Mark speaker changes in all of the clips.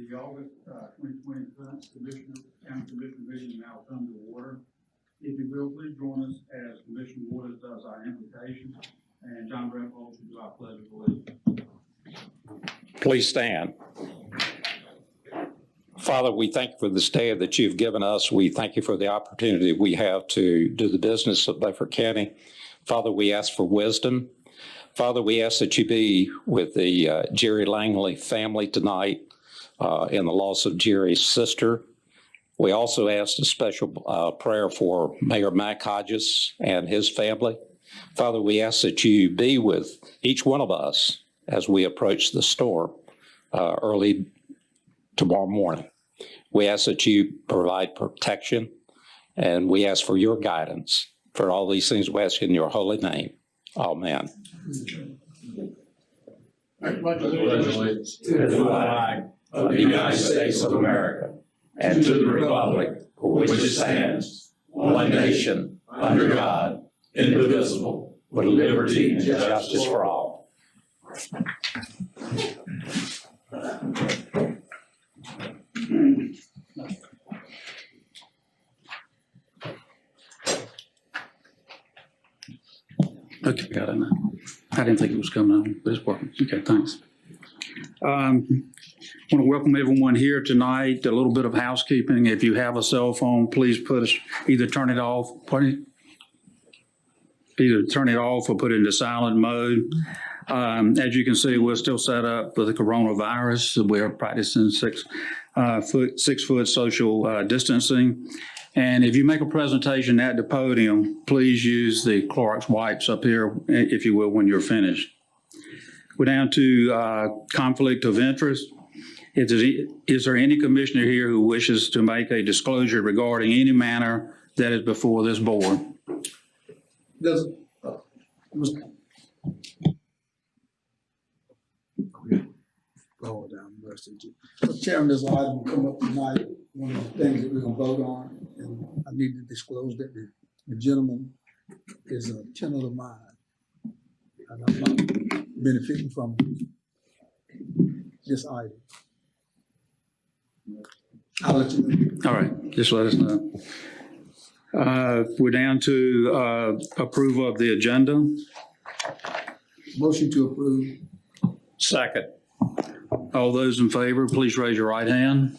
Speaker 1: The August 2020 County Commission meeting now come to order. If you will, please join us as Commissioner Waters does our invocation, and John Brett will do our pledge of allegiance.
Speaker 2: Please stand. Father, we thank you for this day that you've given us. We thank you for the opportunity we have to do the business of Beaufort County. Father, we ask for wisdom. Father, we ask that you be with the Jerry Langley family tonight in the loss of Jerry's sister. We also asked a special prayer for Mayor Mac Hodges and his family. Father, we ask that you be with each one of us as we approach the store early tomorrow morning. We ask that you provide protection, and we ask for your guidance. For all these things we ask in your holy name. Amen.
Speaker 3: Congratulations to the flag of the United States of America and to the republic for which it stands, one nation, under God, indivisible, with liberty and justice for all.
Speaker 1: Okay, got it now. I didn't think it was coming on, but it's working. Okay, thanks. I want to welcome everyone here tonight. A little bit of housekeeping. If you have a cell phone, please either turn it off, or put it into silent mode. As you can see, we're still set up for the coronavirus. We're practicing 6 foot social distancing. And if you make a presentation at the podium, please use the Clorox wipes up here, if you will, when you're finished. We're down to conflict of interest. Is there any commissioner here who wishes to make a disclosure regarding any matter that is before this board?
Speaker 4: Chairman, this item will come up tonight. One of the things that we're gonna vote on, and I need to disclose that the gentleman is a tenant of mine. And I'm not benefiting from this item. I'll let you know.
Speaker 1: All right, just let us know. We're down to approval of the agenda.
Speaker 4: Motion to approve.
Speaker 2: Second.
Speaker 1: All those in favor, please raise your right hand.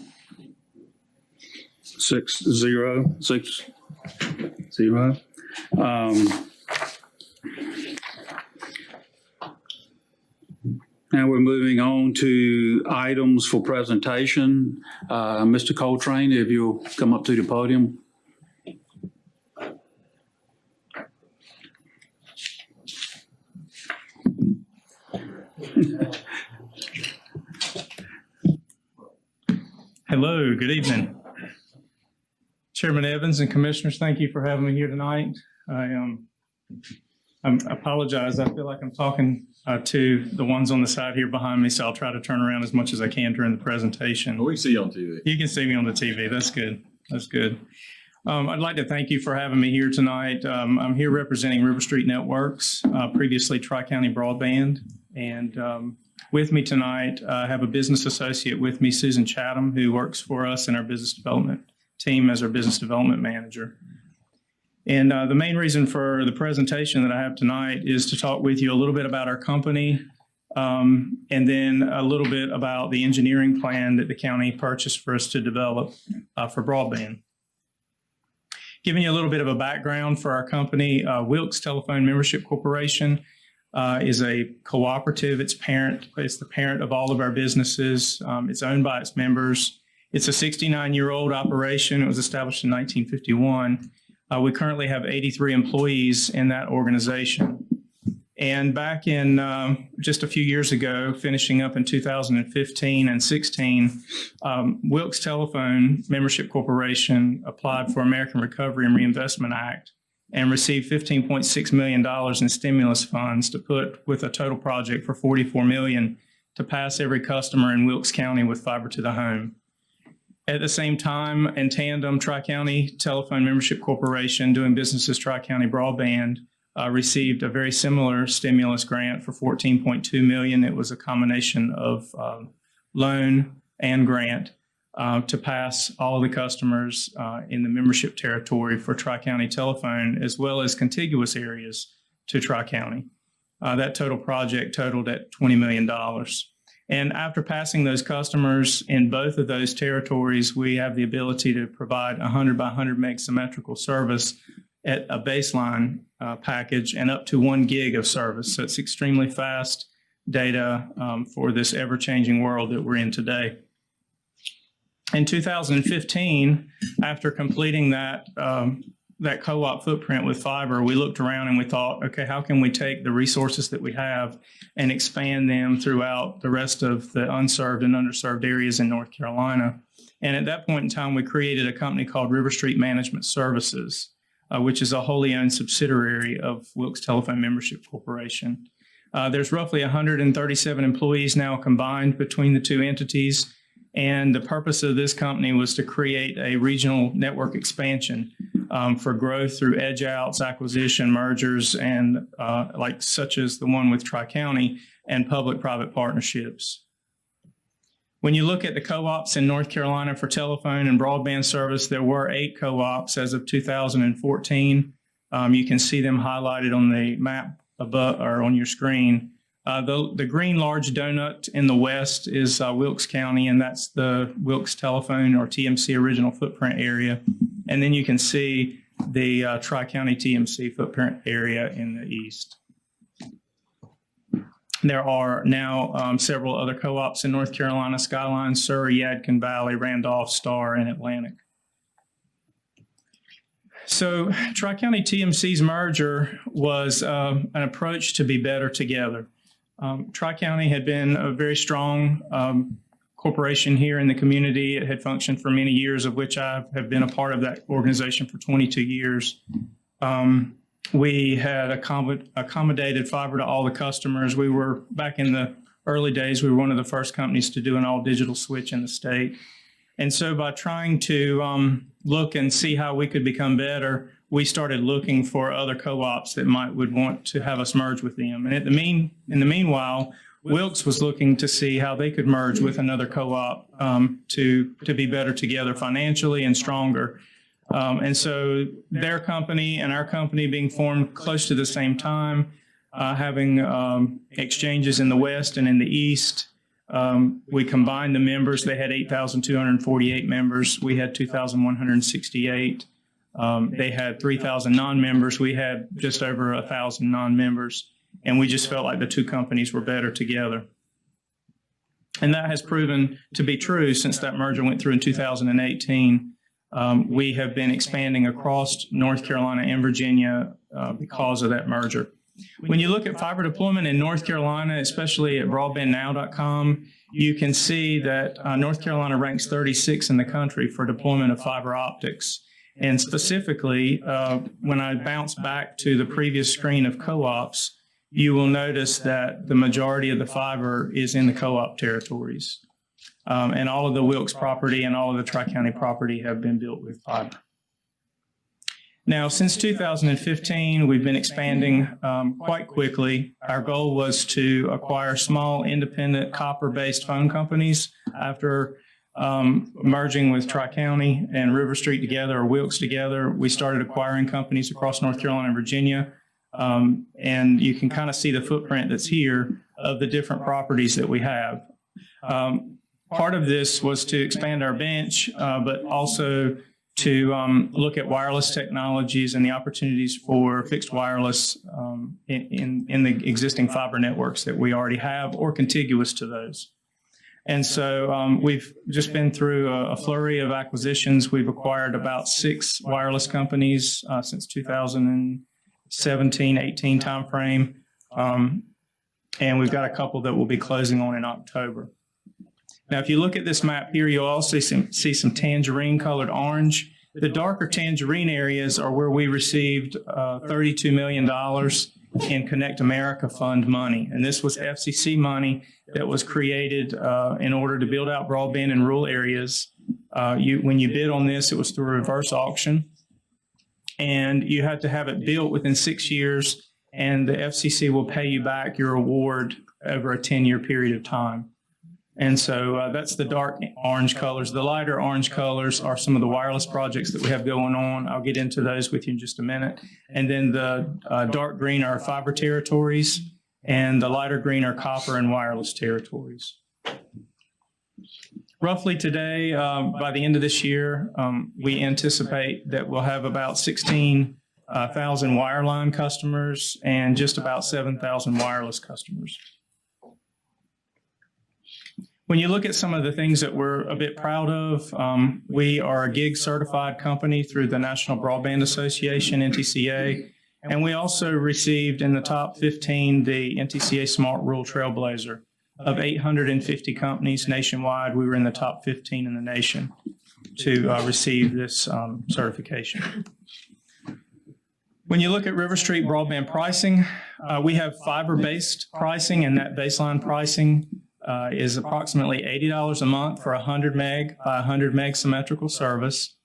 Speaker 1: 6-0. Now we're moving on to items for presentation. Mr. Coltrane, if you'll come up to the podium.
Speaker 5: Hello, good evening. Chairman Evans and Commissioners, thank you for having me here tonight. I apologize. I feel like I'm talking to the ones on the side here behind me, so I'll try to turn around as much as I can during the presentation.
Speaker 3: We can see you on TV.
Speaker 5: You can see me on the TV. That's good. That's good. I'd like to thank you for having me here tonight. I'm here representing River Street Networks, previously Tri-County Broadband, and with me tonight, I have a business associate with me, Susan Chatham, who works for us in our business development team as our business development manager. And the main reason for the presentation that I have tonight is to talk with you a little bit about our company, and then a little bit about the engineering plan that the county purchased for us to develop for broadband. Giving you a little bit of a background for our company, Wilkes Telephone Membership Corporation is a cooperative. It's the parent of all of our businesses. It's owned by its members. It's a 69-year-old operation. It was established in 1951. We currently have 83 employees in that organization. And back in just a few years ago, finishing up in 2015 and 16, Wilkes Telephone Membership Corporation applied for American Recovery and Reinvestment Act and received $15.6 million in stimulus funds to put with a total project for $44 million to pass every customer in Wilkes County with fiber to the home. At the same time, in tandem, Tri-County Telephone Membership Corporation, doing business as Tri-County Broadband, received a very similar stimulus grant for $14.2 million. It was a combination of loan and grant to pass all of the customers in the membership territory for Tri-County Telephone, as well as contiguous areas to Tri-County. That total project totaled at $20 million. And after passing those customers in both of those territories, we have the ability to provide 100 by 100 meg symmetrical service at a baseline package and up to 1 gig of service. So it's extremely fast data for this ever-changing world that we're in today. In 2015, after completing that co-op footprint with fiber, we looked around and we thought, okay, how can we take the resources that we have and expand them throughout the rest of the unserved and underserved areas in North Carolina? And at that point in time, we created a company called River Street Management Services, which is a wholly owned subsidiary of Wilkes Telephone Membership Corporation. There's roughly 137 employees now combined between the two entities. And the purpose of this company was to create a regional network expansion for growth through edge outs, acquisition, mergers, and such as the one with Tri-County, and public-private partnerships. When you look at the co-ops in North Carolina for telephone and broadband service, there were 8 co-ops as of 2014. You can see them highlighted on the map above or on your screen. The green large donut in the west is Wilkes County, and that's the Wilkes Telephone or TMC original footprint area. And then you can see the Tri-County TMC footprint area in the east. There are now several other co-ops in North Carolina: Skyline, Surrey, Yadkin Valley, Randolph, Star, and Atlantic. So Tri-County TMC's merger was an approach to be better together. Tri-County had been a very strong corporation here in the community. It had functioned for many years, of which I have been a part of that organization for 22 years. We had accommodated fiber to all the customers. We were, back in the early days, we were one of the first companies to do an all-digital switch in the state. And so by trying to look and see how we could become better, we started looking for other co-ops that would want to have us merge with them. And in the meanwhile, Wilkes was looking to see how they could merge with another co-op to be better together financially and stronger. And so their company and our company being formed close to the same time, having exchanges in the west and in the east. We combined the members. They had 8,248 members. We had 2,168. They had 3,000 non-members. We had just over 1,000 non-members. And we just felt like the two companies were better together. And that has proven to be true since that merger went through in 2018. We have been expanding across North Carolina and Virginia because of that merger. When you look at fiber deployment in North Carolina, especially at broadbandnow.com, you can see that North Carolina ranks 36 in the country for deployment of fiber optics. And specifically, when I bounce back to the previous screen of co-ops, you will notice that the majority of the fiber is in the co-op territories. And all of the Wilkes property and all of the Tri-County property have been built with fiber. Now, since 2015, we've been expanding quite quickly. Our goal was to acquire small, independent, copper-based phone companies. After merging with Tri-County and River Street together, or Wilkes together, we started acquiring companies across North Carolina and Virginia. And you can kind of see the footprint that's here of the different properties that we have. Part of this was to expand our bench, but also to look at wireless technologies and the opportunities for fixed wireless in the existing fiber networks that we already have or contiguous to those. And so we've just been through a flurry of acquisitions. We've acquired about 6 wireless companies since 2017-18 timeframe. And we've got a couple that we'll be closing on in October. Now, if you look at this map here, you'll also see some tangerine colored orange. The darker tangerine areas are where we received $32 million in Connect America Fund money. And this was FCC money that was created in order to build out broadband in rural areas. When you bid on this, it was through a reverse auction. And you had to have it built within 6 years, and the FCC will pay you back your award over a 10-year period of time. And so that's the dark orange colors. The lighter orange colors are some of the wireless projects that we have going on. I'll get into those with you in just a minute. And then the dark green are fiber territories, and the lighter green are copper and wireless territories. Roughly today, by the end of this year, we anticipate that we'll have about 16,000 wireline customers and just about 7,000 wireless customers. When you look at some of the things that we're a bit proud of, we are a GIG certified company through the National Broadband Association, NTCA, and we also received in the top 15 the NTCA Smart Rural Trailblazer. Of 850 companies nationwide, we were in the top 15 in the nation to receive this certification. When you look at River Street broadband pricing, we have fiber-based pricing, and that baseline pricing is approximately $80 a month for 100 meg by 100 meg symmetrical service.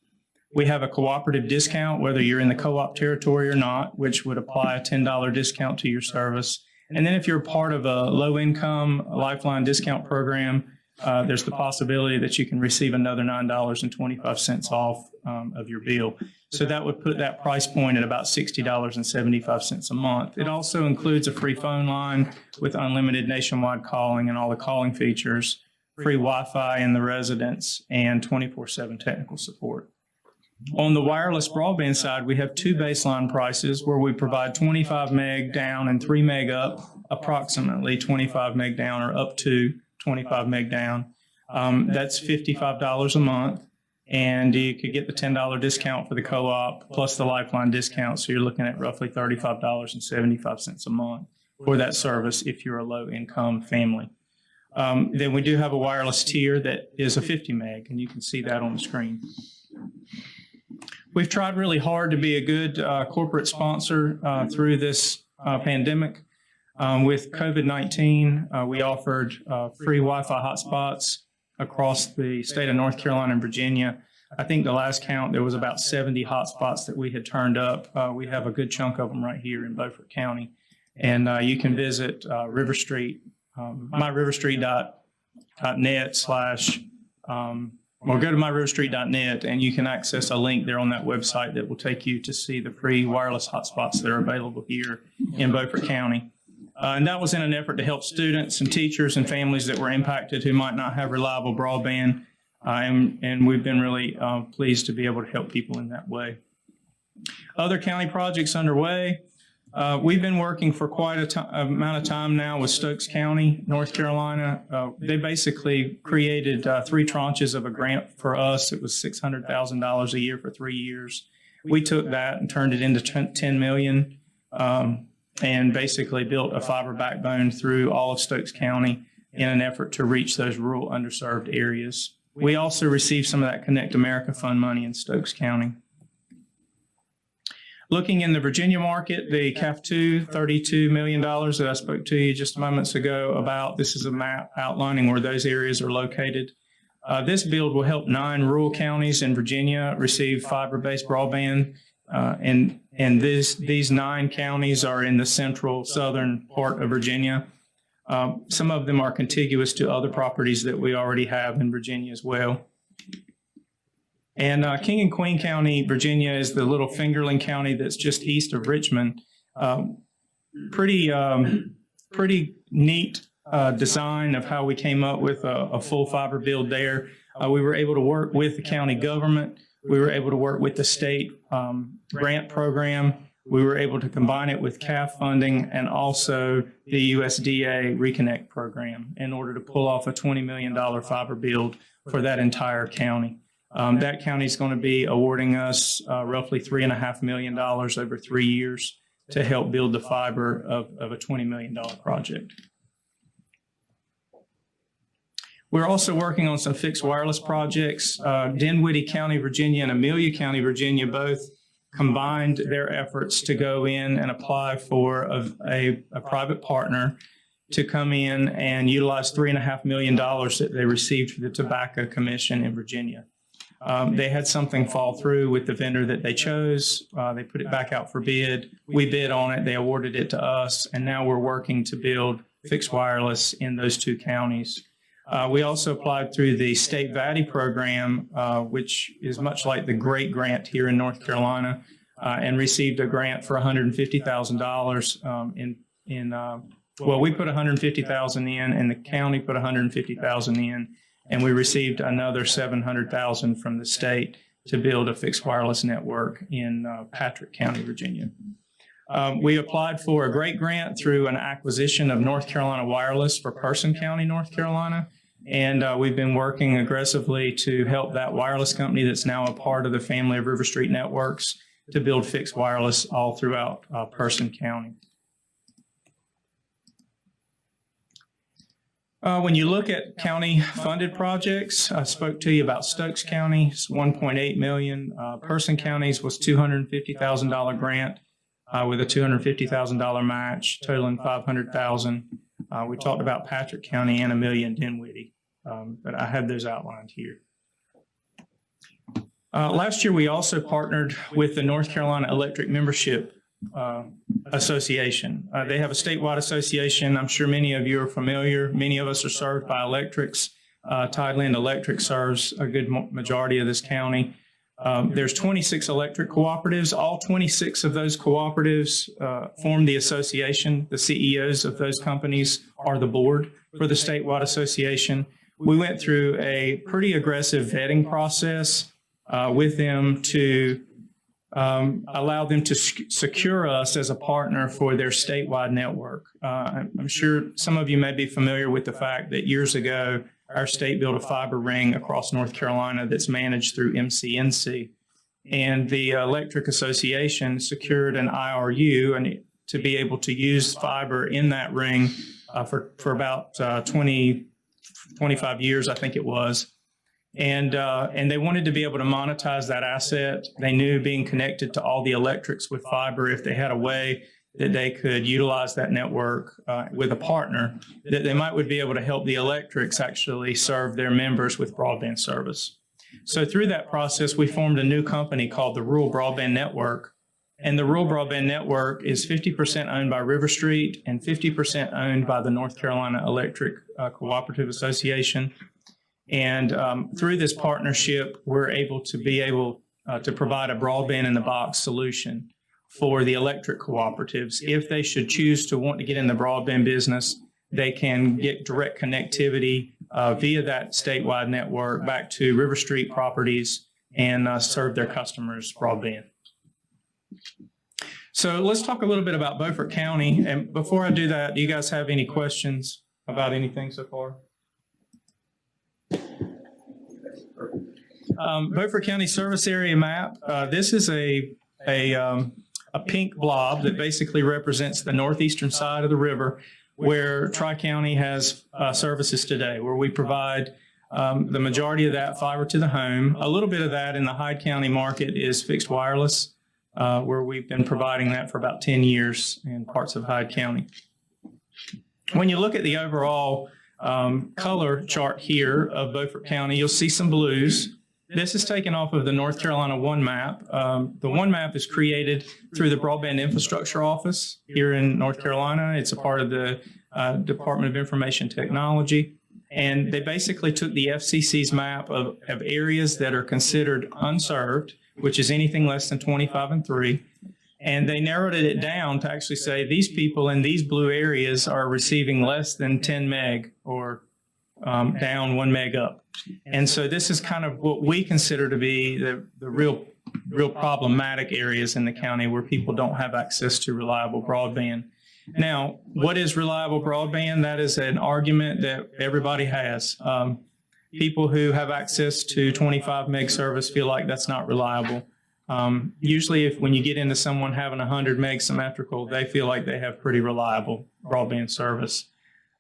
Speaker 5: We have a cooperative discount, whether you're in the co-op territory or not, which would apply a $10 discount to your service. And then if you're part of a low-income Lifeline discount program, there's the possibility that you can receive another $9.25 off of your bill. So that would put that price point at about $60.75 a month. It also includes a free phone line with unlimited nationwide calling and all the calling features, free Wi-Fi in the residence, and 24/7 technical support. On the wireless broadband side, we have two baseline prices where we provide 25 meg down and 3 meg up, approximately 25 meg down or up to 25 meg down. That's $55 a month, and you could get the $10 discount for the co-op plus the Lifeline discount, so you're looking at roughly $35.75 a month for that service if you're a low-income family. Then we do have a wireless tier that is a 50 meg, and you can see that on the screen. We've tried really hard to be a good corporate sponsor through this pandemic. With COVID-19, we offered free Wi-Fi hotspots across the state of North Carolina and Virginia. I think the last count, there was about 70 hotspots that we had turned up. We have a good chunk of them right here in Beaufort County. And you can visit River Street, myriverstreet.net/ or go to myriverstreet.net, and you can access a link there on that website that will take you to see the free wireless hotspots that are available here in Beaufort County. And that was in an effort to help students and teachers and families that were impacted who might not have reliable broadband. And we've been really pleased to be able to help people in that way. Other county projects underway. We've been working for quite a amount of time now with Stokes County, North Carolina. They basically created 3 tranches of a grant for us. It was $600,000 a year for 3 years. We took that and turned it into $10 million and basically built a fiber backbone through all of Stokes County in an effort to reach those rural underserved areas. We also received some of that Connect America Fund money in Stokes County. Looking in the Virginia market, the CAF2, $32 million that I spoke to you just moments ago about. This is a map outlining where those areas are located. This build will help 9 rural counties in Virginia receive fiber-based broadband, and these 9 counties are in the central southern part of Virginia. Some of them are contiguous to other properties that we already have in Virginia as well. And King and Queen County, Virginia, is the little fingerling county that's just east of Richmond. Pretty neat design of how we came up with a full fiber build there. We were able to work with the county government. We were able to work with the state grant program. We were able to combine it with CAF funding and also the USDA Reconnect program in order to pull off a $20 million fiber build for that entire county. That county is going to be awarding us roughly $3.5 million over 3 years to help build the fiber of a $20 million project. We're also working on some fixed wireless projects. Dinwiddie County, Virginia, and Amelia County, Virginia both combined their efforts to go in and apply for a private partner to come in and utilize $3.5 million that they received from the Tobacco Commission in Virginia. They had something fall through with the vendor that they chose. They put it back out for bid. We bid on it. They awarded it to us. And now we're working to build fixed wireless in those 2 counties. We also applied through the State VATI program, which is much like the GREAT grant here in North Carolina, and received a grant for $150,000 well, we put $150,000 in, and the county put $150,000 in, and we received another $700,000 from the state to build a fixed wireless network in Patrick County, Virginia. We applied for a GREAT grant through an acquisition of North Carolina Wireless for Person County, North Carolina. And we've been working aggressively to help that wireless company that's now a part of the family of River Street Networks to build fixed wireless all throughout Person County. When you look at county-funded projects, I spoke to you about Stokes County, it's $1.8 million. Person County's was $250,000 grant with a $250,000 match, totaling $500,000. We talked about Patrick County and Amelia and Dinwiddie, but I have those outlined here. Last year, we also partnered with the North Carolina Electric Membership Association. They have a statewide association. I'm sure many of you are familiar. Many of us are served by electrics. Tideland Electric serves a good majority of this county. There's 26 electric cooperatives. All 26 of those cooperatives form the association. The CEOs of those companies are the board for the statewide association. We went through a pretty aggressive vetting process with them to allow them to secure us as a partner for their statewide network. I'm sure some of you may be familiar with the fact that years ago, our state built a fiber ring across North Carolina that's managed through MCNC. And the Electric Association secured an IRU and to be able to use fiber in that ring for about 25 years, I think it was. And they wanted to be able to monetize that asset. They knew being connected to all the electrics with fiber, if they had a way that they could utilize that network with a partner, that they would be able to help the electrics actually serve their members with broadband service. So through that process, we formed a new company called the Rural Broadband Network. And the Rural Broadband Network is 50% owned by River Street and 50% owned by the North Carolina Electric Cooperative Association. And through this partnership, we're able to provide a broadband in the box solution for the electric cooperatives. If they should choose to want to get in the broadband business, they can get direct connectivity via that statewide network back to River Street properties and serve their customers broadband. So let's talk a little bit about Beaufort County. And before I do that, do you guys have any questions about anything so far? Beaufort County Service Area Map. This is a pink blob that basically represents the northeastern side of the river where Tri-County has services today, where we provide the majority of that fiber to the home. A little bit of that in the Hyde County market is fixed wireless, where we've been providing that for about 10 years in parts of Hyde County. When you look at the overall color chart here of Beaufort County, you'll see some blues. This is taken off of the North Carolina One Map. The One Map is created through the Broadband Infrastructure Office here in North Carolina. It's a part of the Department of Information Technology. And they basically took the FCC's map of areas that are considered unserved, which is anything less than 25 and 3. And they narrowed it down to actually say these people in these blue areas are receiving less than 10 meg or down 1 meg up. And so this is kind of what we consider to be the real problematic areas in the county where people don't have access to reliable broadband. Now, what is reliable broadband? That is an argument that everybody has. People who have access to 25 meg service feel like that's not reliable. Usually when you get into someone having 100 meg symmetrical, they feel like they have pretty reliable broadband service.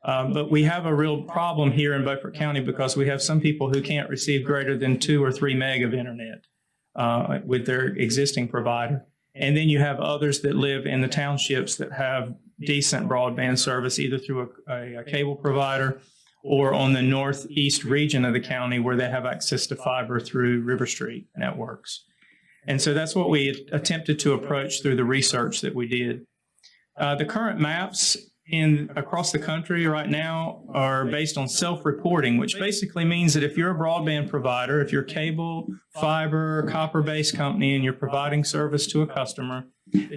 Speaker 5: But we have a real problem here in Beaufort County because we have some people who can't receive greater than 2 or 3 meg of internet with their existing provider. And then you have others that live in the townships that have decent broadband service, either through a cable provider or on the northeast region of the county where they have access to fiber through River Street networks. And so that's what we attempted to approach through the research that we did. The current maps across the country right now are based on self-reporting, which basically means that if you're a broadband provider, if you're a cable, fiber, copper-based company and you're providing service to a customer,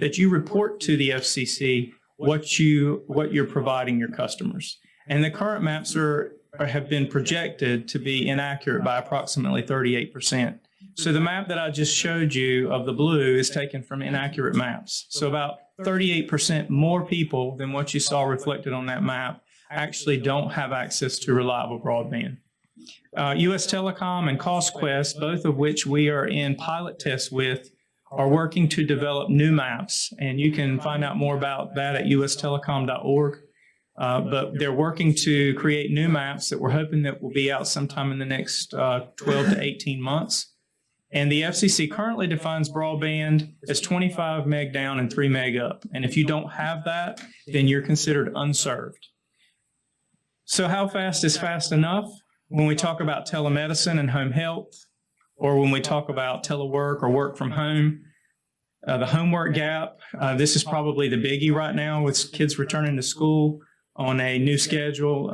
Speaker 5: that you report to the FCC what you're providing your customers. And the current maps have been projected to be inaccurate by approximately 38%. So the map that I just showed you of the blue is taken from inaccurate maps. So about 38% more people than what you saw reflected on that map actually don't have access to reliable broadband. US Telecom and CostQuest, both of which we are in pilot tests with, are working to develop new maps. And you can find out more about that at ustelecom.org. But they're working to create new maps that we're hoping that will be out sometime in the next 12 to 18 months. And the FCC currently defines broadband as 25 meg down and 3 meg up. And if you don't have that, then you're considered unserved. So how fast is fast enough? When we talk about telemedicine and home health, or when we talk about telework or work from home, the homework gap, this is probably the biggie right now with kids returning to school on a new schedule.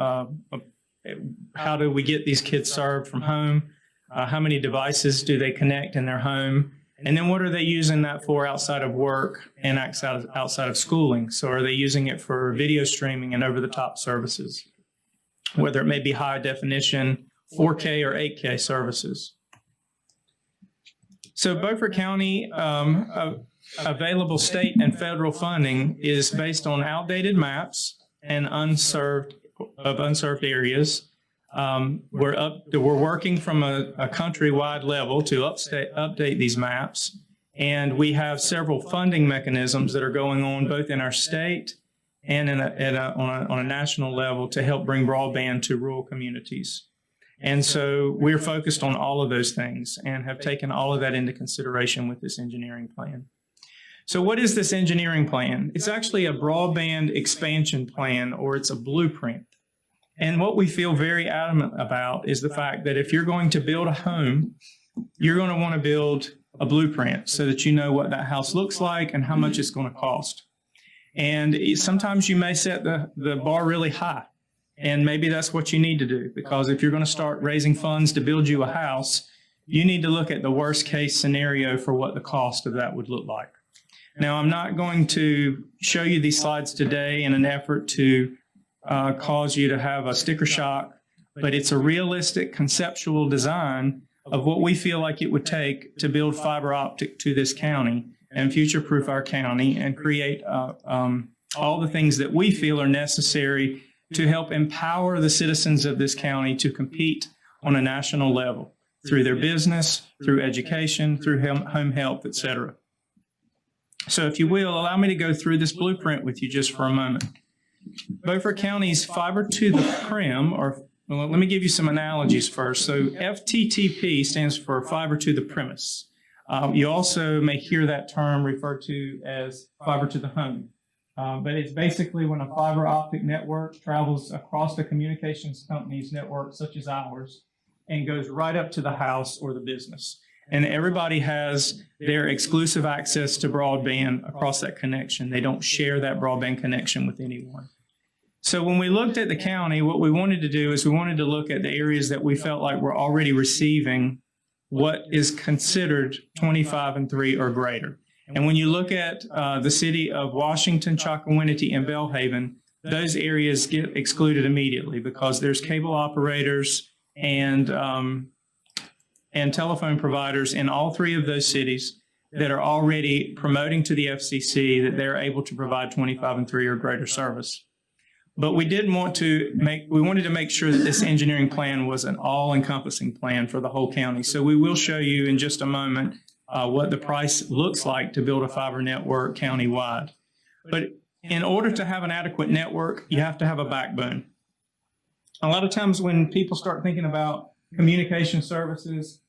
Speaker 5: How do we get these kids served from home? How many devices do they connect in their home? And then what are they using that for outside of work and outside of schooling? So are they using it for video streaming and over-the-top services, whether it may be high definition, 4K or 8K services? So Beaufort County available state and federal funding is based on outdated maps and unserved areas. We're working from a countrywide level to update these maps, and we have several funding mechanisms that are going on both in our state and on a national level to help bring broadband to rural communities. And so we're focused on all of those things and have taken all of that into consideration with this engineering plan. So what is this engineering plan? It's actually a broadband expansion plan, or it's a blueprint. And what we feel very adamant about is the fact that if you're going to build a home, you're going to want to build a blueprint so that you know what that house looks like and how much it's going to cost. And sometimes you may set the bar really high, and maybe that's what you need to do, because if you're going to start raising funds to build you a house, you need to look at the worst case scenario for what the cost of that would look like. Now, I'm not going to show you these slides today in an effort to cause you to have a sticker shock, but it's a realistic conceptual design of what we feel like it would take to build fiber optic to this county and future-proof our county and create all the things that we feel are necessary to help empower the citizens of this county to compete on a national level through their business, through education, through home health, et cetera. So if you will, allow me to go through this blueprint with you just for a moment. Beaufort County's fiber to the prim, or well, let me give you some analogies first. So FTTP stands for fiber to the premise. You also may hear that term referred to as fiber to the home. But it's basically when a fiber optic network travels across the communications company's network, such as ours, and goes right up to the house or the business. And everybody has their exclusive access to broadband across that connection. They don't share that broadband connection with anyone. So when we looked at the county, what we wanted to do is we wanted to look at the areas that we felt like were already receiving what is considered 25 and 3 or greater. And when you look at the city of Washington, Chocowinity, and Belhaven, those areas get excluded immediately because there's cable operators and telephone providers in all three of those cities that are already promoting to the FCC that they're able to provide 25 and 3 or greater service. But we wanted to make sure that this engineering plan was an all-encompassing plan for the whole county. So we will show you in just a moment what the price looks like to build a fiber network countywide. But in order to have an adequate network, you have to have a backbone. A lot of times when people start thinking about communication services,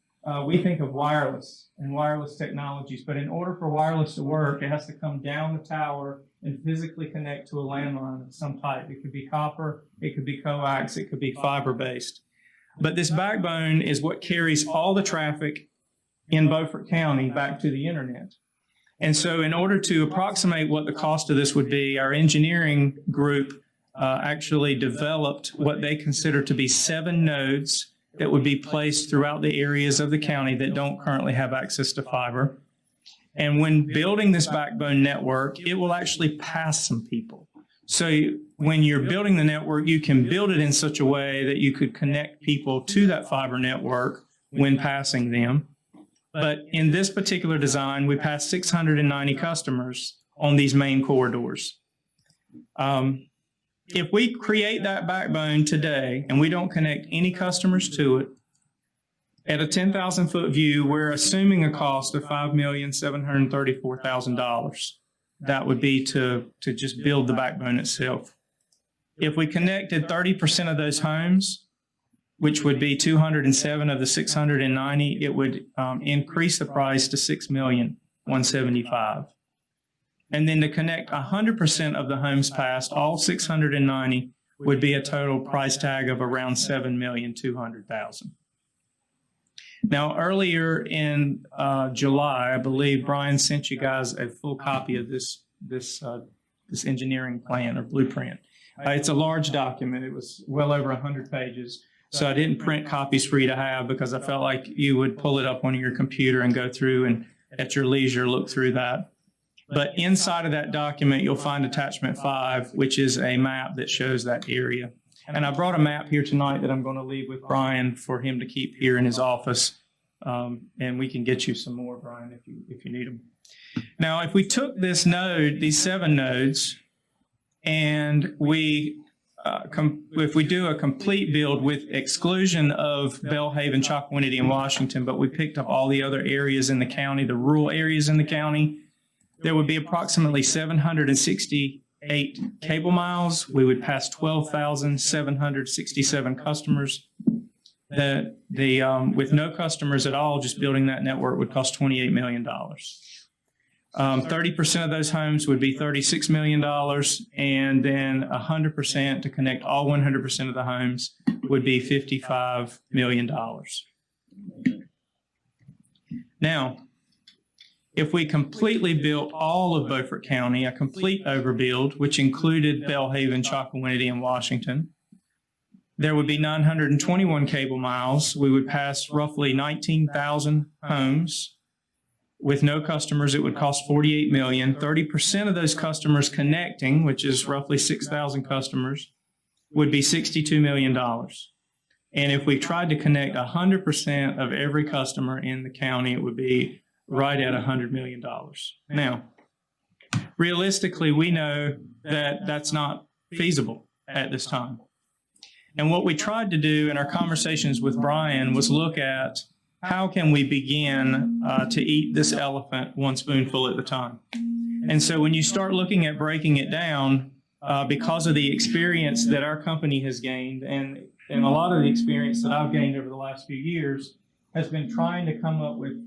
Speaker 5: we think of wireless and wireless technologies. But in order for wireless to work, it has to come down the tower and physically connect to a landline of some type. It could be copper, it could be coax, it could be fiber-based. But this backbone is what carries all the traffic in Beaufort County back to the internet. And so in order to approximate what the cost of this would be, our engineering group actually developed what they consider to be 7 nodes that would be placed throughout the areas of the county that don't currently have access to fiber. And when building this backbone network, it will actually pass some people. So when you're building the network, you can build it in such a way that you could connect people to that fiber network when passing them. But in this particular design, we passed 690 customers on these main corridors. If we create that backbone today and we don't connect any customers to it, at a 10,000 foot view, we're assuming a cost of $5,734,000. That would be to just build the backbone itself. If we connected 30% of those homes, which would be 207 of the 690, it would increase the price to $6,175,000. And then to connect 100% of the homes passed, all 690, would be a total price tag of around $7,200,000. Now, earlier in July, I believe Brian sent you guys a full copy of this engineering plan or blueprint. It's a large document. It was well over 100 pages. So I didn't print copies for you to have because I felt like you would pull it up on your computer and go through and at your leisure look through that. But inside of that document, you'll find attachment 5, which is a map that shows that area. And I brought a map here tonight that I'm going to leave with Brian for him to keep here in his office. And we can get you some more, Brian, if you need them. Now, if we took this node, these 7 nodes, and if we do a complete build with exclusion of Belhaven, Chocowinity, and Washington, but we picked up all the other areas in the county, the rural areas in the county, there would be approximately 768 cable miles. We would pass 12,767 customers. With no customers at all, just building that network would cost $28 million. 30% of those homes would be $36 million, and then 100% to connect all 100% of the homes would be $55 million. Now, if we completely built all of Beaufort County, a complete overbuild, which included Belhaven, Chocowinity, and Washington, there would be 921 cable miles. We would pass roughly 19,000 homes. With no customers, it would cost $48 million. 30% of those customers connecting, which is roughly 6,000 customers, would be $62 million. And if we tried to connect 100% of every customer in the county, it would be right at $100 million. Now, realistically, we know that that's not feasible at this time. And what we tried to do in our conversations with Brian was look at how can we begin to eat this elephant one spoonful at a time. And so when you start looking at breaking it down, because of the experience that our company has gained, and a lot of the experience that I've gained over the last few years, has been trying to come up with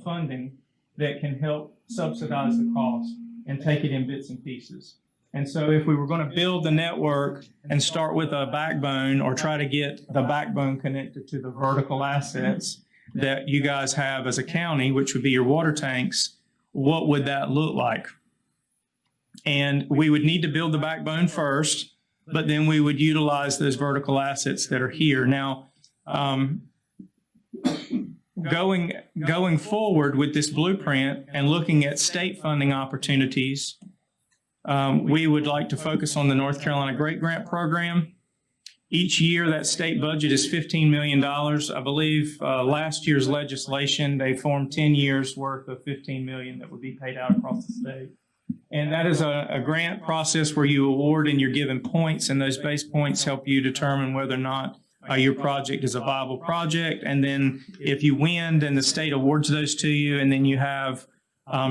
Speaker 5: funding that can help subsidize the cost and take it in bits and pieces. And so if we were going to build the network and start with a backbone or try to get the backbone connected to the vertical assets that you guys have as a county, which would be your water tanks, what would that look like? And we would need to build the backbone first, but then we would utilize those vertical assets that are here. Now, going forward with this blueprint and looking at state funding opportunities, we would like to focus on the North Carolina Great Grant Program. Each year, that state budget is $15 million. I believe last year's legislation, they formed 10 years worth of $15 million that would be paid out across the state. And that is a grant process where you award and you're given points, and those base points help you determine whether or not your project is a viable project. And then if you win, then the state awards those to you, and then you have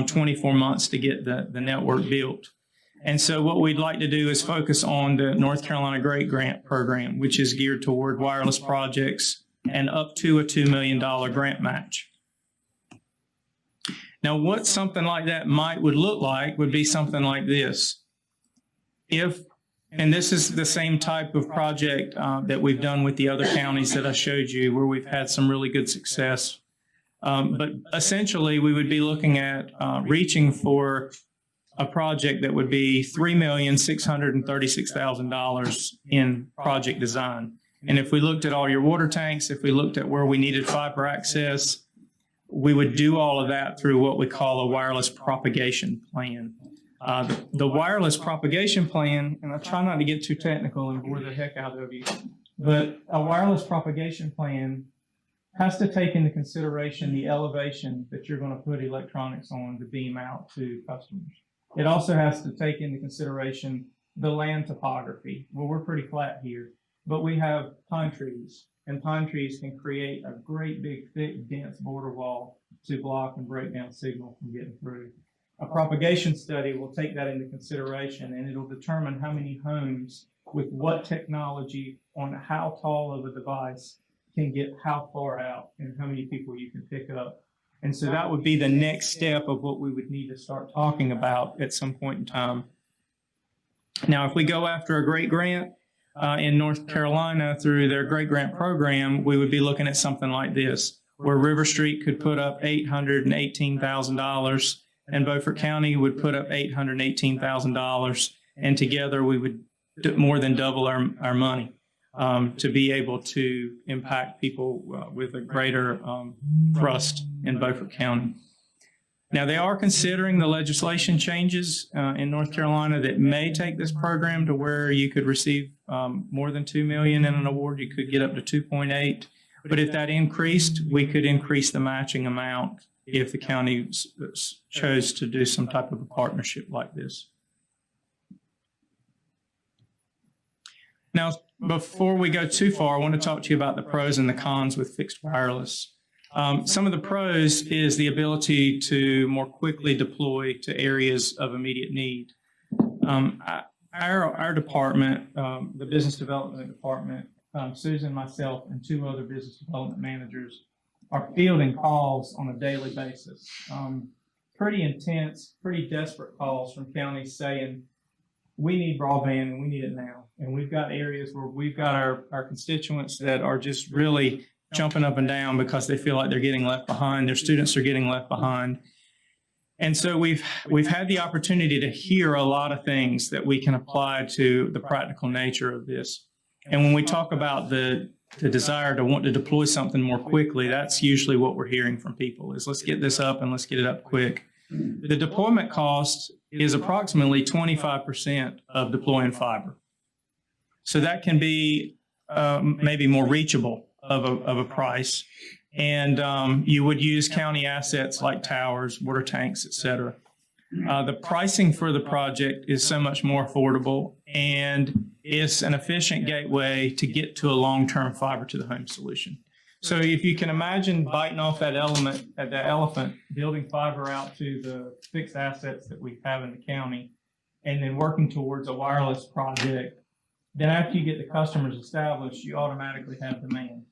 Speaker 5: 24 months to get the network built. And so what we'd like to do is focus on the North Carolina Great Grant Program, which is geared toward wireless projects and up to a $2 million grant match. Now, what something like that would look like would be something like this. And this is the same type of project that we've done with the other counties that I showed you, where we've had some really good success. But essentially, we would be looking at reaching for a project that would be $3,636,000 in project design. And if we looked at all your water tanks, if we looked at where we needed fiber access, we would do all of that through what we call a wireless propagation plan. The wireless propagation plan, and I try not to get too technical and bore the heck out of you, but a wireless propagation plan has to take into consideration the elevation that you're going to put electronics on to beam out to customers. It also has to take into consideration the land topography. Well, we're pretty flat here, but we have pine trees, and pine trees can create a great big, thick, dense border wall to block and break down signal from getting through. A propagation study will take that into consideration, and it'll determine how many homes with what technology on how tall of a device can get how far out and how many people you can pick up. And so that would be the next step of what we would need to start talking about at some point in time. Now, if we go after a great grant in North Carolina through their great grant program, we would be looking at something like this, where River Street could put up $818,000 and Beaufort County would put up $818,000. And together we would more than double our money to be able to impact people with a greater thrust in Beaufort County. Now, they are considering the legislation changes in North Carolina that may take this program to where you could receive more than $2 million in an award. You could get up to 2.8. But if that increased, we could increase the matching amount if the county chose to do some type of a partnership like this. Now, before we go too far, I want to talk to you about the pros and the cons with fixed wireless. Some of the pros is the ability to more quickly deploy to areas of immediate need. Our department, the business development department, Susan, myself, and 2 other business development managers are fielding calls on a daily basis. Pretty intense, pretty desperate calls from counties saying, we need broadband and we need it now. And we've got areas where we've got our constituents that are just really jumping up and down because they feel like they're getting left behind. Their students are getting left behind. And so we've had the opportunity to hear a lot of things that we can apply to the practical nature of this. And when we talk about the desire to want to deploy something more quickly, that's usually what we're hearing from people is let's get this up and let's get it up quick. The deployment cost is approximately 25% of deploying fiber. So that can be maybe more reachable of a price. And you would use county assets like towers, water tanks, et cetera. The pricing for the project is so much more affordable, and it's an efficient gateway to get to a long-term fiber to the home solution. So if you can imagine biting off that elephant, building fiber out to the fixed assets that we have in the county, and then working towards a wireless project, then after you get the customers established, you automatically have demand.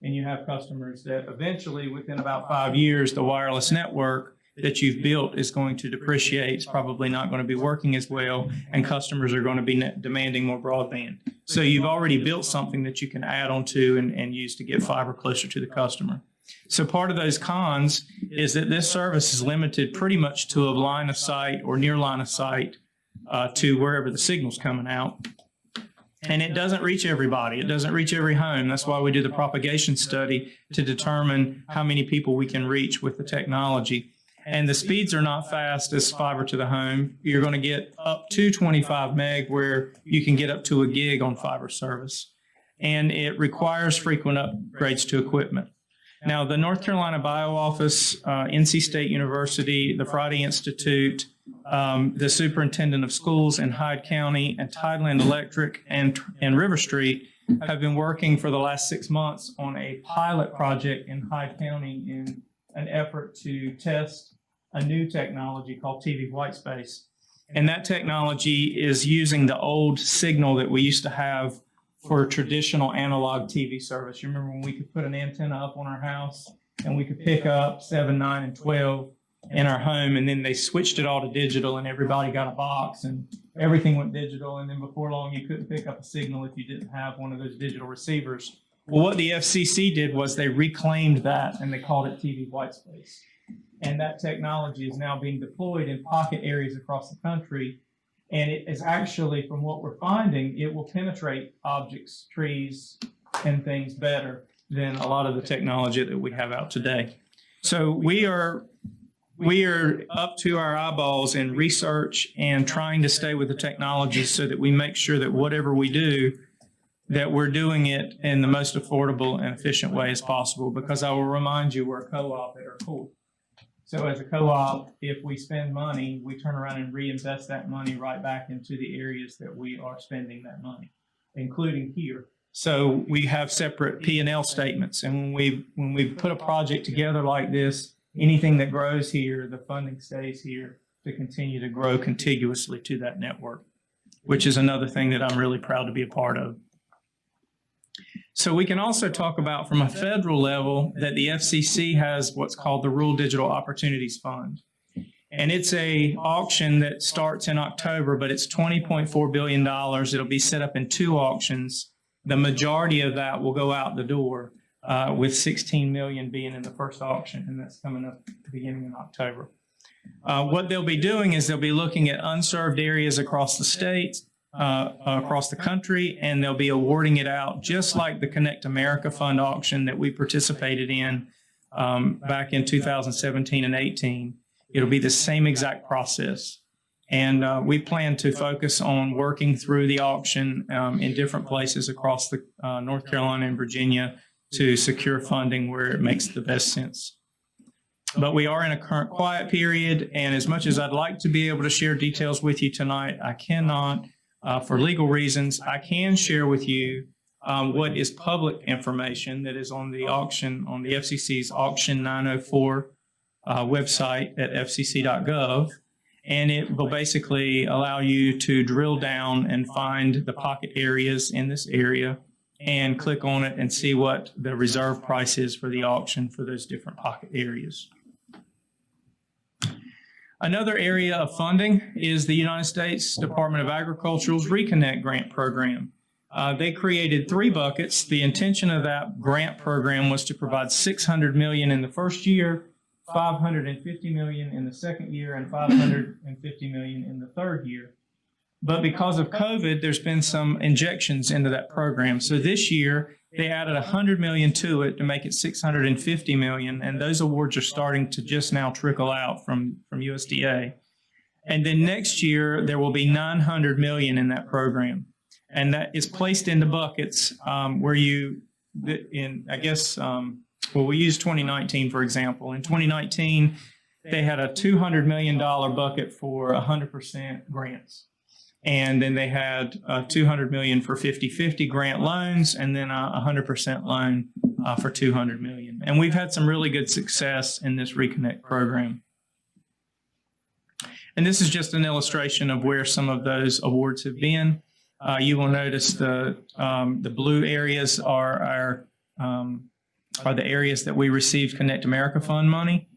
Speaker 5: And you have customers that eventually, within about 5 years, the wireless network that you've built is going to depreciate. It's probably not going to be working as well, and customers are going to be demanding more broadband. So you've already built something that you can add onto and use to get fiber closer to the customer. So part of those cons is that this service is limited pretty much to a line of sight or near line of sight to wherever the signal's coming out. And it doesn't reach everybody. It doesn't reach every home. That's why we do the propagation study to determine how many people we can reach with the technology. And the speeds are not fast as fiber to the home. You're going to get up to 25 meg where you can get up to a gig on fiber service. And it requires frequent upgrades to equipment. Now, the North Carolina Bio Office, NC State University, the Friday Institute, the Superintendent of Schools in Hyde County, and Tideland Electric and River Street have been working for the last 6 months on a pilot project in Hyde County in an effort to test a new technology called TV Whitespace. And that technology is using the old signal that we used to have for traditional analog TV service. You remember when we could put an antenna up on our house and we could pick up 7, 9, and 12 in our home, and then they switched it all to digital and everybody got a box and everything went digital. And then before long, you couldn't pick up a signal if you didn't have one of those digital receivers. Well, what the FCC did was they reclaimed that and they called it TV white space. And that technology is now being deployed in pocket areas across the country. And it is actually, from what we're finding, it will penetrate objects, trees, and things better than a lot of the technology that we have out today. So we are up to our eyeballs in research and trying to stay with the technology so that we make sure that whatever we do, that we're doing it in the most affordable and efficient way as possible. Because I will remind you, we're a co-op at our core. So as a co-op, if we spend money, we turn around and reinvest that money right back into the areas that we are spending that money, including here. So we have separate P&L statements. And when we put a project together like this, anything that grows here, the funding stays here to continue to grow contiguously to that network, which is another thing that I'm really proud to be a part of. So we can also talk about from a federal level that the FCC has what's called the Rural Digital Opportunities Fund. And it's a auction that starts in October, but it's $20.4 billion. It'll be set up in 2 auctions. The majority of that will go out the door, with $16 million being in the first auction, and that's coming up beginning in October. What they'll be doing is they'll be looking at unserved areas across the state, across the country, and they'll be awarding it out just like the Connect America Fund auction that we participated in back in 2017 and 18. It'll be the same exact process. And we plan to focus on working through the auction in different places across the North Carolina and Virginia to secure funding where it makes the best sense. But we are in a current quiet period, and as much as I'd like to be able to share details with you tonight, I cannot. For legal reasons. I can share with you what is public information that is on the auction, on the FCC's Auction 904 website at fcc.gov. And it will basically allow you to drill down and find the pocket areas in this area and click on it and see what the reserve price is for the auction for those different pocket areas. Another area of funding is the United States Department of Agriculture's Reconnect grant program. They created 3 buckets. The intention of that grant program was to provide $600 million in the first year, $550 million in the second year, and $550 million in the third year. But because of COVID, there's been some injections into that program. So this year, they added $100 million to it to make it $650 million, and those awards are starting to just now trickle out from USDA. And then next year, there will be $900 million in that program, and that is placed into buckets where you, we use 2019, for example. In 2019, they had a $200 million bucket for 100% grants. And then they had $200 million for 50-50 grant loans, and then a 100% loan for $200 million. And we've had some really good success in this Reconnect program. And this is just an illustration of where some of those awards have been. You will notice the blue areas are the areas that we received Connect America Fund money.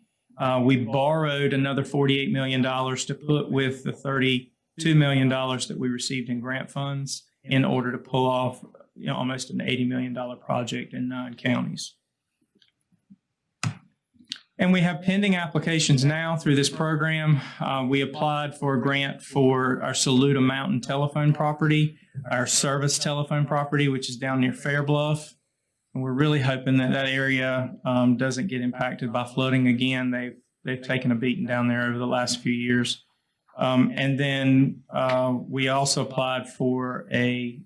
Speaker 5: We borrowed another $48 million to put with the $32 million that we received in grant funds in order to pull off almost an $80 million project in 9 counties. And we have pending applications now through this program. We applied for a grant for our Saluda Mountain telephone property, our service telephone property, which is down near Fairbluff. And we're really hoping that that area doesn't get impacted by flooding again. They've taken a beating down there over the last few years. And then we also applied for an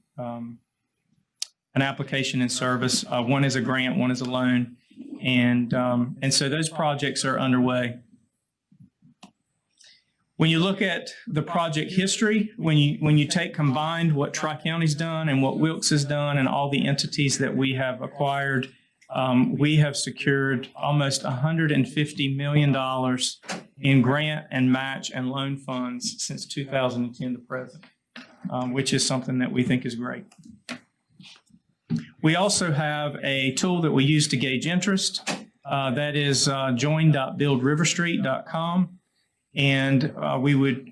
Speaker 5: application in service. One is a grant, one is a loan. And so those projects are underway. When you look at the project history, when you take combined what Tri-County's done and what Wilkes has done and all the entities that we have acquired, we have secured almost $150 million in grant and match and loan funds since 2010 to present, which is something that we think is great. We also have a tool that we use to gauge interest. That is join.buildriverstreet.com. And we would,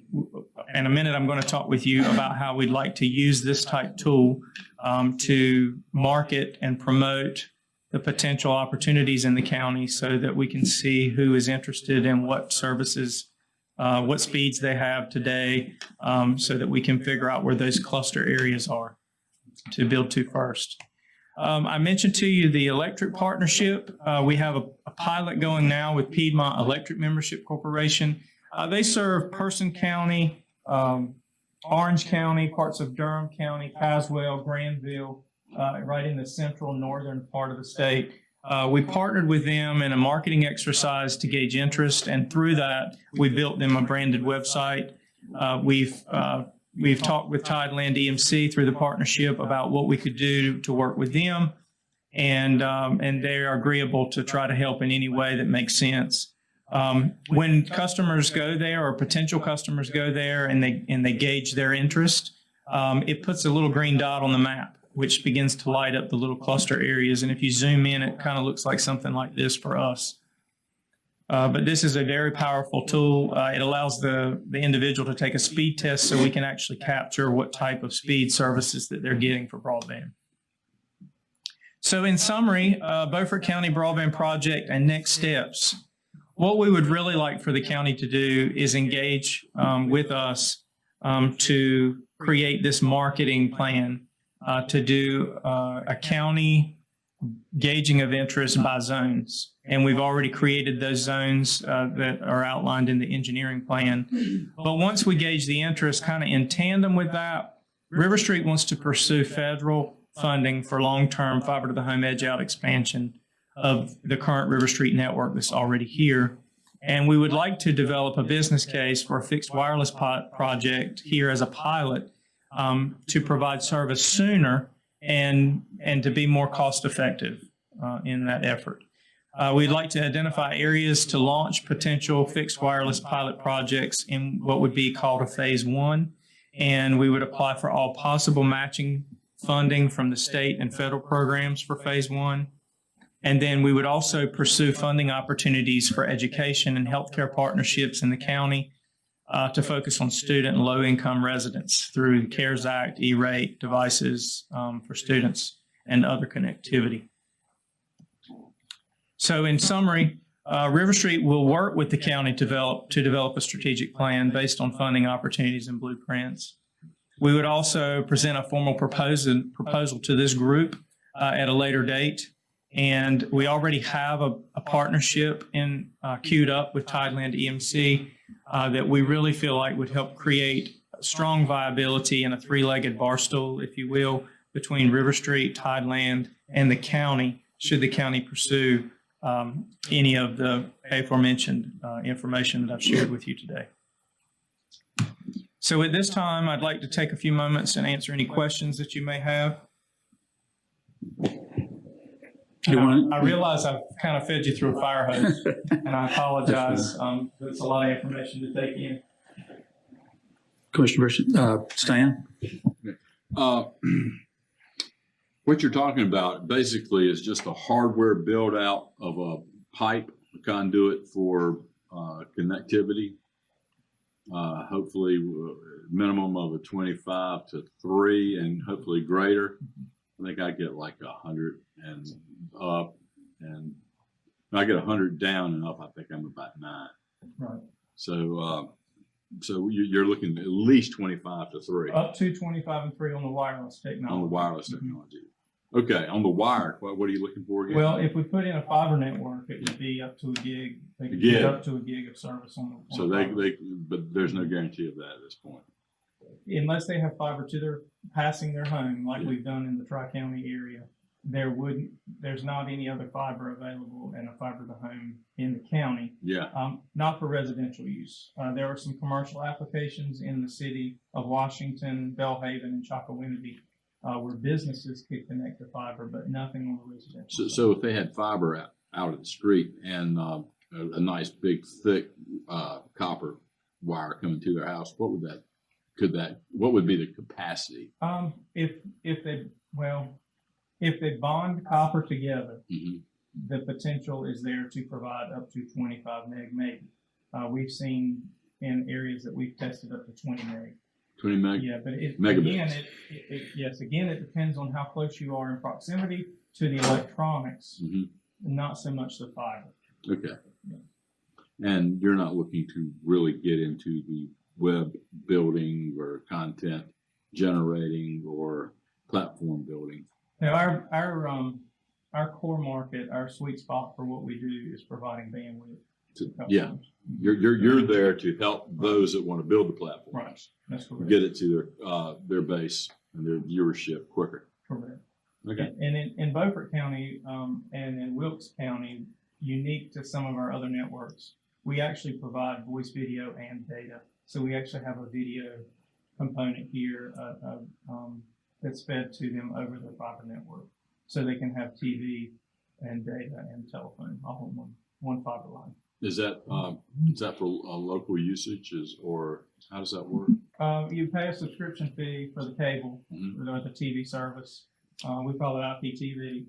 Speaker 5: in a minute, I'm going to talk with you about how we'd like to use this type tool to market and promote the potential opportunities in the county so that we can see who is interested in what services, what speeds they have today, so that we can figure out where those cluster areas are to build to first. I mentioned to you the electric partnership. We have a pilot going now with Piedmont Electric Membership Corporation. They serve Person County, Orange County, parts of Durham County, Caswell, Granville, right in the central northern part of the state. We partnered with them in a marketing exercise to gauge interest, and through that, we built them a branded website. We've talked with Tideland EMC through the partnership about what we could do to work with them, and they are agreeable to try to help in any way that makes sense. When customers go there or potential customers go there and they gauge their interest, it puts a little green dot on the map, which begins to light up the little cluster areas. And if you zoom in, it kind of looks like something like this for us. But this is a very powerful tool. It allows the individual to take a speed test so we can actually capture what type of speed services that they're getting for broadband. So in summary, Beaufort County Broadband Project and next steps. What we would really like for the county to do is engage with us to create this marketing plan to do a county gauging of interest by zones. And we've already created those zones that are outlined in the engineering plan. But once we gauge the interest, kind of in tandem with that, River Street wants to pursue federal funding for long-term fiber to the home edge out expansion of the current River Street network that's already here. And we would like to develop a business case for a fixed wireless project here as a pilot to provide service sooner and to be more cost effective in that effort. We'd like to identify areas to launch potential fixed wireless pilot projects in what would be called a phase 1. And we would apply for all possible matching funding from the state and federal programs for phase 1. And then we would also pursue funding opportunities for education and healthcare partnerships in the county to focus on student and low-income residents through the CARES Act, E-rate devices for students and other connectivity. So in summary, River Street will work with the county to develop a strategic plan based on funding opportunities and blueprints. We would also present a formal proposal to this group at a later date. And we already have a partnership queued up with Tideland EMC that we really feel like would help create strong viability and a three-legged bar stool, if you will, between River Street, Tideland, and the county, should the county pursue any of the aforementioned information that I've shared with you today. So at this time, I'd like to take a few moments and answer any questions that you may have. I realize I've kind of fed you through a fire hose, and I apologize. It's a lot of information to take in.
Speaker 1: Commissioner Stan?
Speaker 3: What you're talking about basically is just a hardware build out of a pipe, a conduit for connectivity. Hopefully minimum of a 25 to 3 and hopefully greater. I think I get like 100 and up, and when I get 100 down and up, I think I'm about 9.
Speaker 5: Right.
Speaker 3: So you're looking at least 25 to 3.
Speaker 5: Up to 25 and 3 on the wireless technology.
Speaker 3: On the wireless technology. Okay, on the wire, what are you looking for again?
Speaker 5: Well, if we put in a fiber network, it would be up to a gig. They could get up to a gig of service on the.
Speaker 3: So but there's no guarantee of that at this point.
Speaker 5: Unless they have fiber to passing their home, like we've done in the Tri-County area, there's not any other fiber available and a fiber to the home in the county.
Speaker 3: Yeah.
Speaker 5: Not for residential use. There are some commercial applications in the city of Washington, Belhaven, and Chocowinity where businesses could connect to fiber, but nothing on the residential.
Speaker 3: So if they had fiber out of the street and a nice big thick copper wire coming to their house, what would be the capacity?
Speaker 5: If they bond copper together,
Speaker 3: Mm-hmm.
Speaker 5: the potential is there to provide up to 25 meg maybe. We've seen in areas that we've tested up to 20 meg.
Speaker 3: 20 meg?
Speaker 5: Yeah, but
Speaker 3: Megabits.
Speaker 5: again, it depends on how close you are in proximity to the electronics,
Speaker 3: Mhm.
Speaker 5: not so much the fiber.
Speaker 3: Okay. And you're not looking to really get into the web building or content generating or platform building?
Speaker 5: Now, our core market, our sweet spot for what we do is providing bandwidth to
Speaker 3: Yeah,
Speaker 5: customers.
Speaker 3: you're there to help those that want to build the platforms.
Speaker 5: Right, that's correct.
Speaker 3: Get it to their base and their viewership quicker.
Speaker 5: Correct.
Speaker 3: Okay.
Speaker 5: And in Beaufort County, and in Wilkes County, unique to some of our other networks, we actually provide voice, video, and data. So we actually have a video component here, that's fed to them over the fiber network. So they can have TV and data and telephone all in one fiber line.
Speaker 3: Is that for local usages, or how does that work?
Speaker 5: You pay a subscription fee for the cable, or the TV service. We call it IPTV.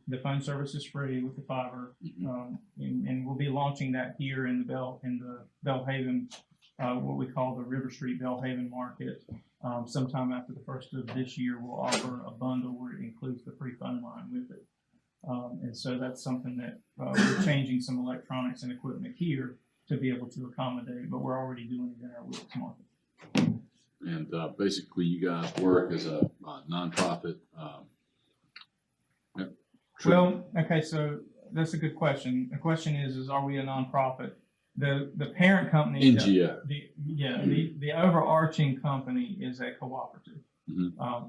Speaker 5: The phone service is free with the fiber, and we'll be launching that here in the Belhaven, what we call the River Street Belhaven market. Sometime after the first of this year, we'll offer a bundle where it includes the free phone line with it. And so that's something that we're changing some electronics and equipment here to be able to accommodate, but we're already doing it in our Wilkes market.
Speaker 3: And basically, you guys work as a nonprofit.
Speaker 5: Well, okay, so that's a good question. The question is are we a nonprofit? The parent company,
Speaker 3: NGO.
Speaker 5: the overarching company is a cooperative,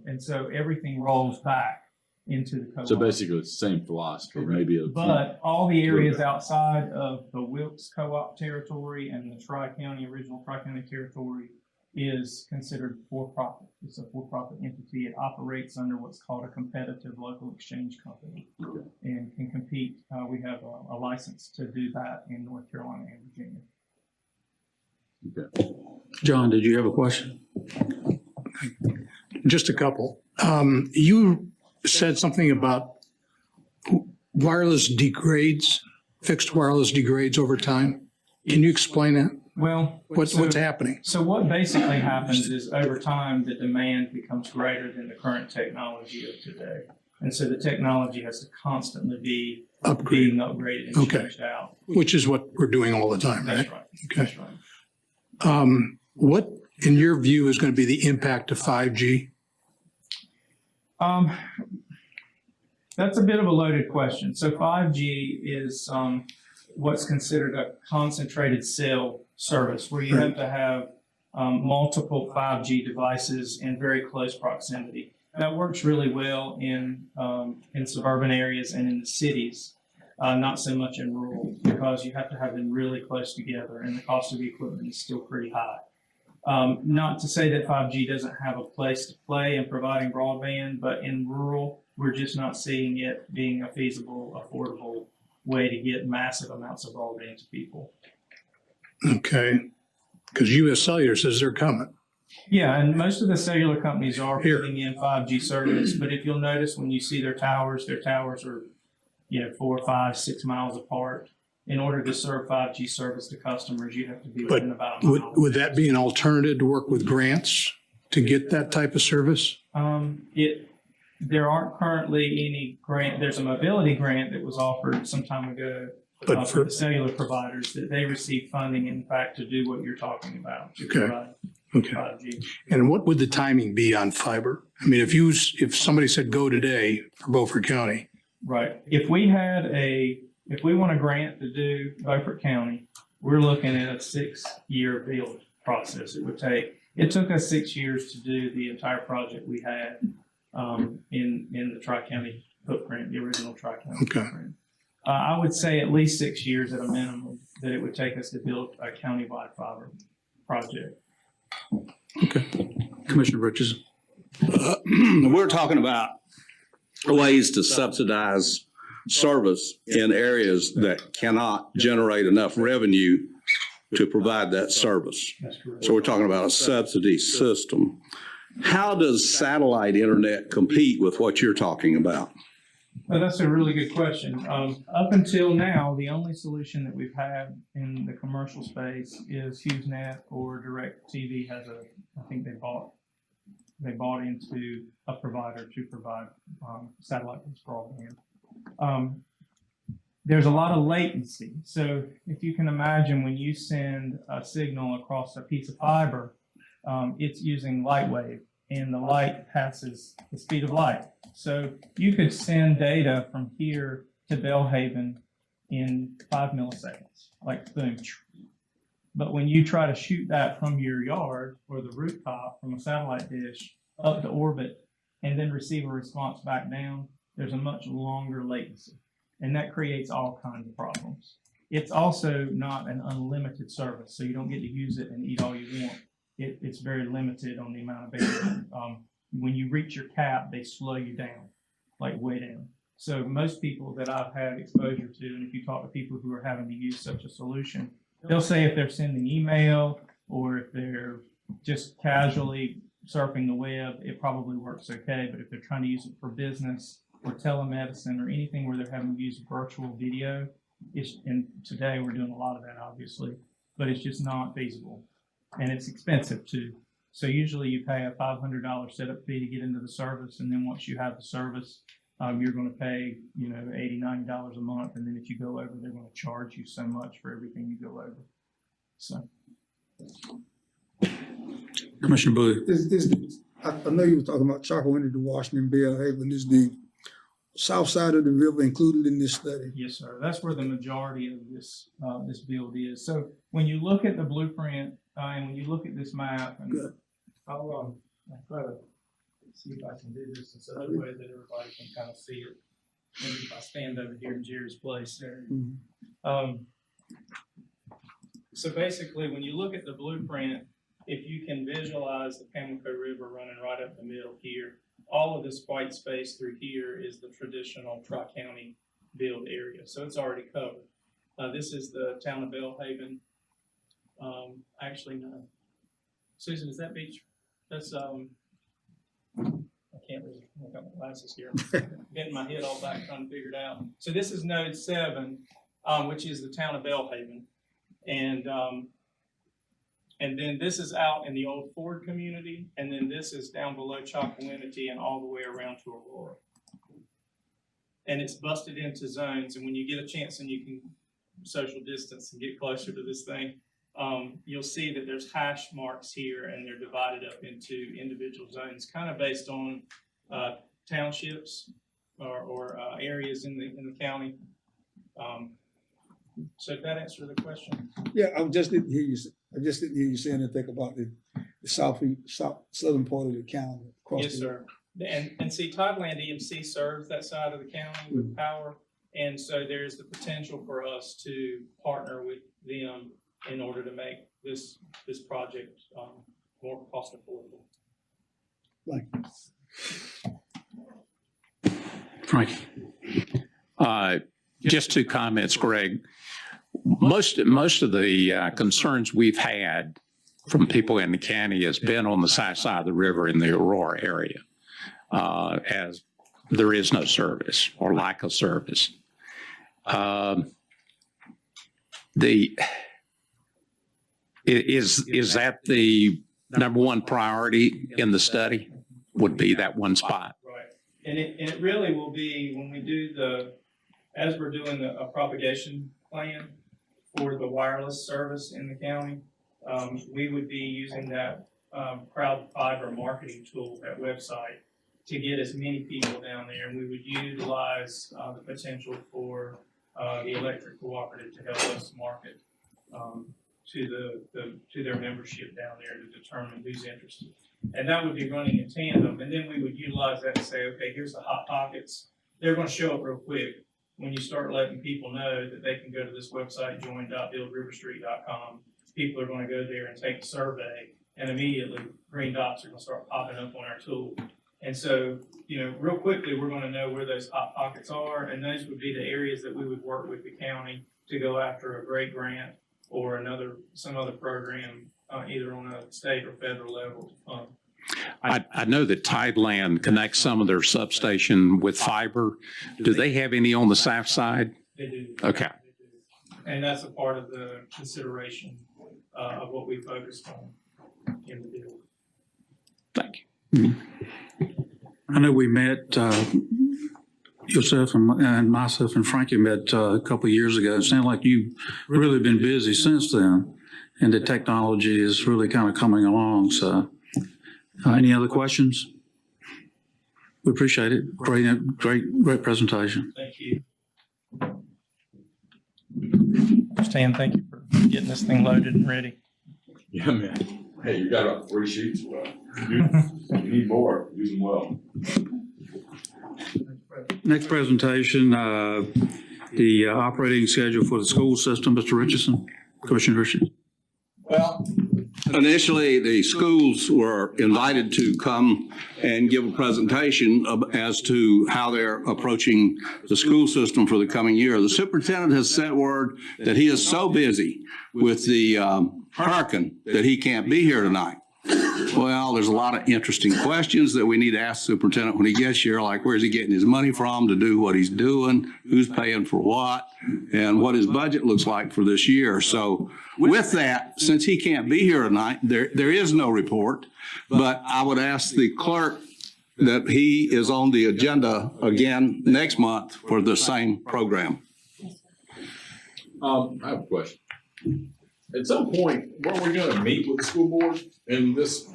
Speaker 5: and so everything rolls back into the cooperative.
Speaker 3: So basically, it's the same philosophy, maybe.
Speaker 5: But all the areas outside of the Wilkes co-op territory and the original Tri-County territory is considered for-profit. It's a for-profit entity. It operates under what's called a competitive local exchange company and can compete. We have a license to do that in North Carolina and Virginia.
Speaker 3: Okay.
Speaker 1: John, did you have a question?
Speaker 6: Just a couple. You said something about wireless degrades, fixed wireless degrades over time. Can you explain that?
Speaker 5: Well,
Speaker 6: What's happening?
Speaker 5: So what basically happens is over time, the demand becomes greater than the current technology of today. And so the technology has to constantly be being upgraded and changed out.
Speaker 6: Which is what we're doing all the time, right?
Speaker 5: That's right.
Speaker 6: Okay.
Speaker 5: That's right.
Speaker 6: What, in your view, is going to be the impact of 5G?
Speaker 5: That's a bit of a loaded question. So 5G is what's considered a concentrated cell service, where you have to have multiple 5G devices in very close proximity. That works really well in suburban areas and in the cities, not so much in rural, because you have to have them really close together, and the cost of the equipment is still pretty high. Not to say that 5G doesn't have a place to play in providing broadband, but in rural, we're just not seeing it being a feasible, affordable way to get massive amounts of broadband to people.
Speaker 6: Okay. Because US Cellular says they're coming.
Speaker 5: Yeah, and most of the cellular companies are
Speaker 6: Here.
Speaker 5: putting in 5G service, but if you'll notice when you see their towers are 4, 5, 6 miles apart. In order to serve 5G service to customers, you have to be within about a mile.
Speaker 6: Would that be an alternative to work with grants to get that type of service?
Speaker 5: There aren't currently any grant. There's a mobility grant that was offered some time ago
Speaker 6: But
Speaker 5: for the cellular providers that they receive funding, in fact, to do what you're talking about. To provide
Speaker 6: Okay.
Speaker 5: 5G.
Speaker 6: And what would the timing be on fiber? I mean, if somebody said go today for Beaufort County,
Speaker 5: Right. If we want a grant to do Beaufort County, we're looking at a 6-year build process. It took us 6 years to do the entire project we had in the Tri-County footprint, the original Tri-County footprint. I would say at least 6 years at a minimum that it would take us to build a countywide fiber project.
Speaker 6: okay.
Speaker 1: Commissioner Richardson.
Speaker 7: We're talking about ways to subsidize service in areas that cannot generate enough revenue to provide that service.
Speaker 5: That's correct.
Speaker 7: So we're talking about a subsidy system. How does satellite internet compete with what you're talking about?
Speaker 5: Well, that's a really good question. Up until now, the only solution that we've had in the commercial space is HughesNet or DirecTV has I think they bought into a provider to provide satellite-based broadband. There's a lot of latency. So if you can imagine when you send a signal across a piece of fiber, it's using light wave, and the light passes the speed of light. So you could send data from here to Belhaven in 5 milliseconds, like boom. But when you try to shoot that from your yard or the rooftop from a satellite dish up to orbit and then receive a response back down, there's a much longer latency. And that creates all kinds of problems. It's also not an unlimited service, so you don't get to use it and eat all you want. It's very limited on the amount of bandwidth. When you reach your cap, they slow you down, like way down. So most people that I've had exposure to, and if you talk to people who are having to use such a solution, they'll say if they're sending email or if they're just casually surfing the web, it probably works okay. But if they're trying to use it for business or telemedicine or anything where they're having to use virtual video, and today we're doing a lot of that, obviously, but it's just not feasible. And it's expensive too. So usually you pay a $500 setup fee to get into the service, and then once you have the service, you're going to pay, $80, $90 a month, and then if you go over, they're going to charge you so much for everything you go over. So,
Speaker 1: Commissioner Blue.
Speaker 4: I know you were talking about Chalco into Washington, Belhaven. Is the south side of the river included in this study?
Speaker 5: yes, sir. That's where the majority of this build is. So when you look at the blueprint and when you look at this map, and
Speaker 4: Good.
Speaker 5: I'll try to see if I can do this in such a way that everybody can kind of see it. Maybe if I stand over here in Jerry's place there. So basically, when you look at the blueprint, if you can visualize the Pamlico River running right up the middle here, all of this white space through here is the traditional Tri-County build area. So it's already covered. This is the town of Belhaven. Actually, no. Susan, is that beach? That's, I can't really, I've got my glasses here. I'm getting my head all back trying to figure it out. So this is node 7, which is the town of Belhaven. And then this is out in the old Ford community, and then this is down below Chocowinity and all the way around to Aurora. And it's busted into zones, and when you get a chance and you can social distance and get closer to this thing, you'll see that there's hash marks here, and they're divided up into individual zones, kind of based on townships or areas in the county. So did that answer the question?
Speaker 4: Yeah, I just didn't hear you saying anything about the southern part of the county.
Speaker 5: Yes, sir. And see, Toddland EMC serves that side of the county with power. And so there's the potential for us to partner with them in order to make this project more cost affordable.
Speaker 4: Like,
Speaker 1: Frank.
Speaker 2: Just 2 comments, Greg. Most of the concerns we've had from people in the county has been on the south side of the river in the Aurora area, as there is no service or lack of service. Is that the number one priority in the study? Would be that one spot?
Speaker 5: Right. And it really will be when we do as we're doing a propagation plan for the wireless service in the county, we would be using that crowd fiber marketing tool, that website, to get as many people down there. And we would utilize the potential for the electric cooperative to help us market to their membership down there to determine who's interested. And that would be running in tandem. And then we would utilize that to say, okay, here's the hot pockets. They're going to show up real quick when you start letting people know that they can go to this website, join.buildriverstreet.com. People are going to go there and take a survey, and immediately green dots are going to start popping up on our tool. And so, real quickly, we're going to know where those hot pockets are, and those would be the areas that we would work with the county to go after a great grant or some other program, either on a state or federal level,
Speaker 2: I know that Tideland connects some of their substation with fiber. Do they have any on the south side?
Speaker 5: They do.
Speaker 2: Okay.
Speaker 5: And that's a part of the consideration of what we focused on in the deal.
Speaker 2: Thank you.
Speaker 1: I know we met, yourself and myself and Frankie met a couple of years ago. It sounds like you've really been busy since then, and the technology is really kind of coming along. So, any other questions? We appreciate it. Great presentation.
Speaker 5: Thank you. Stan, thank you for getting this thing loaded and ready.
Speaker 3: Yeah, man. Hey, you got about 3 sheets. Well, you need more. Use them well.
Speaker 1: Next presentation, the operating schedule for the school system, Mr. Richardson, Commissioner Richardson.
Speaker 7: Well, initially, the schools were invited to come and give a presentation as to how they're approaching the school system for the coming year. The superintendent has sent word that he is so busy with the hurricane that he can't be here tonight. Well, there's a lot of interesting questions that we need to ask the superintendent when he gets here, like where's he getting his money from to do what he's doing, who's paying for what, and what his budget looks like for this year. So with that, since he can't be here tonight, there is no report, but I would ask the clerk that he is on the agenda again next month for the same program.
Speaker 3: I have a question. At some point, weren't we going to meet with the school board in these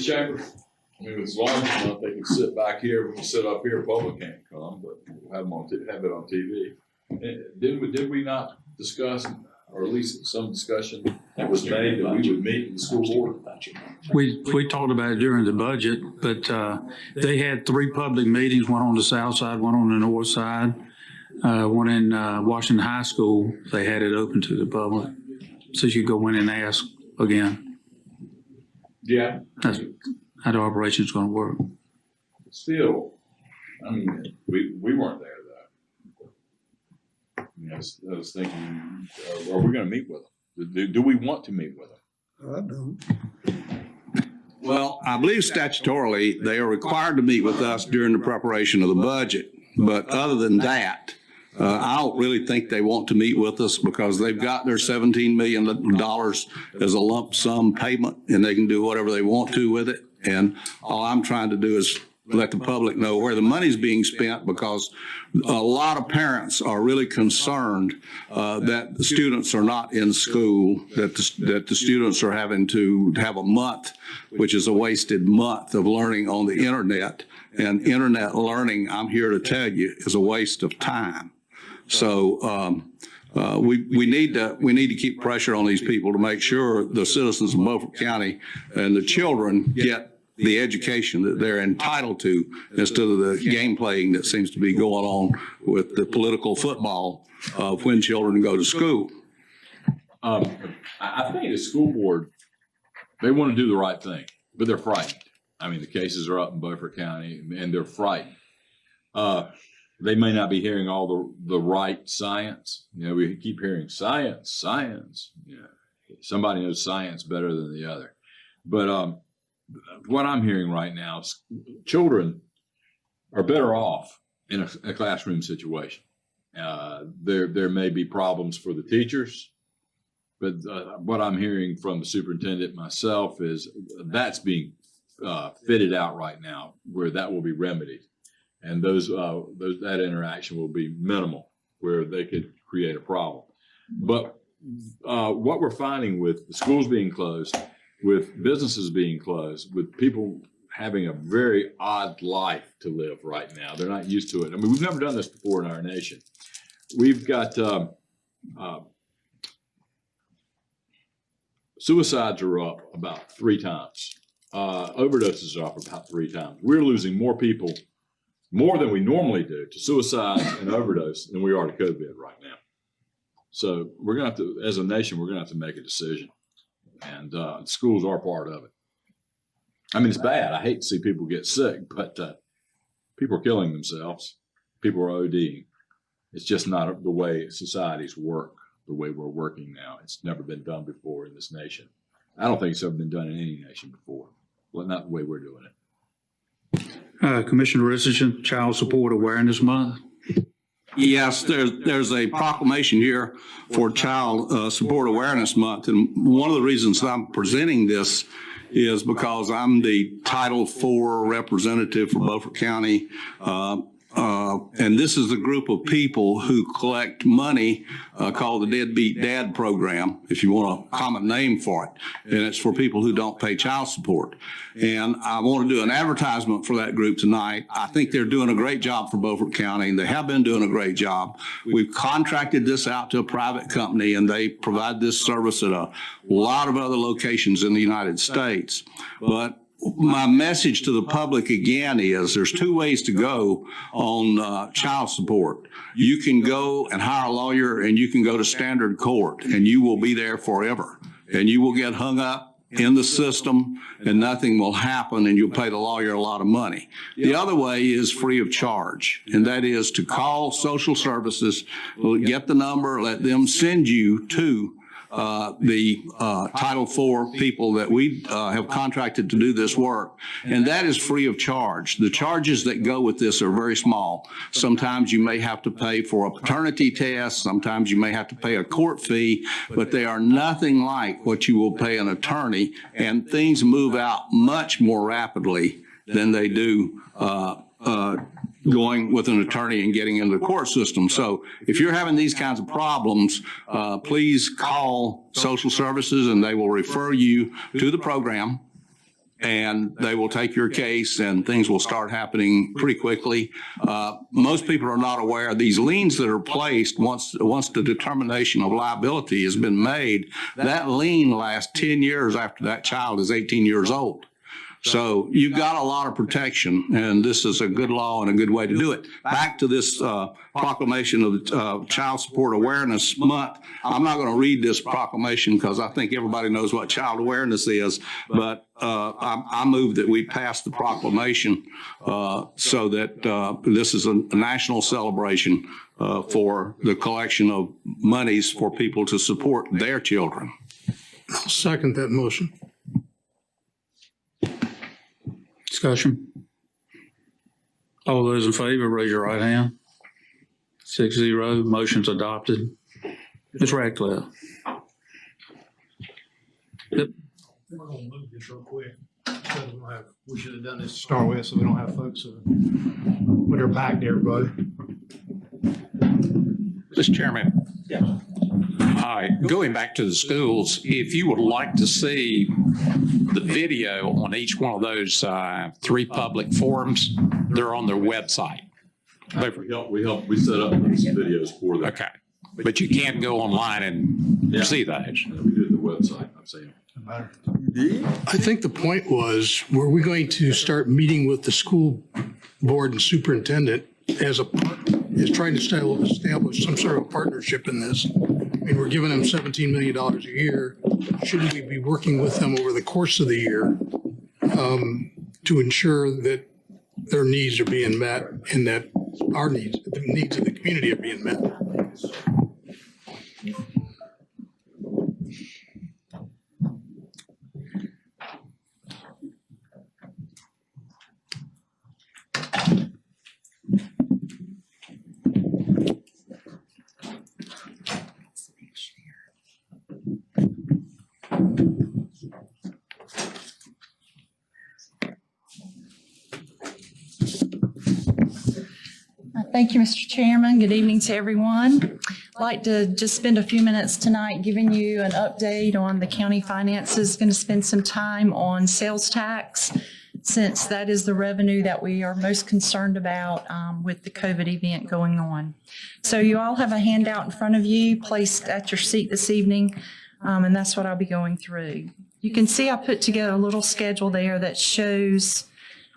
Speaker 3: chambers? I mean, it's long enough they can sit back here. We can sit up here. Public can't come, but we'll have it on TV. Did we not discuss, or at least some discussion that was made that we would meet with the school board?
Speaker 1: We talked about it during the budget, but they had 3 public meetings, one on the south side, one on the north side, one in Washington High School. They had it open to the public, so you could go in and ask again.
Speaker 3: Yeah.
Speaker 1: That's how the operation's going to work.
Speaker 3: Still, I mean, we weren't there though. I was thinking, are we going to meet with them? Do we want to meet with them?
Speaker 4: I don't.
Speaker 7: Well, I believe statutorily, they are required to meet with us during the preparation of the budget. But other than that, I don't really think they want to meet with us because they've got their $17 million as a lump sum payment, and they can do whatever they want to with it. And all I'm trying to do is let the public know where the money's being spent, because a lot of parents are really concerned that the students are not in school, that the students are having to have a month, which is a wasted month of learning on the internet. And internet learning, I'm here to tell you, is a waste of time. So we need to keep pressure on these people to make sure the citizens of Beaufort County and the children get the education that they're entitled to, instead of the game playing that seems to be going on with the political football of when children go to school.
Speaker 3: I think the school board, they want to do the right thing, but they're frightened. I mean, the cases are up in Beaufort County, and they're frightened. They may not be hearing all the right science. You know, we keep hearing science. You know, somebody knows science better than the other. But what I'm hearing right now is children are better off in a classroom situation. There may be problems for the teachers, but what I'm hearing from the superintendent myself is that's being fitted out right now, where that will be remedied, and that interaction will be minimal, where they could create a problem. But what we're finding with the schools being closed, with businesses being closed, with people having a very odd life to live right now, they're not used to it. I mean, we've never done this before in our nation. We've got suicides are up about 3 times. Overdoses are up about 3 times. We're losing more people, more than we normally do, to suicide and overdose than we are to COVID right now. So we're going to have to, as a nation, we're going to have to make a decision. And schools are part of it. I mean, it's bad. I hate to see people get sick, but people are killing themselves. People are ODing. It's just not the way societies work, the way we're working now. It's never been done before in this nation. I don't think it's ever been done in any nation before. Well, not the way we're doing it.
Speaker 1: Commissioner Richardson, Child Support Awareness Month.
Speaker 7: Yes, there's a proclamation here for Child Support Awareness Month. And one of the reasons that I'm presenting this is because I'm the Title IV representative for Beaufort County. And this is a group of people who collect money called the Deadbeat Dad Program, if you want a common name for it. And it's for people who don't pay child support. And I want to do an advertisement for that group tonight. I think they're doing a great job for Beaufort County. They have been doing a great job. We've contracted this out to a private company, and they provide this service at a lot of other locations in the United States. But my message to the public again is there's two ways to go on child support. You can go and hire a lawyer, and you can go to standard court, and you will be there forever. And you will get hung up in the system, and nothing will happen, and you'll pay the lawyer a lot of money. The other way is free of charge, and that is to call social services, get the number, let them send you to the Title IV people that we have contracted to do this work, and that is free of charge. The charges that go with this are very small. Sometimes you may have to pay for a paternity test, sometimes you may have to pay a court fee, but they are nothing like what you will pay an attorney, and things move out much more rapidly than they do going with an attorney and getting into the court system. So if you're having these kinds of problems, please call social services, and they will refer you to the program, and they will take your case, and things will start happening pretty quickly. Most people are not aware these liens that are placed once the determination of liability has been made, that lien lasts 10 years after that child is 18 years old. So you've got a lot of protection, and this is a good law and a good way to do it. Back to this proclamation of Child Support Awareness Month. I'm not going to read this proclamation because I think everybody knows what child awareness is, but I move that we pass the proclamation so that this is a national celebration for the collection of monies for people to support their children.
Speaker 6: I'll second that motion.
Speaker 1: Discussion. All those in favor, raise your right hand. 6-0, motion's adopted. Ms. Radcliffe.
Speaker 6: We're gonna move this real quick. We should have done this to start with, so we don't have folks with their back to everybody.
Speaker 2: Mr. Chairman. Yeah. Going back to the schools, if you would like to see the video on each one of those 3 public forums, they're on their website.
Speaker 3: We set up those videos for them.
Speaker 2: Okay. But you can't go online and see those.
Speaker 3: Yeah, we do it the website, I'm saying.
Speaker 6: I think the point was, were we going to start meeting with the school board and superintendent as is trying to establish some sort of partnership in this? I mean, we're giving them $17 million a year. Shouldn't we be working with them over the course of the year to ensure that their needs are being met and that our needs, the needs of the community are being met?
Speaker 8: Thank you, Mr. Chairman. Good evening to everyone. I'd like to just spend a few minutes tonight giving you an update on the county finances. Going to spend some time on sales tax, since that is the revenue that we are most concerned about with the COVID event going on. So you all have a handout in front of you placed at your seat this evening, and that's what I'll be going through. You can see I put together a little schedule there that shows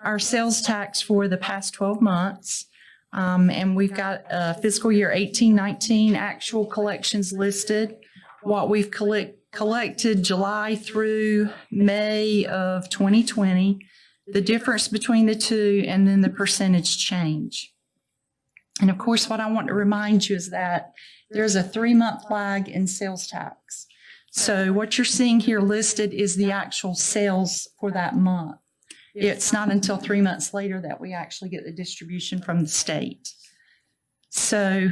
Speaker 8: our sales tax for the past 12 months. And we've got fiscal year 18-19 actual collections listed, what we've collected July through May of 2020, the difference between the two, and then the percentage change. And of course, what I want to remind you is that there's a 3-month lag in sales tax. So what you're seeing here listed is the actual sales for that month. It's not until 3 months later that we actually get the distribution from the state. So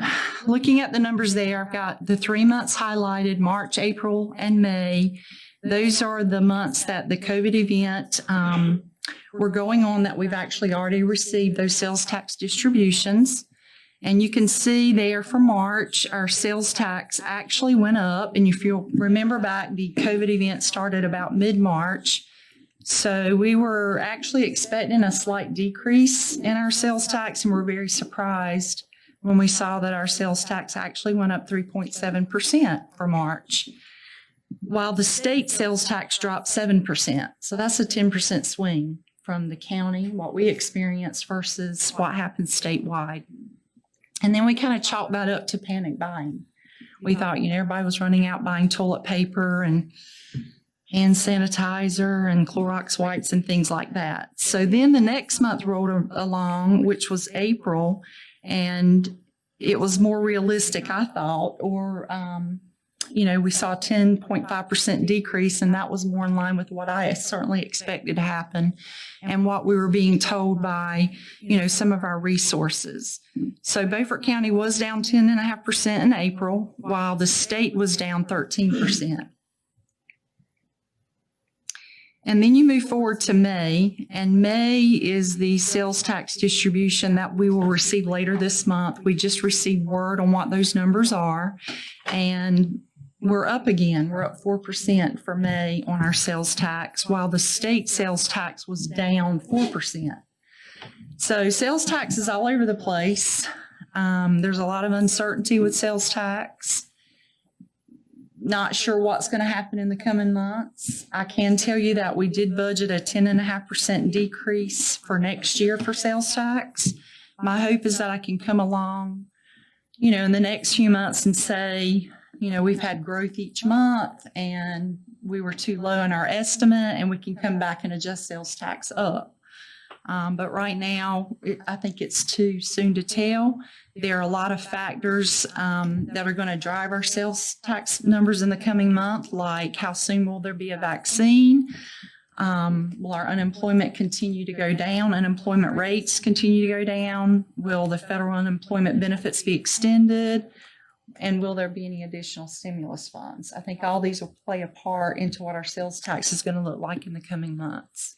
Speaker 8: looking at the numbers there, I've got the 3 months highlighted, March, April, and May. Those are the months that the COVID event were going on that we've actually already received those sales tax distributions. And you can see there for March, our sales tax actually went up. And if you'll remember back, the COVID event started about mid-March. So we were actually expecting a slight decrease in our sales tax, and we're very surprised when we saw that our sales tax actually went up 3.7% for March, while the state sales tax dropped 7%. So that's a 10% swing from the county, what we experienced versus what happened statewide. And then we kind of chalked that up to panic buying. We thought, everybody was running out buying toilet paper and hand sanitizer and Clorox wipes and things like that. So then the next month rolled along, which was April, and it was more realistic, I thought, or, we saw a 10.5% decrease, and that was more in line with what I certainly expected to happen and what we were being told by, some of our resources. So Beaufort County was down 10.5% in April, while the state was down 13%. And then you move forward to May, and May is the sales tax distribution that we will receive later this month. We just received word on what those numbers are, and we're up again. We're up 4% for May on our sales tax, while the state sales tax was down 4%. So sales tax is all over the place. There's a lot of uncertainty with sales tax. Not sure what's going to happen in the coming months. I can tell you that we did budget a 10.5% decrease for next year for sales tax. My hope is that I can come along, in the next few months and say, we've had growth each month and we were too low in our estimate, and we can come back and adjust sales tax up. But right now, I think it's too soon to tell. There are a lot of factors that are going to drive our sales tax numbers in the coming month, like how soon will there be a vaccine? Will our unemployment continue to go down? Unemployment rates continue to go down? Will the federal unemployment benefits be extended? And will there be any additional stimulus funds? I think all these will play a part into what our sales tax is going to look like in the coming months.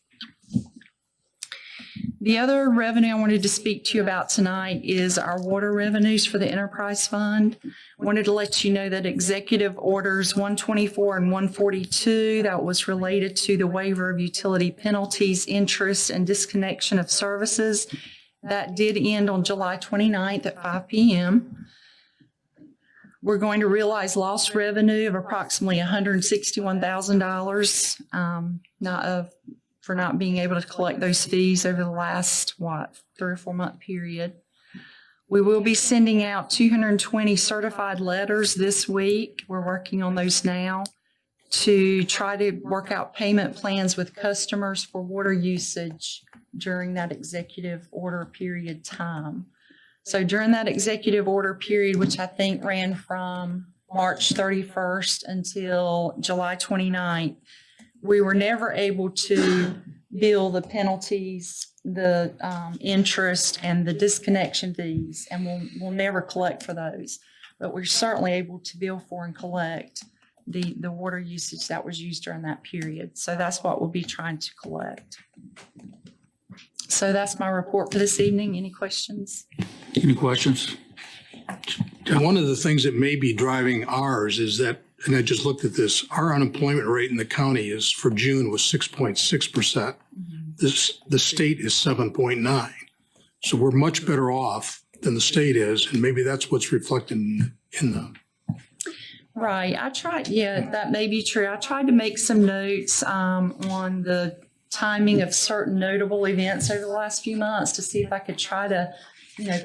Speaker 8: The other revenue I wanted to speak to you about tonight is our water revenues for the enterprise fund. I wanted to let you know that executive orders 124 and 142, that was related to the waiver of utility penalties, interest, and disconnection of services. That did end on July 29th at 5 p.m. We're going to realize lost revenue of approximately $161,000 for not being able to collect those fees over the last, 3 or 4 month period. We will be sending out 220 certified letters this week. We're working on those now to try to work out payment plans with customers for water usage during that executive order period time. So during that executive order period, which I think ran from March 31st until July 29th, we were never able to bill the penalties, the interest, and the disconnection fees, and we'll never collect for those. But we're certainly able to bill for and collect the water usage that was used during that period. So that's what we'll be trying to collect. So that's my report for this evening. Any questions?
Speaker 6: Any questions? And one of the things that may be driving ours is that, and I just looked at this, our unemployment rate in the county is for June was 6.6%. The state is 7.9. So we're much better off than the state is, and maybe that's what's reflected in the.
Speaker 8: Right. That may be true. I tried to make some notes on the timing of certain notable events over the last few months to see if I could try to,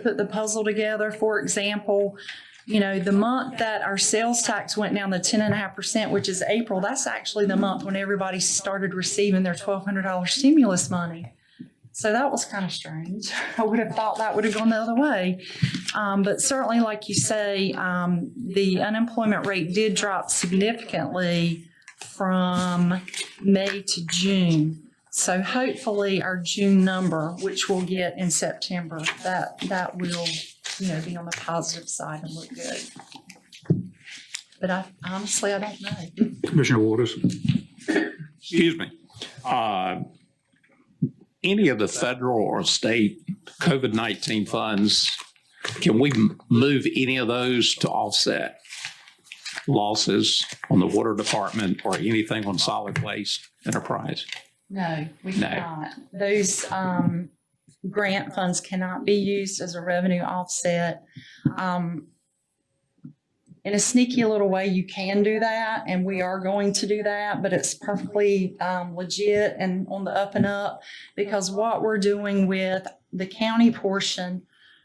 Speaker 8: put the puzzle together. For example, the month that our sales tax went down to 10.5%, which is April, that's actually the month when everybody started receiving their $1,200 stimulus money. So that was kind of strange. I would have thought that would have gone the other way. But certainly, like you say, the unemployment rate did drop significantly from May to June. So hopefully our June number, which we'll get in September, that will, be on the positive side and look good. But I honestly don't know.
Speaker 1: Commissioner Waters?
Speaker 2: Excuse me. Any of the federal or state COVID-19 funds, can we move any of those to offset losses on the water department or anything on solid waste enterprise?
Speaker 8: No, we
Speaker 2: No.
Speaker 8: cannot. Those grant funds cannot be used as a revenue offset. In a sneaky little way, you can do that, and we are going to do that, but it's perfectly legit and on the up and up, because what we're doing with the county portion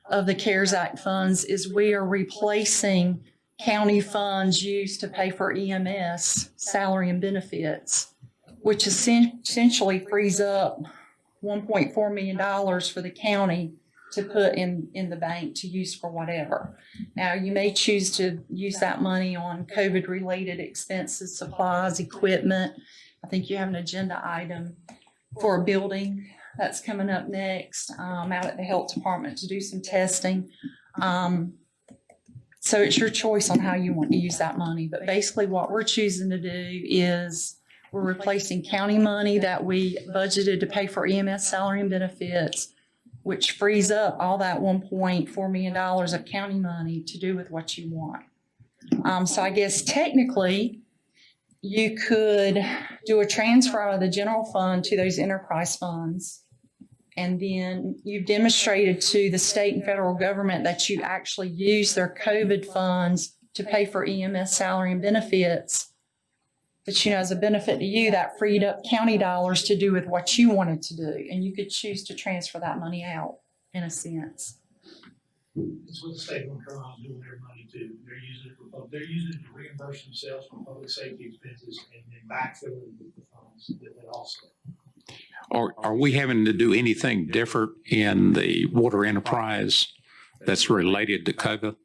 Speaker 8: of the CARES Act funds is we are replacing county funds used to pay for EMS salary and benefits, which essentially frees up $1.4 million for the county to put in the bank to use for whatever. Now, you may choose to use that money on COVID-related expenses, supplies, equipment. I think you have an agenda item for a building that's coming up next out at the health department to do some testing. So it's your choice on how you want to use that money. But basically what we're choosing to do is we're replacing county money that we budgeted to pay for EMS salary and benefits, which frees up all that $1.4 million of county money to do with what you want. So I guess technically you could do a transfer out of the general fund to those enterprise funds. And then you've demonstrated to the state and federal government that you actually use their COVID funds to pay for EMS salary and benefits. But, as a benefit to you, that freed up county dollars to do with what you wanted to do. And you could choose to transfer that money out, in a sense.
Speaker 9: That's what the state of North Carolina is doing their money too. They're using it to reimburse themselves for public safety expenses and then backfill it with the funds that they also.
Speaker 2: Are we having to do anything different in the water enterprise that's related to COVID?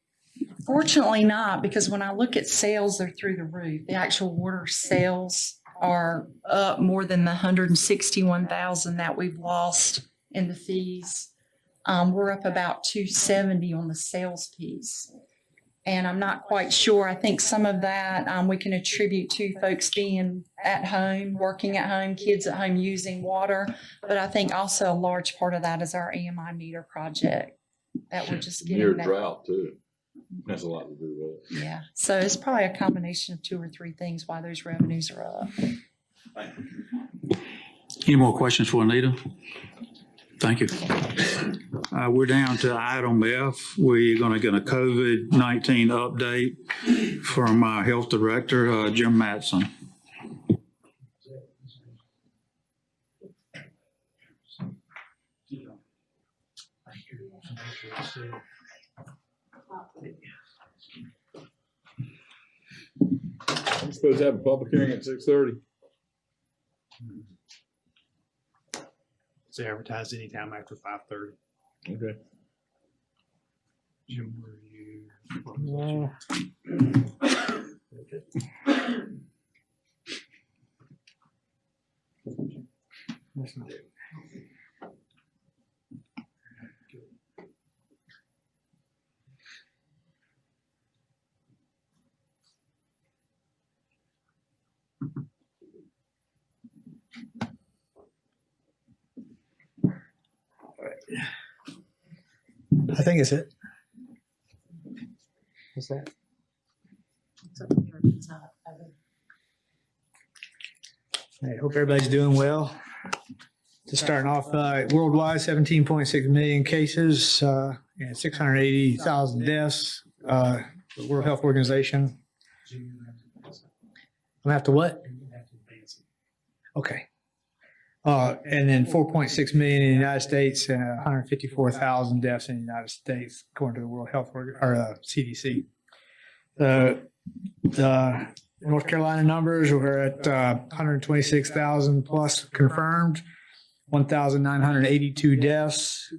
Speaker 8: Fortunately not, because when I look at sales, they're through the roof. The actual water sales are up more than the 161,000 that we've lost in the fees. We're up about 270 on the sales piece. And I'm not quite sure. I think some of that we can attribute to folks being at home, working at home, kids at home using water. But I think also a large part of that is our AMI meter project that we're just getting.
Speaker 3: Near
Speaker 8: back.
Speaker 3: drought too. That's a lot to do with it.
Speaker 8: Yeah. So it's probably a combination of two or three things why those revenues are up.
Speaker 1: Any more questions for Anita? Thank you. We're down to item F. We're going to get a COVID-19 update from our health director, Jim Matson.
Speaker 3: I'm supposed to have a public hearing at 6:30.
Speaker 9: It's advertised anytime after 5:30.
Speaker 3: Okay.
Speaker 9: Jim, were you? That's not it. I think it's it. What's that? I hope everybody's doing well. Just starting off, worldwide, 17.6 million cases and 680,000 deaths. The World Health Organization. I'm gonna have to what? Okay. And then 4.6 million in the United States and 154,000 deaths in the United States, according to the World Health CDC. The North Carolina numbers were at 126,000 plus confirmed, 1,982 deaths,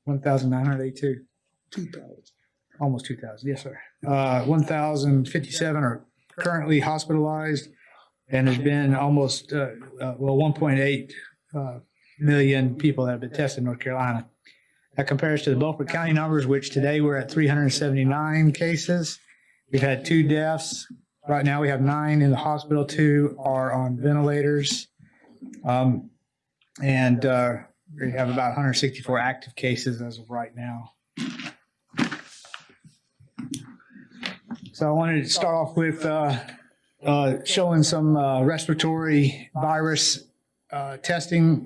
Speaker 9: 1,982,
Speaker 4: 2,000.
Speaker 9: almost 2,000, yes, sir. 1,057 are currently hospitalized, And there's been almost, 1.8 million people that have been tested in North Carolina. That compares to the Beaufort County numbers, which today we're at 379 cases. We've had 2 deaths. Right now we have 9 in the hospital. 2 are on ventilators. And we have about 164 active cases as of right now. So I wanted to start off with showing some respiratory virus testing.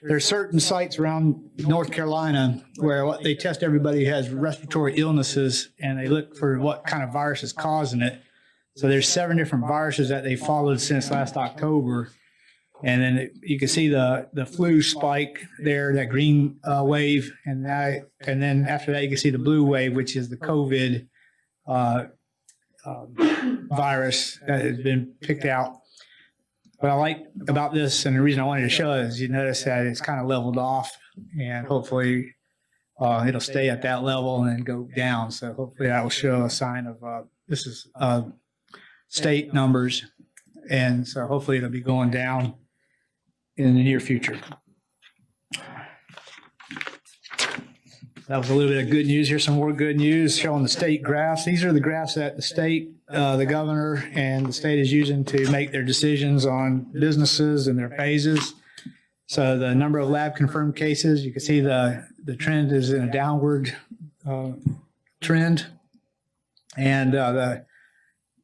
Speaker 9: There's certain sites around North Carolina where they test everybody who has respiratory illnesses, and they look for what kind of virus is causing it. So there's 7 different viruses that they followed since last October. And then you can see the flu spike there, that green wave, and then after that you can see the blue wave, which is the COVID virus that has been picked out. What I like about this, and the reason I wanted to show it, is you notice that it's kind of leveled off, and hopefully it'll stay at that level and then go down. So hopefully that will show a sign of this is state numbers, and so hopefully it'll be going down in the near future. That was a little bit of good news. Here's some more good news showing the state graphs. These are the graphs that the state, the governor, and the state is using to make their decisions on businesses and their phases. So the number of lab confirmed cases, you can see the trend is in a downward trend. And the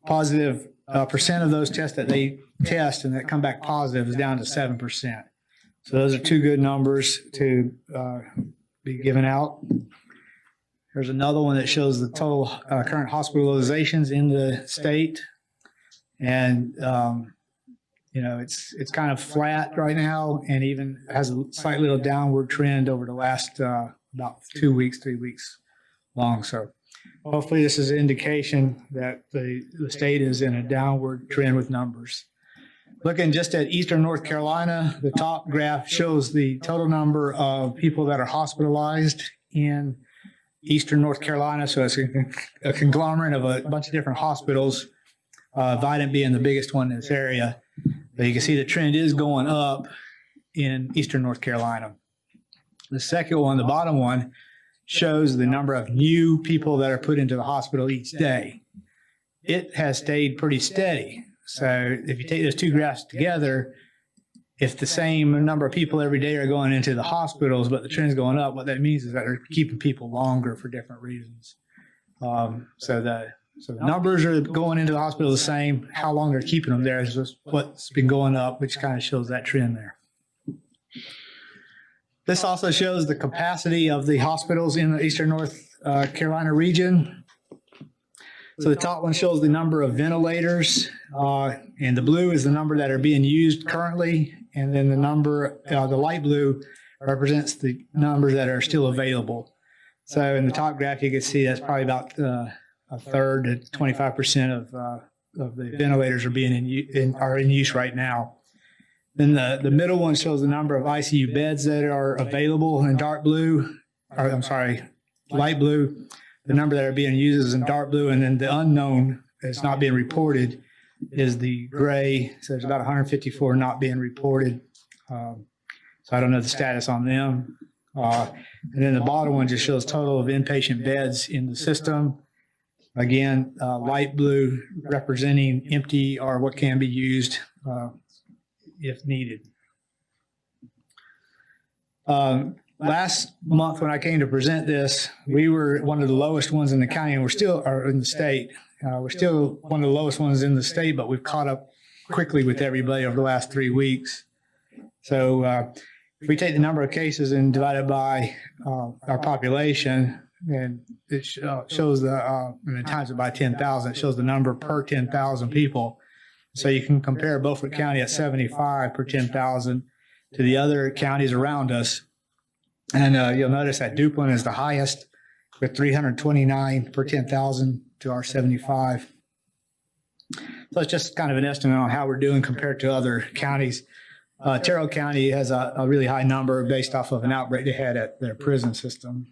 Speaker 9: positive percent of those tests that they test and that come back positive is down to 7%. So those are 2 good numbers to be given out. There's another one that shows the total current hospitalizations in the state. And, it's kind of flat right now, and even has a slight little downward trend over the last about 2 weeks, 3 weeks long. So hopefully this is an indication that the state is in a downward trend with numbers. Looking just at Eastern North Carolina, the top graph shows the total number of people that are hospitalized in Eastern North Carolina. So it's a conglomerate of a bunch of different hospitals, Vidant being the biggest one in this area. But you can see the trend is going up in Eastern North Carolina. The second one, the bottom one, shows the number of new people that are put into the hospital each day. It has stayed pretty steady. So if you take those 2 graphs together, if the same number of people every day are going into the hospitals, but the trend's going up, what that means is that they're keeping people longer for different reasons. So the numbers are going into the hospital the same. How long they're keeping them there is just what's been going up, which kind of shows that trend there. This also shows the capacity of the hospitals in the Eastern North Carolina region. So the top one shows the number of ventilators, and the blue is the number that are being used currently, and then the number, the light blue represents the numbers that are still available. So in the top graph, you can see that's probably about a third to 25% of the ventilators are being in use right now. Then the middle one shows the number of ICU beds that are available in dark blue, or I'm sorry, light blue. The number that are being used is in dark blue, and then the unknown that's not being reported is the gray. So there's about 154 not being reported. So I don't know the status on them. And then the bottom one just shows total of inpatient beds in the system. Again, light blue representing empty or what can be used if needed. Last month when I came to present this, we were one of the lowest ones in the county, and or in the state. We're still one of the lowest ones in the state, but we've caught up quickly with everybody over the last 3 weeks. So if we take the number of cases and divide it by our population, and it shows and then times it by 10,000, it shows the number per 10,000 people. So you can compare Beaufort County at 75 per 10,000 to the other counties around us. And you'll notice that Duplin is the highest with 329 per 10,000 to our 75. So it's just kind of an estimate on how we're doing compared to other counties. Terrell County has a really high number based off of an outbreak they had at their prison system.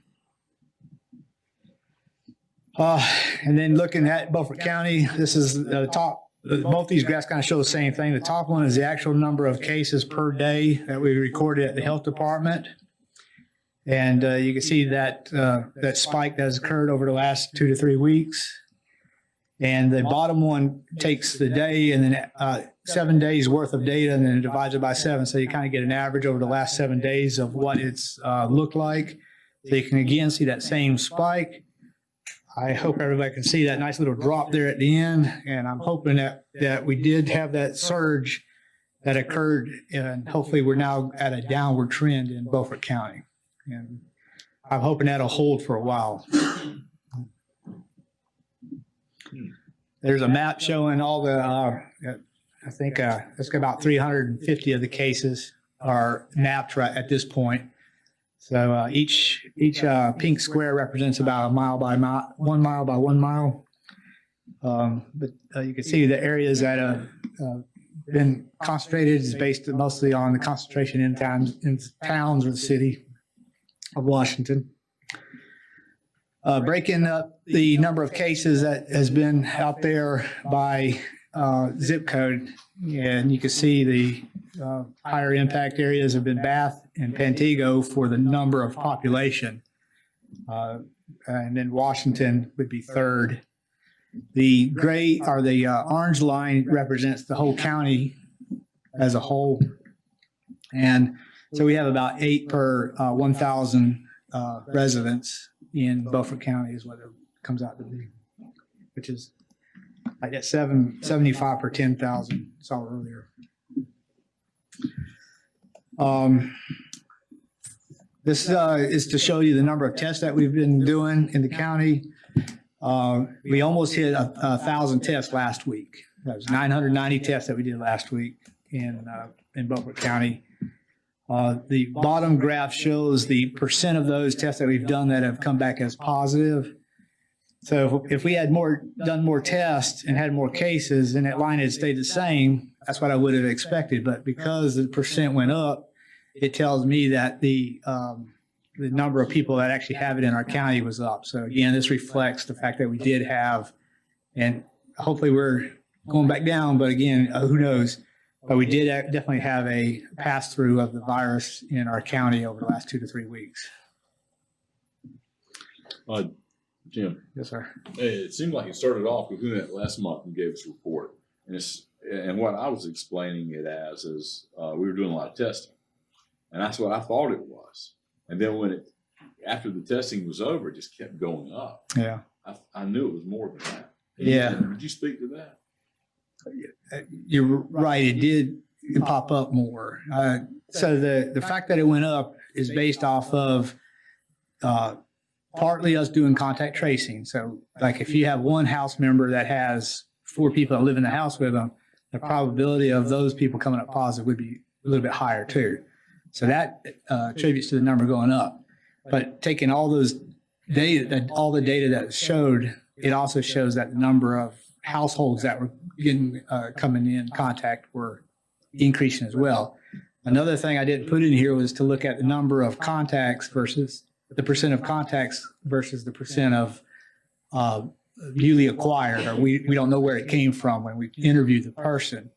Speaker 9: And then looking at Beaufort County, this is the top Both these graphs kind of show the same thing. The top one is the actual number of cases per day that we recorded at the health department. And you can see that that spike that has occurred over the last 2 to 3 weeks. And the bottom one takes the day and then 7 days worth of data and then divides it by 7. So you kind of get an average over the last 7 days of what it's looked like. So you can again see that same spike. I hope everybody can see that nice little drop there at the end. And I'm hoping that we did have that surge that occurred, and hopefully we're now at a downward trend in Beaufort County. And I'm hoping that'll hold for a while. There's a map showing all the, I think it's about 350 of the cases are mapped right at this point. So each pink square represents about a mile by mile, 1 mile by 1 mile. But you can see the areas that have been concentrated is based mostly on the concentration in towns or the city of Washington. Breaking up the number of cases that has been out there by zip code, and you can see the higher impact areas have been Bath and Pantego for the number of population. And then Washington would be third. The gray or the orange line represents the whole county as a whole. And so we have about 8 per 1,000 residents in Beaufort County is what it comes out to be, which is like at 75 per 10,000 saw earlier. This is to show you the number of tests that we've been doing in the county. We almost hit 1,000 tests last week. That was 990 tests that we did last week in Beaufort County. The bottom graph shows the percent of those tests that we've done that have come back as positive. So if we had done more tests and had more cases and that line had stayed the same, that's what I would have expected. But because the percent went up, it tells me that the number of people that actually have it in our county was up. So again, this reflects the fact that we did have, and hopefully we're going back down, but again, who knows? But we did definitely have a pass through of the virus in our county over the last 2 to 3 weeks.
Speaker 3: Jim,
Speaker 9: Yes, sir.
Speaker 3: it seemed like it started off within that last month and gave us a report. And what I was explaining it as is we were doing a lot of testing. And that's what I thought it was. And then after the testing was over, it just kept going up.
Speaker 9: Yeah.
Speaker 3: I knew it was more than that.
Speaker 9: Yeah.
Speaker 3: Would you speak to that?
Speaker 9: You're right. It did pop up more. So the fact that it went up is based off of partly us doing contact tracing. So like if you have one house member that has 4 people that live in the house with them, the probability of those people coming up positive would be a little bit higher too. So that attributes to the number going up. But taking all those data, all the data that showed, it also shows that the number of households that were coming in contact were increasing as well. Another thing I didn't put in here was to look at the number of contacts versus the percent of contacts versus the percent of newly acquired, or we don't know where it came from when we interviewed the person.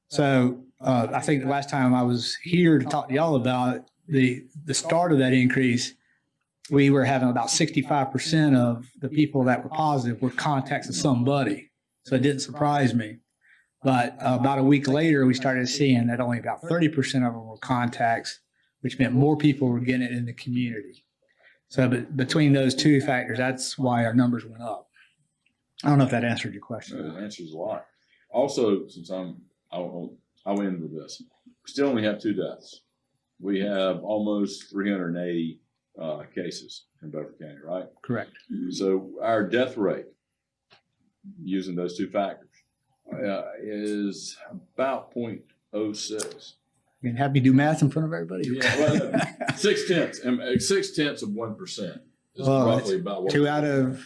Speaker 9: So I think the last time I was here to talk to y'all about the start of that increase, we were having about 65% of the people that were positive were contacts of somebody. So it didn't surprise me. But about a week later, we started seeing that only about 30% of them were contacts, which meant more people were getting it in the community. So between those two factors, that's why our numbers went up. I don't know if that answered your question.
Speaker 3: It answers a lot. Also, since I went into this, we still only have 2 deaths. We have almost 380 cases in Beaufort County, right?
Speaker 9: Correct.
Speaker 3: So our death rate, using those 2 factors, is about 0.06.
Speaker 9: You can have me do math in front of everybody?
Speaker 3: Yeah, well, 0.6 of 1% is
Speaker 9: Well,
Speaker 3: roughly about what
Speaker 9: 2 out of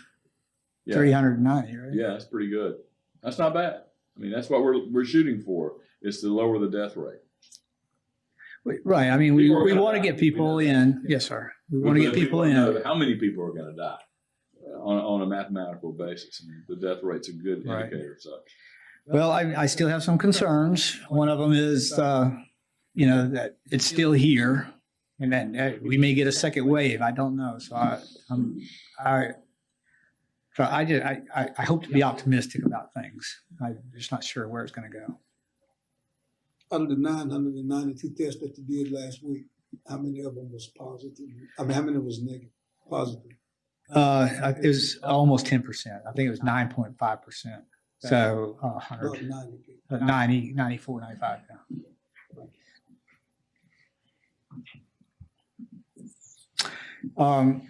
Speaker 3: yeah.
Speaker 9: 390, right?
Speaker 3: Yeah, that's pretty good. That's not bad. I mean, that's what we're shooting for, is to lower the death rate.
Speaker 9: Right. I mean, we
Speaker 3: People are gonna
Speaker 9: want to
Speaker 3: die.
Speaker 9: get people in. Yes, sir. We want to get people
Speaker 3: know
Speaker 9: in.
Speaker 3: how many people are going to die on a mathematical basis. I mean, the death rate's a good
Speaker 9: Right.
Speaker 3: indicator of such.
Speaker 9: Well, I still have some concerns. One of them is, that it's still here, and that we may get a second wave. I don't know. So I hope to be optimistic about things. I'm just not sure where it's going to go.
Speaker 4: Out of the 992 tests that you did last week, how many of them was positive? I mean, how many was negative, positive?
Speaker 9: It was almost 10%. I think it was 9.5%. So
Speaker 4: About
Speaker 9: 100,
Speaker 4: 90.
Speaker 9: 90, 94, 95 now.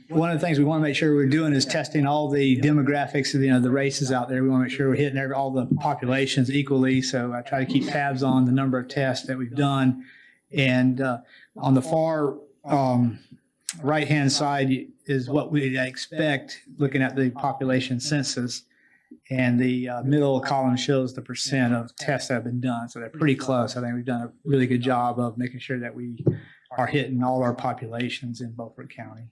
Speaker 9: One of the things we want to make sure we're doing is testing all the demographics of the races out there. We want to make sure we're hitting all the populations equally. So I try to keep tabs on the number of tests that we've done. And on the far right-hand side is what we expect looking at the population census. And the middle column shows the percent of tests that have been done. So they're pretty close. I think we've done a really good job of making sure that we are hitting all our populations in Beaufort County.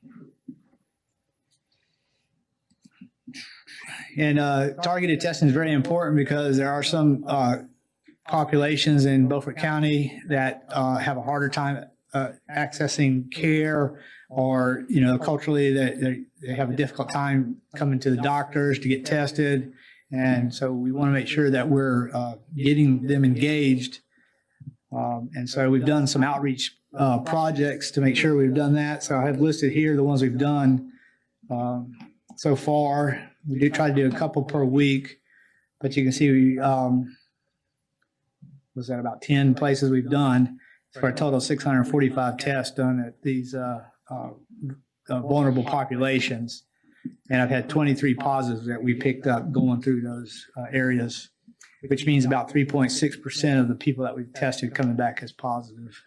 Speaker 9: And targeted testing is very important because there are some populations in Beaufort County that have a harder time accessing care, or culturally they have a difficult time coming to the doctors to get tested. And so we want to make sure that we're getting them engaged. And so we've done some outreach projects to make sure we've done that. So I have listed here the ones we've done so far. We do try to do a couple per week, but you can see we was at about 10 places we've done for a total of 645 tests done at these vulnerable populations. And I've had 23 positives that we picked up going through those areas, which means about 3.6% of the people that we've tested coming back as positive.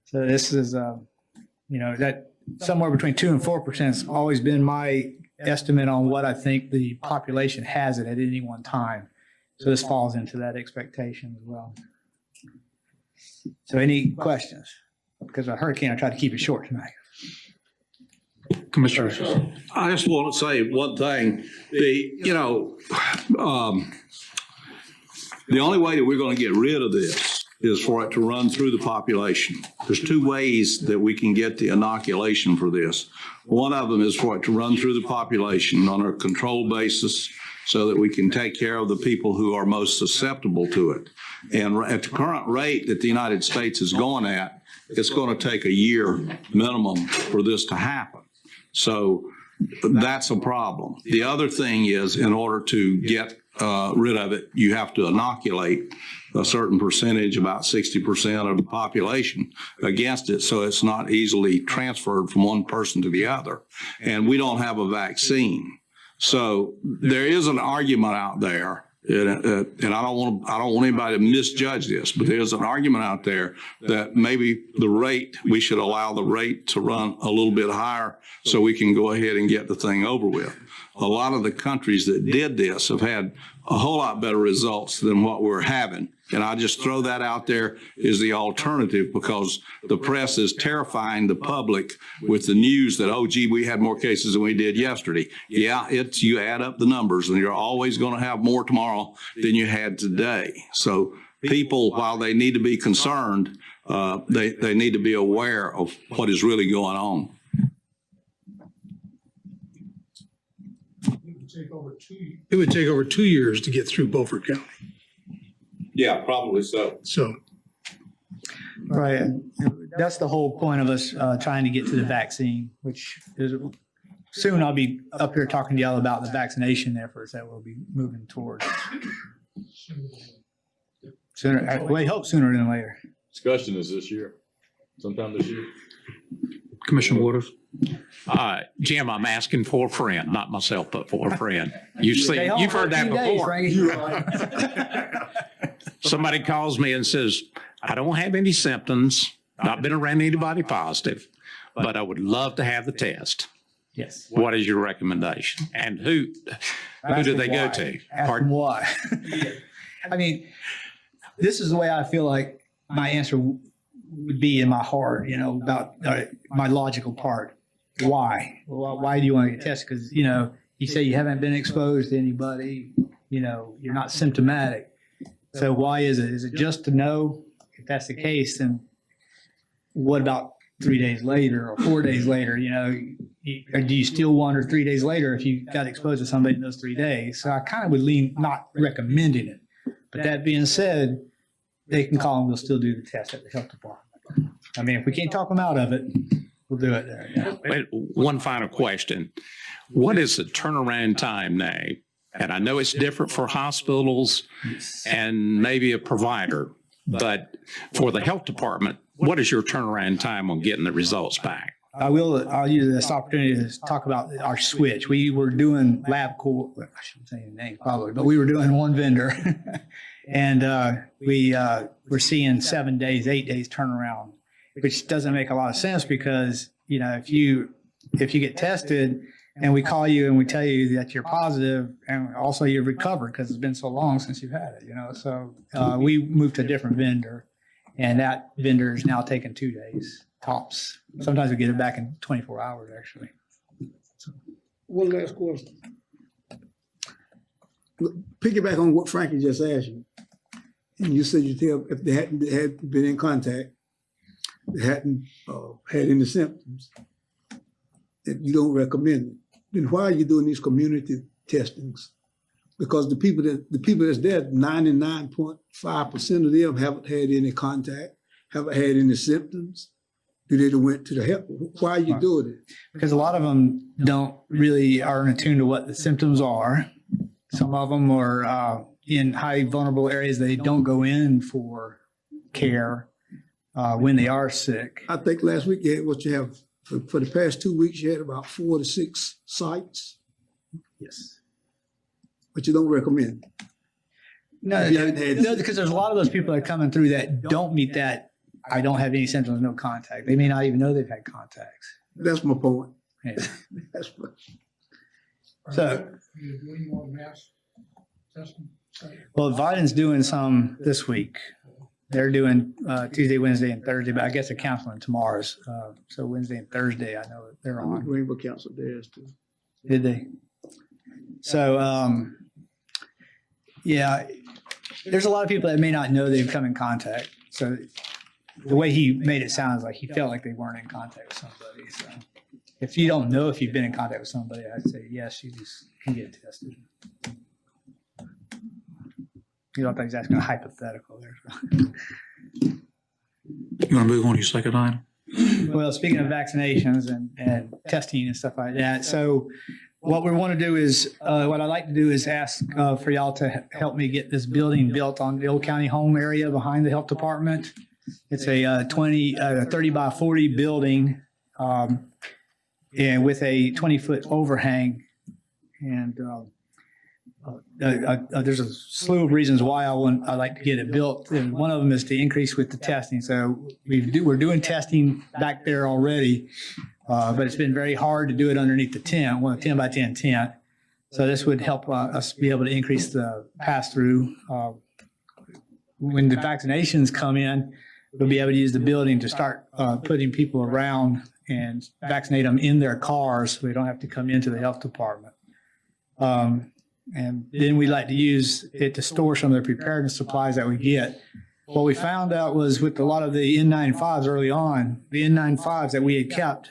Speaker 9: So this is, that somewhere between 2 and 4% has always been my estimate on what I think the population has it at any one time. So this falls into that expectation as well. So any questions? Because of hurricane, I tried to keep it short tonight.
Speaker 6: Commissioner.
Speaker 7: I just want to say one thing. The only way that we're going to get rid of this is for it to run through the population. There's two ways that we can get the inoculation for this. One of them is for it to run through the population on a controlled basis so that we can take care of the people who are most susceptible to it. And at the current rate that the United States is going at, it's going to take a year minimum for this to happen. So that's a problem. The other thing is, in order to get rid of it, you have to inoculate a certain percentage, about 60% of the population against it, so it's not easily transferred from one person to the other. And we don't have a vaccine. So there is an argument out there, and I don't want anybody to misjudge this, but there's an argument out there that maybe we should allow the rate to run a little bit higher so we can go ahead and get the thing over with. A lot of the countries that did this have had a whole lot better results than what we're having. And I just throw that out there as the alternative, because the press is terrifying the public with the news that, oh, gee, we had more cases than we did yesterday. Yeah, you add up the numbers, and you're always going to have more tomorrow than you had today. So people, while they need to be concerned, they need to be aware of what is really going on.
Speaker 6: It would take over 2 years to get through Beaufort County.
Speaker 7: Yeah, probably so.
Speaker 6: So
Speaker 9: Right. That's the whole point of us trying to get to the vaccine, which is soon I'll be up here talking to y'all about the vaccination efforts that we'll be moving towards. Sooner, we hope sooner than later.
Speaker 3: Discussion is this year, sometime this year.
Speaker 6: Commissioner Waters.
Speaker 2: Jim, I'm asking for a friend, not myself, but for a friend. You've heard that before. Somebody calls me and says, I don't have any symptoms, not been around anybody positive, but I would love to have the test.
Speaker 9: Yes.
Speaker 2: What is your recommendation? And who do they go to?
Speaker 9: Ask them why. I mean, this is the way I feel like my answer would be in my heart, about my logical part. Why? Well, why do you want to get tested? Because, you say you haven't been exposed to anybody. you're not symptomatic. So why is it? Is it just to know? If that's the case, then what about 3 days later or 4 days later? Or do you still wonder 3 days later if you got exposed to somebody in those 3 days? So I kind of would lean not recommending it. But that being said, they can call and we'll still do the test at the health department. I mean, if we can't talk them out of it, we'll do it there. Yeah.
Speaker 2: Wait, one final question. What is the turnaround time now? And I know it's different for hospitals and maybe a provider, but for the health department, what is your turnaround time on getting the results back?
Speaker 9: I'll use this opportunity to talk about our switch. We were doing LabCorp, I shouldn't say the name probably, but we were doing one vendor. And we were seeing 7 days, 8 days turnaround, which doesn't make a lot of sense because, if you get tested and we call you and we tell you that you're positive and also you've recovered because it's been so long since you've had it, so we moved to a different vendor and that vendor is now taking 2 days tops. Sometimes we get it back in 24 hours actually.
Speaker 4: One last question. Piggyback on what Frankie just asked you. And you said you tell if they hadn't been in contact, they hadn't had any symptoms, that you don't recommend it. Then why are you doing these community testings? Because the people that's there, 99.5% of them haven't had any contact, haven't had any symptoms. They went to the health. Why are you doing it?
Speaker 9: Because a lot of them don't really are in tune to what the symptoms are. Some of them are in high vulnerable areas. They don't go in for care when they are sick.
Speaker 4: I think last week you had what you have for the past 2 weeks. You had about 4 to 6 sites,
Speaker 9: Yes.
Speaker 4: but you don't recommend.
Speaker 9: No, because there's a lot of those people that are coming through that don't meet that. I don't have any symptoms, no contact. They may not even know they've had contacts.
Speaker 4: That's my point.
Speaker 9: Yeah.
Speaker 4: That's my,
Speaker 9: So, well, Biden's doing some this week. They're doing Tuesday, Wednesday, and Thursday, but I guess they're canceling tomorrow's. So Wednesday and Thursday, I know they're on.
Speaker 4: Rainbow Council theirs too.
Speaker 9: Did they? So, yeah, there's a lot of people that may not know they've come in contact. So the way he made it sound is like he felt like they weren't in contact with somebody. So if you don't know if you've been in contact with somebody, I'd say yes, you just can get tested. You don't think he's asking a hypothetical there.
Speaker 1: You want to move on to your second item?
Speaker 9: Well, speaking of vaccinations and testing and stuff like that, so what we want to do is, what I'd like to do is ask for y'all to help me get this building built on the old county home area behind the health department. It's a 30 by 40 building and with a 20-foot overhang. And there's a slew of reasons why I'd like to get it built. And one of them is to increase with the testing. So we're doing testing back there already, but it's been very hard to do it underneath the tent, a 10 by 10 tent. So this would help us be able to increase the pass-through. When the vaccinations come in, we'll be able to use the building to start putting people around and vaccinate them in their cars so they don't have to come into the health department. And then we like to use it to store some of the preparedness supplies that we get. What we found out was with a lot of the N95s early on, the N95s that we had kept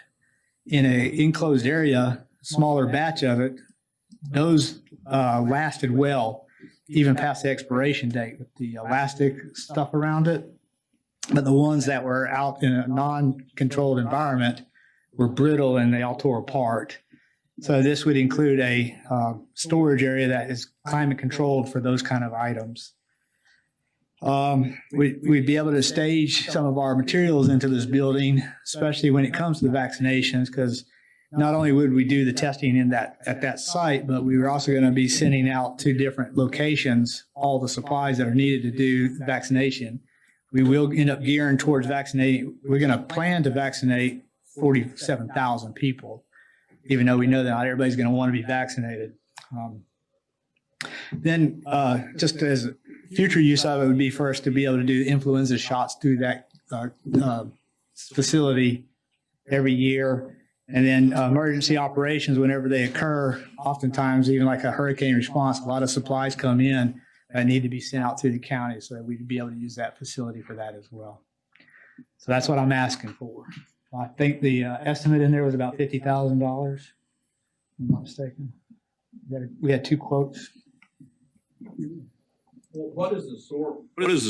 Speaker 9: in an enclosed area, smaller batch of it, those lasted well, even past the expiration date with the elastic stuff around it. But the ones that were out in a non-controlled environment were brittle and they all tore apart. So this would include a storage area that is climate controlled for those kind of items. We'd be able to stage some of our materials into this building, especially when it comes to the vaccinations, because not only would we do the testing at that site, but we were also going to be sending out to different locations all the supplies that are needed to do vaccination. We will end up gearing towards vaccinating. We're going to plan to vaccinate 47,000 people, even though we know that not everybody's going to want to be vaccinated. Then just as future use of it would be for us to be able to do influenza shots through that facility every year. And then emergency operations, whenever they occur, oftentimes even like a hurricane response, a lot of supplies come in that need to be sent out to the county so that we'd be able to use that facility for that as well. So that's what I'm asking for. I think the estimate in there was about $50,000, if I'm not mistaken. We had 2 quotes.
Speaker 7: What is the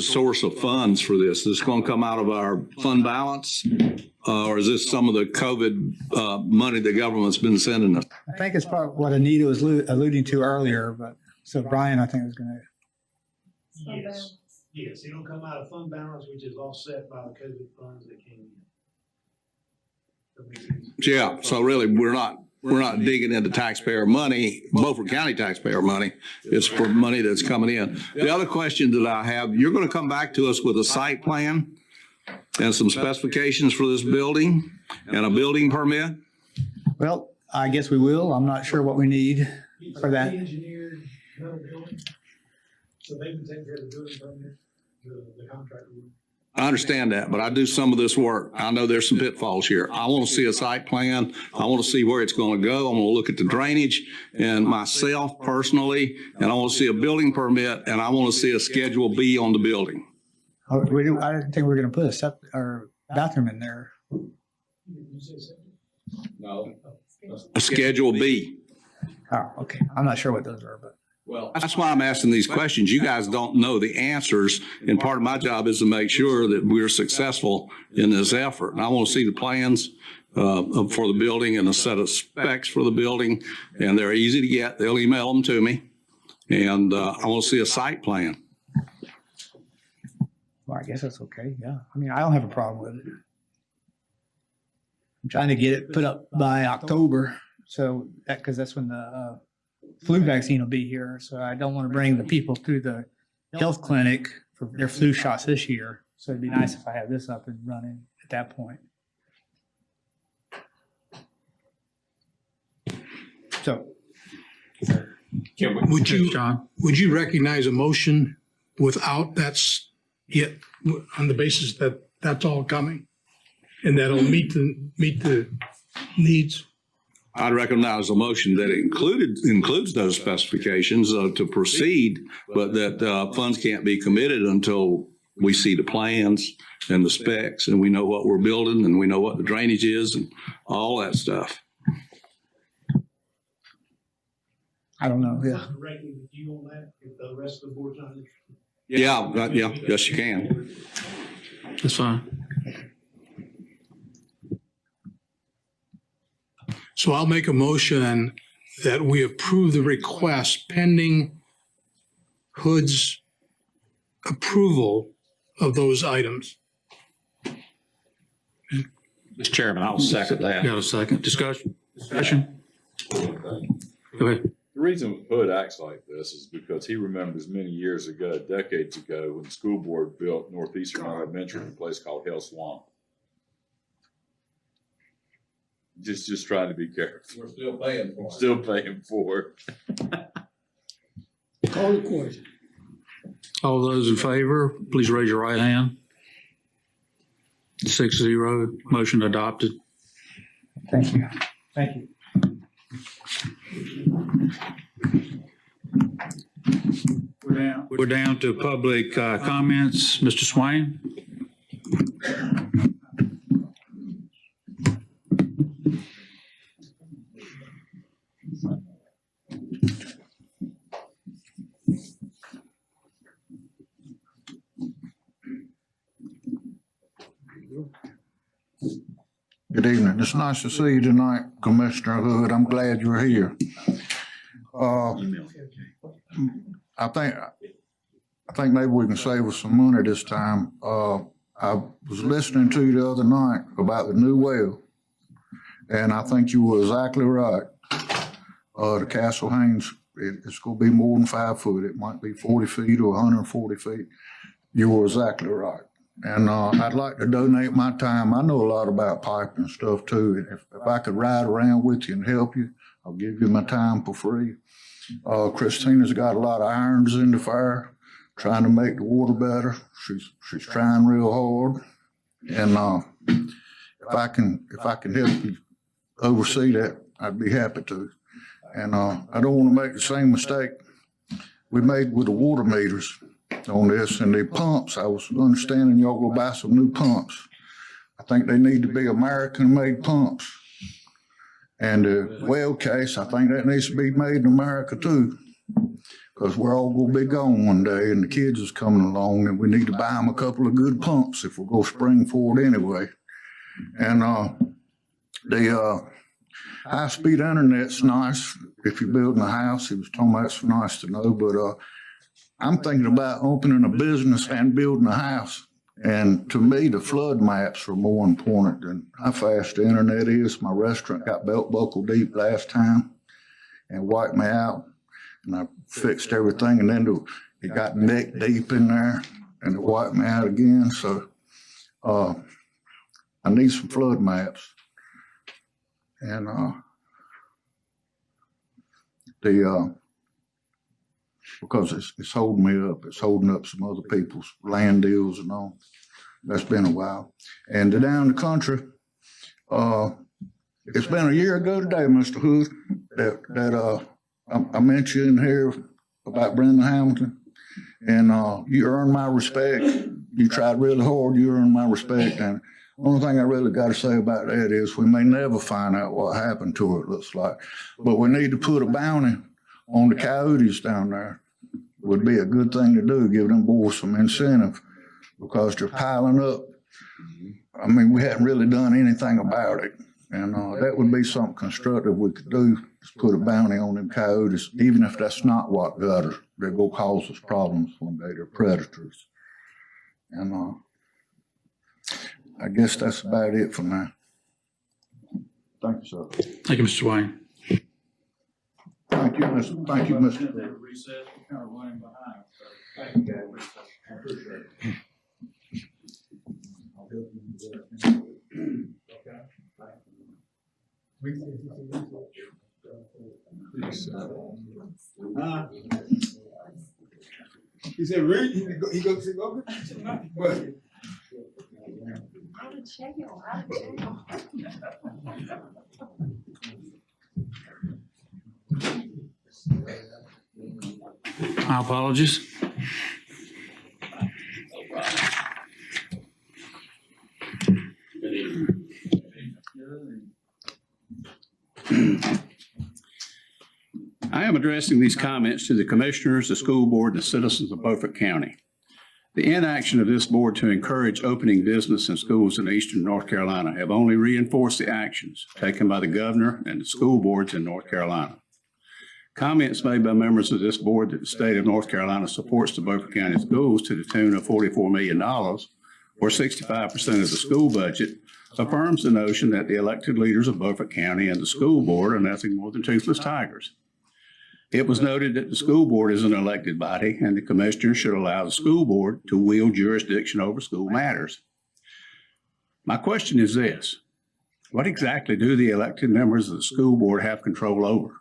Speaker 7: source of funds for this? Is this going to come out of our fund balance? Or is this some of the COVID money the government's been sending us?
Speaker 9: I think it's part of what Anita was alluding to earlier, but so Brian, I think, was going to.
Speaker 10: Yes, it'll come out of fund balance, which is offset by the COVID funds that came in.
Speaker 7: Yeah, so really, we're not digging into taxpayer money, Beaufort County taxpayer money. It's for money that's coming in. The other question that I have, you're going to come back to us with a site plan and some specifications for this building and a building permit?
Speaker 9: Well, I guess we will. I'm not sure what we need for that.
Speaker 10: Engineered metal building, so they can take care of the building permit, the contractor would.
Speaker 7: I understand that, but I do some of this work. I know there's some pitfalls here. I want to see a site plan. I want to see where it's going to go. I want to look at the drainage and myself personally, and I want to see a building permit, and I want to see a Schedule B on the building.
Speaker 9: I didn't think we were going to put a septic or bathroom in there.
Speaker 3: No.
Speaker 7: A Schedule B.
Speaker 9: Oh, okay. I'm not sure what those are, but.
Speaker 3: Well,
Speaker 7: That's why I'm asking these questions. You guys don't know the answers, and part of my job is to make sure that we're successful in this effort. And I want to see the plans for the building and a set of specs for the building, and they're easy to get. They'll email them to me, and I want to see a site plan.
Speaker 9: Well, I guess that's okay. Yeah. I mean, I don't have a problem with it. I'm trying to get it put up by October. So that, because that's when the flu vaccine will be here. So I don't want to bring the people to the health clinic for their flu shots this year. So it'd be nice if I had this up and running at that point. So.
Speaker 3: can we,
Speaker 6: Would you recognize a motion without that's yet on the basis that that's all coming? And that'll meet the needs?
Speaker 7: I'd recognize a motion that includes those specifications to proceed, but that funds can't be committed until we see the plans and the specs and we know what we're building and we know what the drainage is and all that stuff.
Speaker 9: I don't know. Yeah.
Speaker 10: Directly with you on that, if the rest of the board's not interested.
Speaker 7: Yes, you can.
Speaker 1: That's fine.
Speaker 6: So I'll make a motion that we approve the request pending Hood's approval of those items.
Speaker 2: Mr. Chairman, I'll second that.
Speaker 1: Got a second? Discussion? Go ahead.
Speaker 11: The reason Hood acts like this is because he remembers many years ago, decades ago, when the school board built Northeastern Elementary in a place called Hell Swamp. Just trying to be careful.
Speaker 3: we're still paying for it.
Speaker 11: Still paying for it.
Speaker 4: Call the question.
Speaker 1: All those in favor, please raise your right hand. 6-0, motion adopted.
Speaker 9: Thank you. Thank you.
Speaker 1: We're down to public comments. Mr. Swain?
Speaker 12: Good evening. It's nice to see you tonight, Commissioner Hood. I'm glad you're here. I think maybe we can save us some money this time. I was listening to you the other night about the new well, and I think you were exactly right. The Castle Haynes, it's gonna be more than 5 foot. It might be 40 feet or 140 feet. You were exactly right. And I'd like to donate my time. I know a lot about pipe and stuff too. If I could ride around with you and help you, I'll give you my time for free. Christina's got a lot of irons in the fire, trying to make the water better. She's trying real hard. And if I can help you oversee that, I'd be happy to. And I don't want to make the same mistake we made with the water meters on this and the pumps. I was understanding y'all go buy some new pumps. I think they need to be American-made pumps. And the well case, I think that needs to be made in America too, because we're all going to be gone one day and the kids is coming along and we need to buy them a couple of good pumps if we're going to spring for it anyway. And the high-speed internet's nice if you're building a house. He was talking about it's nice to know, but I'm thinking about opening a business and building a house. And to me, the flood maps are more important than how fast the internet is. My restaurant got belt buckle deep last time and wiped me out. And I fixed everything, and then it got neck deep in there and it wiped me out again. So I need some flood maps. And because it's holding me up. It's holding up some other people's land deals and all. That's been a while. And down the country, it's been a year ago today, Mr. Hood, that I mentioned here about Brenda Hamilton. And you earned my respect. You tried really hard. You earned my respect. And the only thing I really got to say about that is we may never find out what happened to her, it looks like. But we need to put a bounty on the coyotes down there. Would be a good thing to do, give them boys some incentive because they're piling up. I mean, we hadn't really done anything about it. And that would be something constructive we could do, is put a bounty on them coyotes, even if that's not what got us. They're going to cause us problems one day. They're predators. And I guess that's about it for now. Thank you, sir.
Speaker 1: Thank you, Mr. Swain.
Speaker 12: Thank you, Mr. Thank you, Mr.
Speaker 4: He said, really? He goes to go? What?
Speaker 1: My apologies. I am addressing these comments to the commissioners, the school board, and the citizens of Beaufort County. The inaction of this board to encourage opening business and schools in eastern North Carolina have only reinforced the actions taken by the governor and the school boards in North Carolina. Comments made by members of this board that the state of North Carolina supports the Beaufort County schools to the tune of $44 million, or 65% of the school budget, affirms the notion that the elected leaders of Beaufort County and the school board are nothing more than toothless tigers. It was noted that the school board is an elected body and the commissioners should allow the school board to wield jurisdiction over school matters. My question is this: what exactly do the elected members of the school board have control over?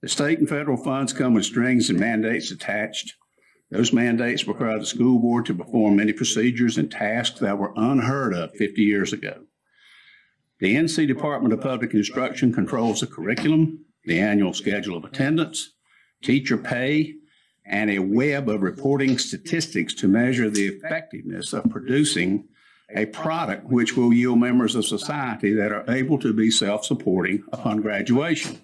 Speaker 1: The state and federal funds come with strings and mandates attached. Those mandates require the school board to perform many procedures and tasks that were unheard of 50 years ago. The NC Department of Public Instruction controls the curriculum, the annual schedule of attendance, teacher pay, and a web of reporting statistics to measure the effectiveness of producing a product which will yield members of society that are able to be self-supporting upon graduation.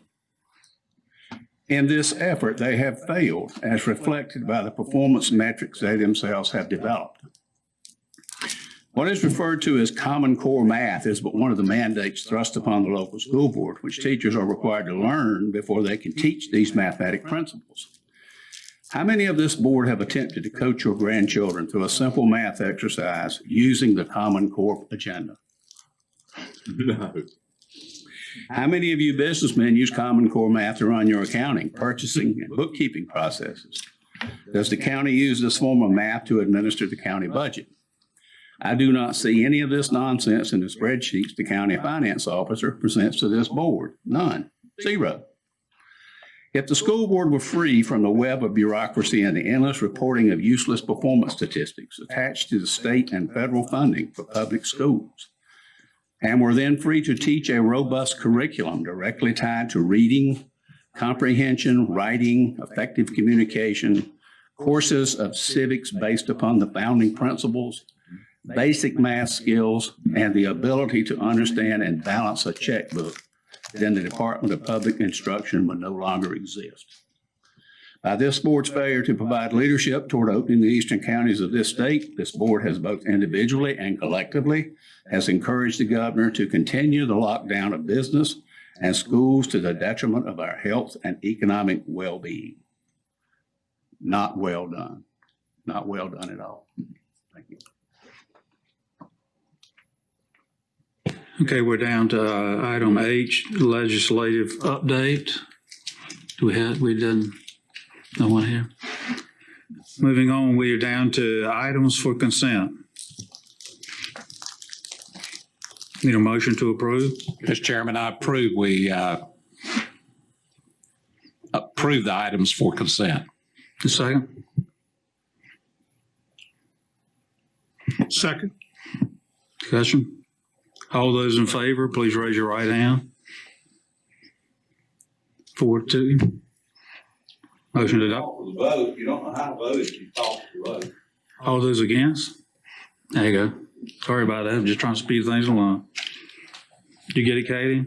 Speaker 1: In this effort, they have failed, as reflected by the performance metrics they themselves have developed. What is referred to as Common Core math is but one of the mandates thrust upon the local school board, which teachers are required to learn before they can teach these mathematic principles. How many of this board have attempted to coach your grandchildren through a simple math exercise using the Common Core agenda?
Speaker 11: No.
Speaker 1: How many of you businessmen use Common Core math to run your accounting, purchasing, and bookkeeping processes? Does the county use this form of math to administer the county budget? I do not see any of this nonsense in the spreadsheets the county finance officer presents to this board. None. Zero. If the school board were free from the web of bureaucracy and the endless reporting of useless performance statistics attached to the state and federal funding for public schools,
Speaker 7: and were then free to teach a robust curriculum directly tied to reading, comprehension, writing, effective communication, courses of civics based upon the founding principles, basic math skills, and the ability to understand and balance a checkbook, then the Department of Public Instruction would no longer exist. By this board's failure to provide leadership toward opening the eastern counties of this state, this board has both individually and collectively has encouraged the governor to continue the lockdown of business and schools to the detriment of our health and economic well-being. Not well done. Not well done at all. Thank you.
Speaker 1: Okay, we're down to item H, legislative update. We done, no one here? Moving on, we are down to items for consent. Need a motion to approve?
Speaker 2: Mr. Chairman, I approve we approve the items for consent.
Speaker 1: A second?
Speaker 6: Second.
Speaker 1: Discussion? All those in favor, please raise your right hand. 4-2. Motion to adopt.
Speaker 7: For the vote, you don't know how to vote if you talk to vote.
Speaker 1: All those against? There you go. Sorry about that. I'm just trying to speed things along. You get it, Katie?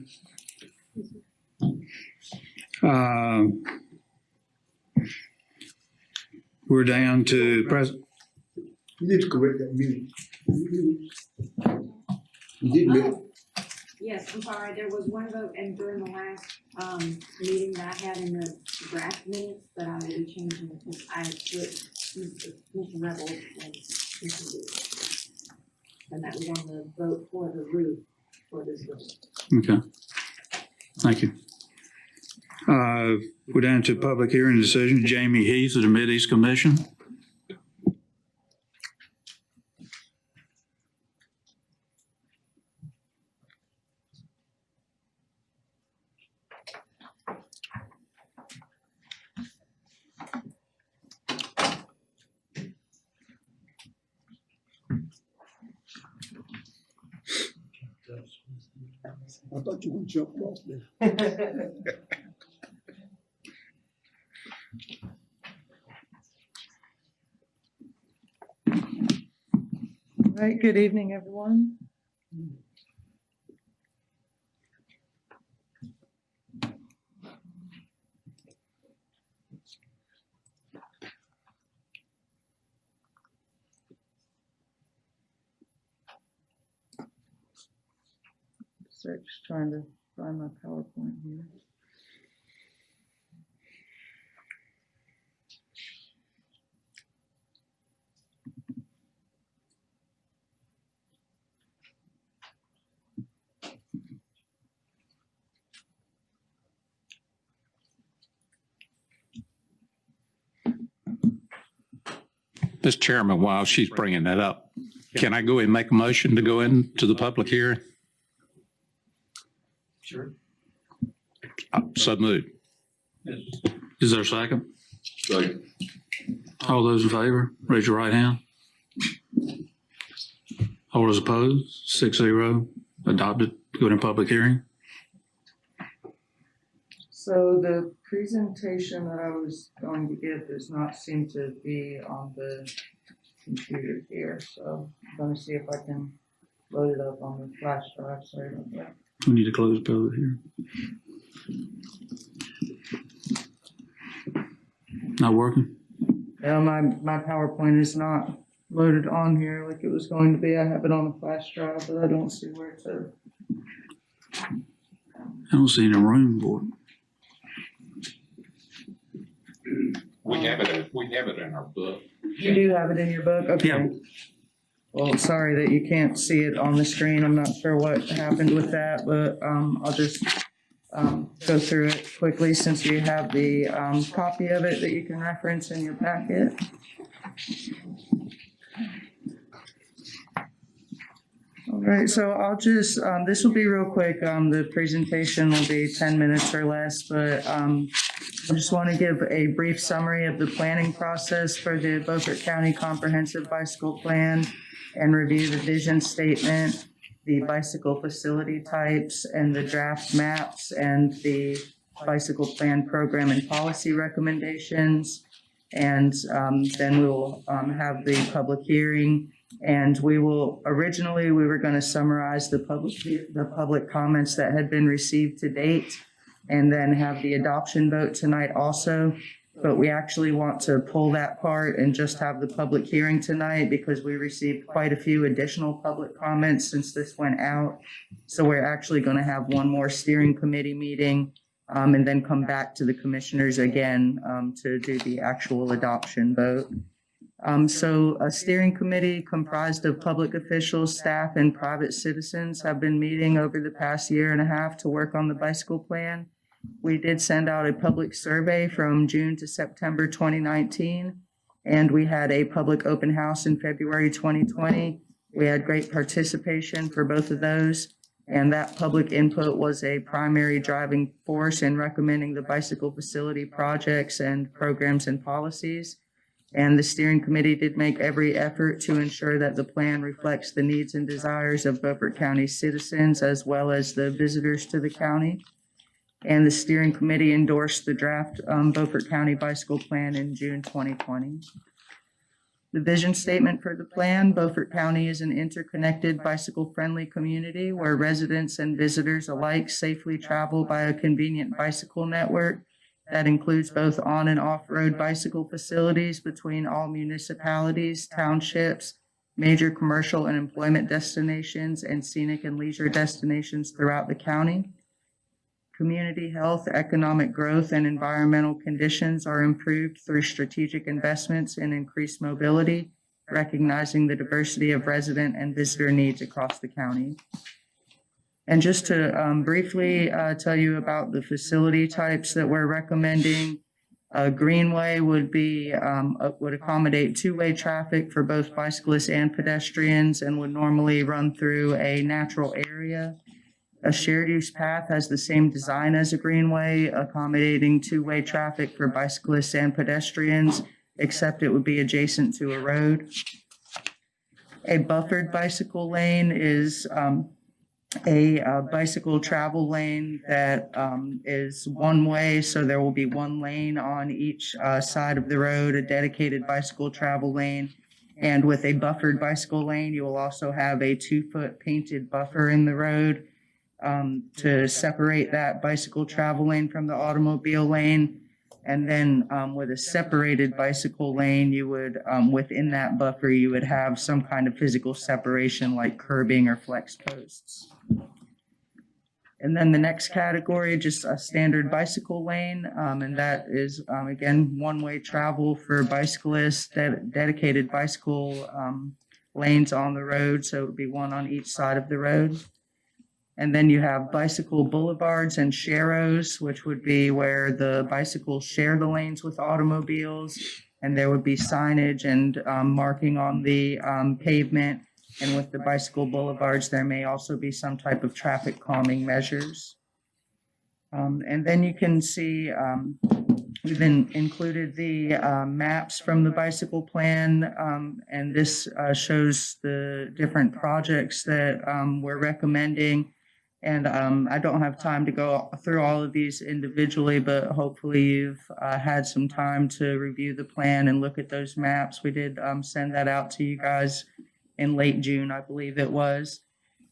Speaker 1: We're down to present.
Speaker 4: You need to correct that meeting. You did make it.
Speaker 13: Yes, I'm sorry, there was one vote, and during the last, meeting that I had in the draft minutes, that I will be changing, because I put Mr. Rebel and Mr. Lewis. And that was on the vote for the roof for this building.
Speaker 1: Okay. Thank you. We're down to public hearing decision. Jamie Heath of the Mideast Commission.
Speaker 4: I thought you would jump off there.
Speaker 8: All right, good evening, everyone. Sorry, just trying to find my PowerPoint here.
Speaker 2: Mr. Chairman, while she's bringing that up, can I go and make a motion to go into the public hearing?
Speaker 1: Sure.
Speaker 2: So moved.
Speaker 1: Is there a second?
Speaker 11: Second.
Speaker 1: All those in favor, raise your right hand. All those opposed, 6-0, adopted, go to public hearing.
Speaker 8: So the presentation that I was going to give does not seem to be on the computer here, so I'm going to see if I can load it up on the flash drive. Sorry about that.
Speaker 1: We need to close public hearing. Not working?
Speaker 8: Yeah, my PowerPoint is not loaded on here like it was going to be. I have it on a flash drive, but I don't see where to.
Speaker 1: I don't see any room for it.
Speaker 2: We have it in our book.
Speaker 8: You do have it in your book? Okay.
Speaker 1: Yeah.
Speaker 8: Well, sorry that you can't see it on the screen. I'm not sure what happened with that, but I'll just go through it quickly since you have the copy of it that you can reference in your packet. All right, so I'll just, this will be real quick. The presentation will be 10 minutes or less, but I just want to give a brief summary of the planning process for the Beaufort County Comprehensive Bicycle Plan and review the vision statement
Speaker 14: the bicycle facility types and the draft maps and the bicycle plan program and policy recommendations. And then we will have the public hearing. And we were going to summarize the public comments that had been received to date and then have the adoption vote tonight also. But we actually want to pull that part and just have the public hearing tonight because we received quite a few additional public comments since this went out. So we're actually going to have one more steering committee meeting and then come back to the commissioners again to do the actual adoption vote. So a steering committee comprised of public officials, staff, and private citizens have been meeting over the past year and a half to work on the bicycle plan. We did send out a public survey from June to September 2019, and we had a public open house in February 2020. We had great participation for both of those, and that public input was a primary driving force in recommending the bicycle facility projects and programs and policies. And the steering committee did make every effort to ensure that the plan reflects the needs and desires of Beaufort County citizens as well as the visitors to the county. And the steering committee endorsed the draft Beaufort County Bicycle Plan in June 2020. The vision statement for the plan: Beaufort County is an interconnected bicycle-friendly community where residents and visitors alike safely travel by a convenient bicycle network that includes both on and off-road bicycle facilities between all municipalities, townships, major commercial and employment destinations, and scenic and leisure destinations throughout the county. Community health, economic growth, and environmental conditions are improved through strategic investments in increased mobility, recognizing the diversity of resident and visitor needs across the county. And just to briefly tell you about the facility types that we're recommending, a greenway would accommodate two-way traffic for both bicyclists and pedestrians and would normally run through a natural area. A shared use path has the same design as a greenway, accommodating two-way traffic for bicyclists and pedestrians, except it would be adjacent to a road. A buffered bicycle lane is a bicycle travel lane that is one way, so there will be one lane on each side of the road, a dedicated bicycle travel lane. And with a buffered bicycle lane, you will also have a 2-foot painted buffer in the road to separate that bicycle travel lane from the automobile lane. And then with a separated bicycle lane, you would, within that buffer, you would have some kind of physical separation like curbing or flex posts. And then the next category, just a standard bicycle lane, and that is, again, one-way travel for bicyclists, dedicated bicycle lanes on the road, so it would be one on each side of the road. And then you have bicycle boulevards and sharrows, which would be where the bicycles share the lanes with automobiles, and there would be signage and marking on the pavement. And with the bicycle boulevards, there may also be some type of traffic calming measures. And then you can see we've included the maps from the bicycle plan, and this shows the different projects that we're recommending. And I don't have time to go through all of these individually, but hopefully you've had some time to review the plan and look at those maps. We did send that out to you guys in late June, I believe it was.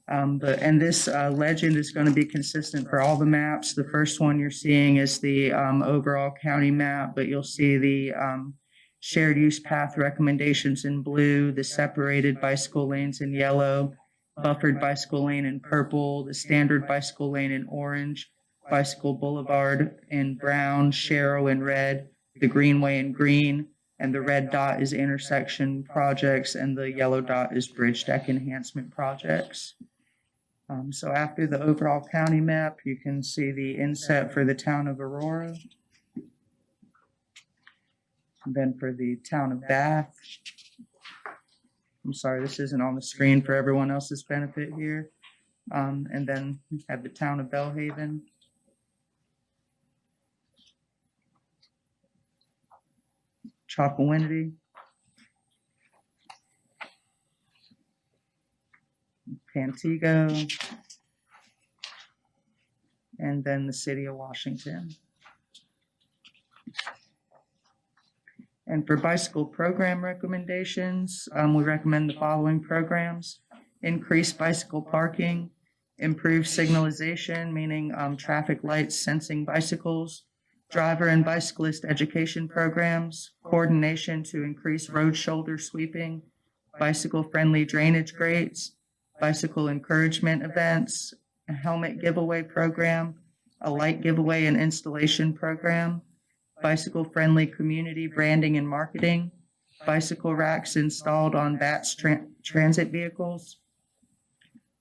Speaker 14: And this legend is going to be consistent for all the maps. The first one you're seeing is the overall county map, but you'll see the shared use path recommendations in blue, the separated bicycle lanes in yellow, buffered bicycle lane in purple, the standard bicycle lane in orange, bicycle boulevard in brown, sharrow in red, the greenway in green, and the red dot is intersection projects, and the yellow dot is bridge deck enhancement projects. So after the overall county map, you can see the inset for the town of Aurora. And then for the town of Bath. I'm sorry, this isn't on the screen for everyone else's benefit here. And then we have the town of Belhaven. Chapawinity. Pantego, and then the city of Washington. And for bicycle program recommendations, we recommend the following programs: increase bicycle parking, improve signalization, meaning traffic lights sensing bicycles, driver and bicyclist education programs, coordination to increase road shoulder sweeping, bicycle-friendly drainage grates, bicycle encouragement events, a helmet giveaway program, a light giveaway and installation program, bicycle-friendly community branding and marketing, bicycle racks installed on BATS transit vehicles,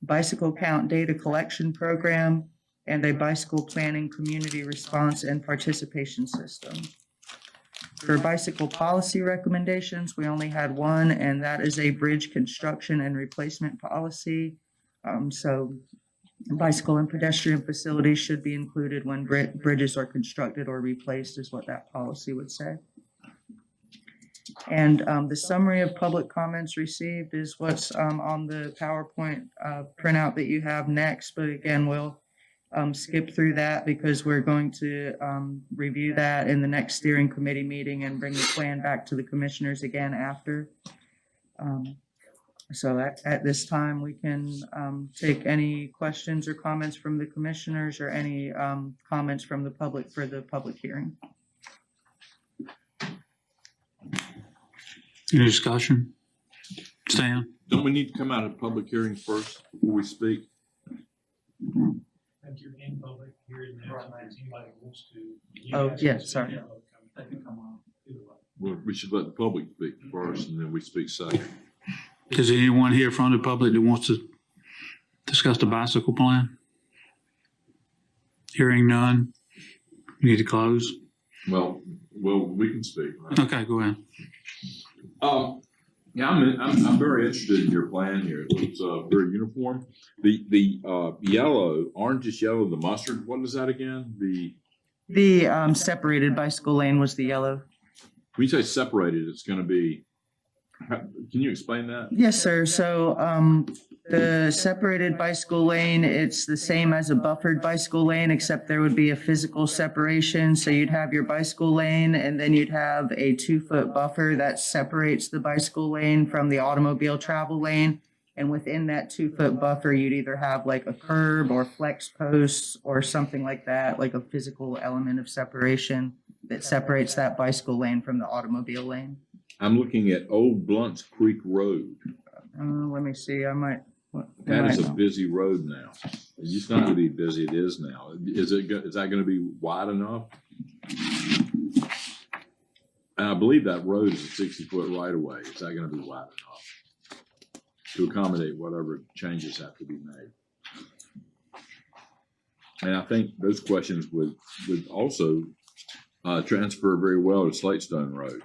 Speaker 14: bicycle count data collection program, and a bicycle planning community response and participation system. For bicycle policy recommendations, we only had one, and that is a bridge construction and replacement policy. So bicycle and pedestrian facilities should be included when bridges are constructed or replaced, is what that policy would say. And the summary of public comments received is what's on the PowerPoint printout that you have next. But again, we'll skip through that because we're going to review that in the next steering committee meeting and bring the plan back to the commissioners again after. So at this time, we can take any questions or comments from the commissioners or any comments from the public for the public hearing.
Speaker 1: Any discussion? Stan?
Speaker 11: Don't we need to come out of public hearing first before we speak?
Speaker 10: I think you're in public hearing now, if anybody wants to.
Speaker 14: Oh, yeah, sorry.
Speaker 10: They can come on either way.
Speaker 11: Well, we should let the public speak first and then we speak second.
Speaker 1: Is there anyone here from the public that wants to discuss the bicycle plan? Hearing none. We need to close.
Speaker 11: Well, we can speak. Right?
Speaker 1: Okay, go ahead.
Speaker 11: Yeah, I'm very interested in your plan here. It looks very uniform. The yellow, orange is yellow, the mustard, what is that again?
Speaker 14: The separated bicycle lane was the yellow.
Speaker 11: When you say separated, it's going to be, can you explain that?
Speaker 14: Yes, sir. So the separated bicycle lane, it's the same as a buffered bicycle lane, except there would be a physical separation. So you'd have your bicycle lane and then you'd have a 2-foot buffer that separates the bicycle lane from the automobile travel lane. And within that 2-foot buffer, you'd either have like a curb or flex posts or something like that, like a physical element of separation that separates that bicycle lane from the automobile lane.
Speaker 11: I'm looking at Old Blunts Creek Road.
Speaker 14: Let me see.
Speaker 11: That is a busy road now. It used not to be busy. It is now. Is that going to be wide enough? And I believe that road is a 60-foot right of way. Is that going to be wide enough to accommodate whatever changes have to be made? And I think those questions would also transfer very well to Slatestone Road.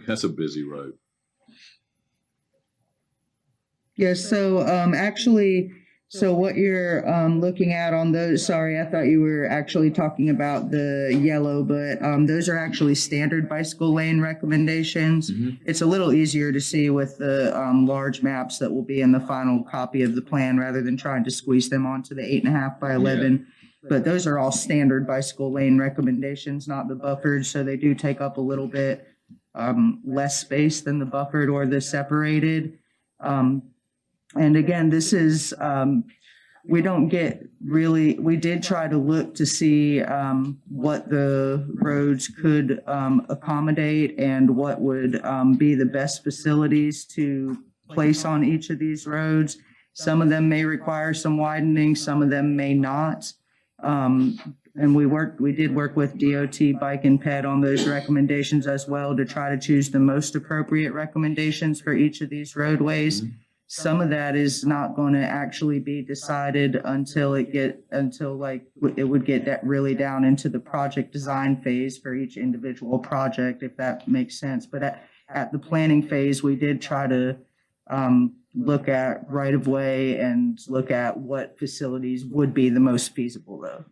Speaker 11: That's a busy road.
Speaker 14: Yes, so actually, so what you're looking at on those, sorry, I thought you were actually talking about the yellow, but those are actually standard bicycle lane recommendations.
Speaker 11: Mm-hmm.
Speaker 14: It's a little easier to see with the large maps that will be in the final copy of the plan rather than trying to squeeze them onto the 8.5 by 11. But those are all standard bicycle lane recommendations, not the buffered, so they do take up a little bit less space than the buffered or the separated. And again, this is, we did try to look to see what the roads could accommodate and what would be the best facilities to place on each of these roads. Some of them may require some widening, some of them may not. And we did work with DOT Bike and Ped on those recommendations as well to try to choose the most appropriate recommendations for each of these roadways. Mm-hmm. Some of that is not going to actually be decided until it would get really down into the project design phase for each individual project, if that makes sense. But at the planning phase, we did try to look at right of way and look at what facilities would be the most feasible though.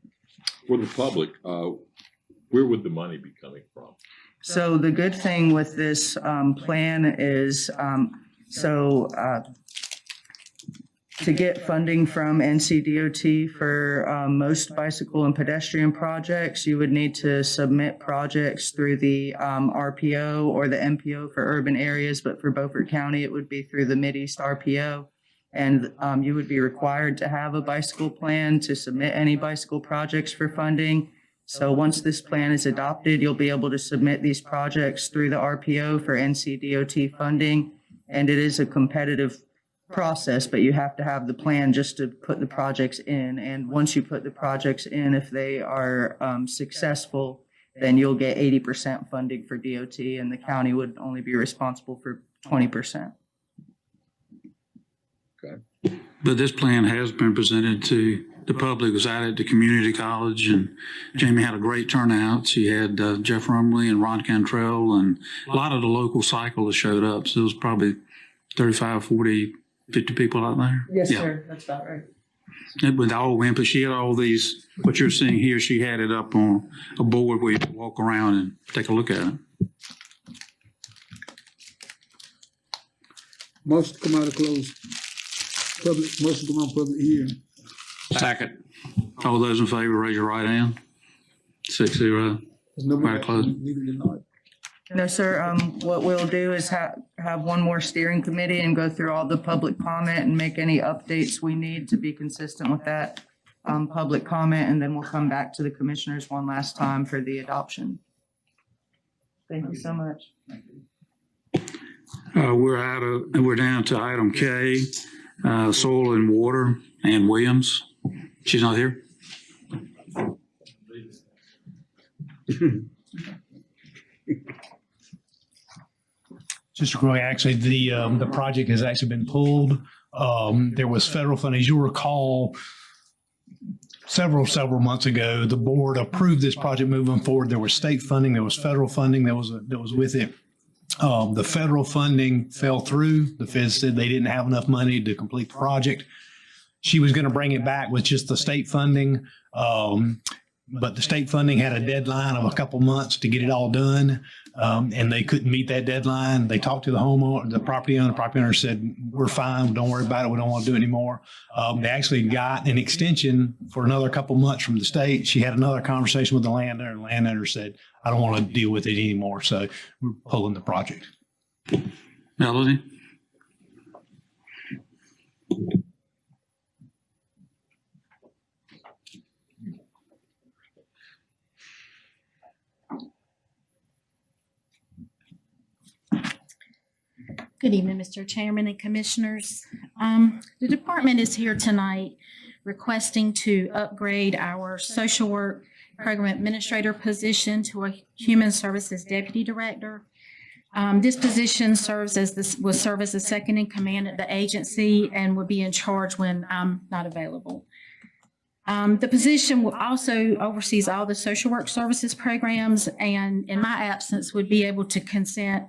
Speaker 11: For the public, where would the money be coming from?
Speaker 14: So the good thing with this plan is, to get funding from NCDOT for most bicycle and pedestrian projects, you would need to submit projects through the RPO or the MPO for urban areas, but for Beaufort County, it would be through the Mideast RPO. And you would be required to have a bicycle plan to submit any bicycle projects for funding. So once this plan is adopted, you'll be able to submit these projects through the RPO for NCDOT funding. And it is a competitive process, but you have to have the plan just to put the projects in. And once you put the projects in, if they are successful, then you'll get 80% funding for DOT, and the county would only be responsible for 20%.
Speaker 1: But this plan has been presented to the public. It was out at the community college, and Jamie had a great turnout. She had Jeff Rumley and Ron Cantrell, and a lot of the local cyclists showed up. So it was probably 35, 40, 50 people out there.
Speaker 14: Yes,
Speaker 1: Yeah.
Speaker 14: sir. That's about right.
Speaker 1: It was all input. She had all these, what you're seeing here, she had it up on a board where you could walk around and take a look at it.
Speaker 4: Motion to come out of closed public, motion to come out of public hearing.
Speaker 1: Second. All those in favor, raise your right hand. 6-0.
Speaker 4: There's no
Speaker 1: Right, close.
Speaker 4: needed tonight.
Speaker 14: No, sir. What we'll do is have one more steering committee and go through all the public comment and make any updates we need to be consistent with that public comment, and then we'll come back to the commissioners one last time for the adoption. Thank you so much.
Speaker 1: We're down to item K, soil and water, Ann Williams. She's not here?
Speaker 10: Mr. Croy, actually, the project has actually been pulled. There was federal funding. As you'll recall, several months ago, the board approved this project moving forward. There was state funding, there was federal funding that was with it. The federal funding fell through. The feds said they didn't have enough money to complete the project. She was going to bring it back with just the state funding. But the state funding had a deadline of a couple months to get it all done, and they couldn't meet that deadline. They talked to the homeowner, the property owner. The property owner said, "We're fine. Don't worry about it. We don't want to do it anymore." They actually got an extension for another couple months from the state. She had another conversation with the landowner, and the landowner said, "I don't want to deal with it anymore." So we're pulling the project.
Speaker 1: Melody?
Speaker 15: Good evening, Mr. Chairman and Commissioners. The department is here tonight requesting to upgrade our social work program administrator position to a human services deputy director. This position will serve as the second in command at the agency and will be in charge when I'm not available. The position will also oversees all the social work services programs, and in my absence would be able to consent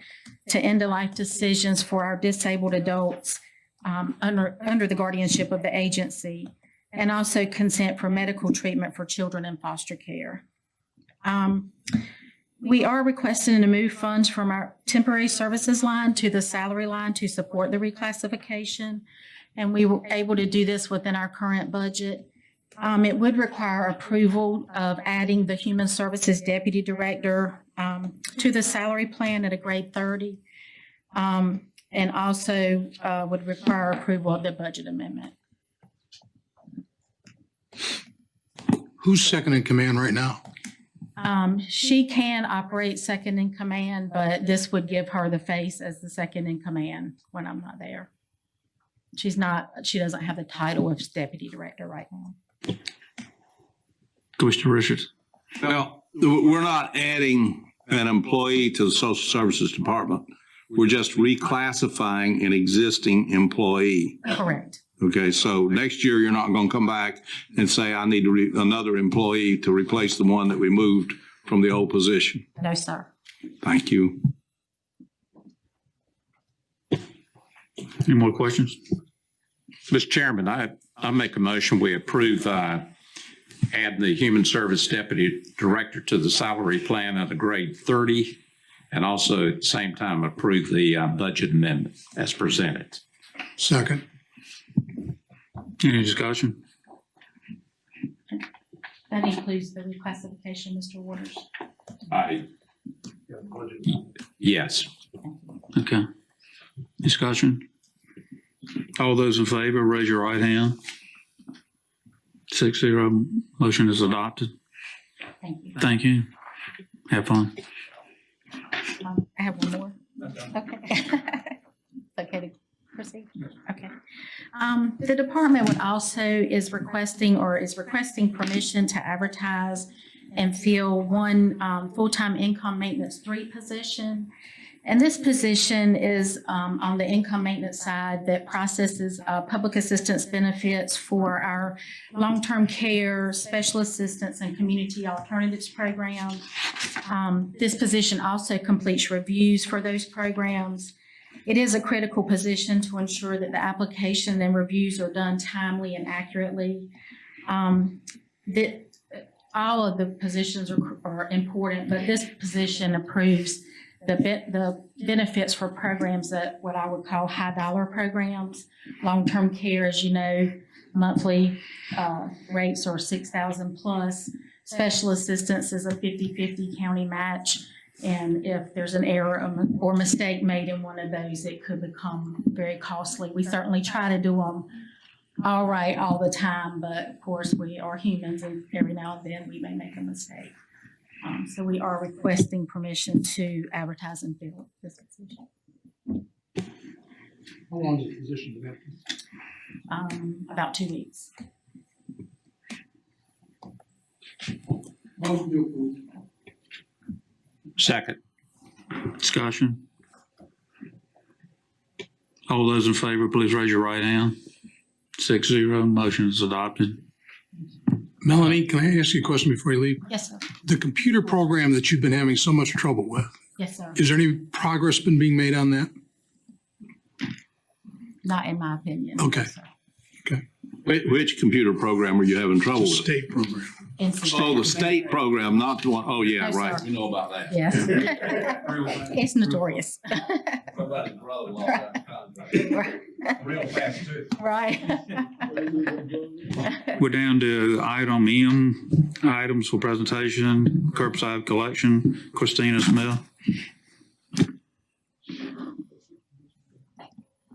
Speaker 15: to end-of-life decisions for our disabled adults under the guardianship of the agency, and also consent for medical treatment for children in foster care. We are requesting to move funds from our temporary services line to the salary line to support the reclassification, and we were able to do this within our current budget. It would require approval of adding the Human Services Deputy Director to the salary plan at a grade 30, and also would require approval of the budget amendment.
Speaker 6: Who's second in command right now?
Speaker 15: She can operate second in command, but this would give her the face as the second in command when I'm not there. She doesn't have the title of Deputy Director right now.
Speaker 1: Commissioner Richards?
Speaker 7: Well, we're not adding an employee to the Social Services Department. We're just reclassifying an existing employee.
Speaker 15: Correct.
Speaker 7: Okay, so next year, you're not going to come back and say, I need another employee to replace the one that we moved from the old position.
Speaker 15: No, sir.
Speaker 7: Thank you.
Speaker 1: Any more questions?
Speaker 2: Mr. Chairman, I make a motion, we approve add the Human Service Deputy Director to the salary plan at a grade 30, and also at the same time approve the budget amendment as presented.
Speaker 6: Second.
Speaker 1: Any discussion?
Speaker 15: That includes the reclassification, Mr. Waters.
Speaker 3: Yes.
Speaker 1: Okay. Discussion? All those in favor, raise your right hand. 6-0, motion is adopted.
Speaker 15: Thank you.
Speaker 1: Thank you. Have fun.
Speaker 15: I have one more. Okay. Okay to proceed? Okay. The department would also is requesting permission to advertise and fill one full-time income maintenance 3 position. And this position is on the income maintenance side that processes public assistance benefits for our long-term care, special assistance, and community alternatives program. This position also completes reviews for those programs. It is a critical position to ensure that the application and reviews are done timely and accurately. All of the positions are important, but this position approves the benefits for programs that what I would call high dollar programs. Long-term care, as you know, monthly rates are $6,000 plus. Special assistance is a 50-50 county match. And if there's an error or mistake made in one of those, it could become very costly. We certainly try to do them all right all the time, but of course we are humans and every now and then we may make a mistake. So we are requesting permission to advertise and fill this position.
Speaker 6: How long is the position been?
Speaker 15: About 2 weeks.
Speaker 4: Motion to approve.
Speaker 3: Second.
Speaker 1: Discussion? All those in favor, please raise your right hand. 6-0, motion is adopted.
Speaker 6: Melanie, can I ask you a question before you leave?
Speaker 15: Yes, sir.
Speaker 6: The computer program that you've been having so much trouble with,
Speaker 15: Yes, sir.
Speaker 6: is there any progress been being made on that?
Speaker 15: Not in my opinion.
Speaker 6: Okay.
Speaker 15: Yes, sir.
Speaker 7: Which computer program are you having trouble with?
Speaker 6: State program.
Speaker 7: Oh, the state program, not the one, oh, yeah,
Speaker 15: No,
Speaker 7: right.
Speaker 15: sir.
Speaker 7: You know about that.
Speaker 15: Yes. It's notorious.
Speaker 3: Real fast too.
Speaker 15: Right.
Speaker 1: We're down to item M, items for presentation, curbside collection. Christina Smith.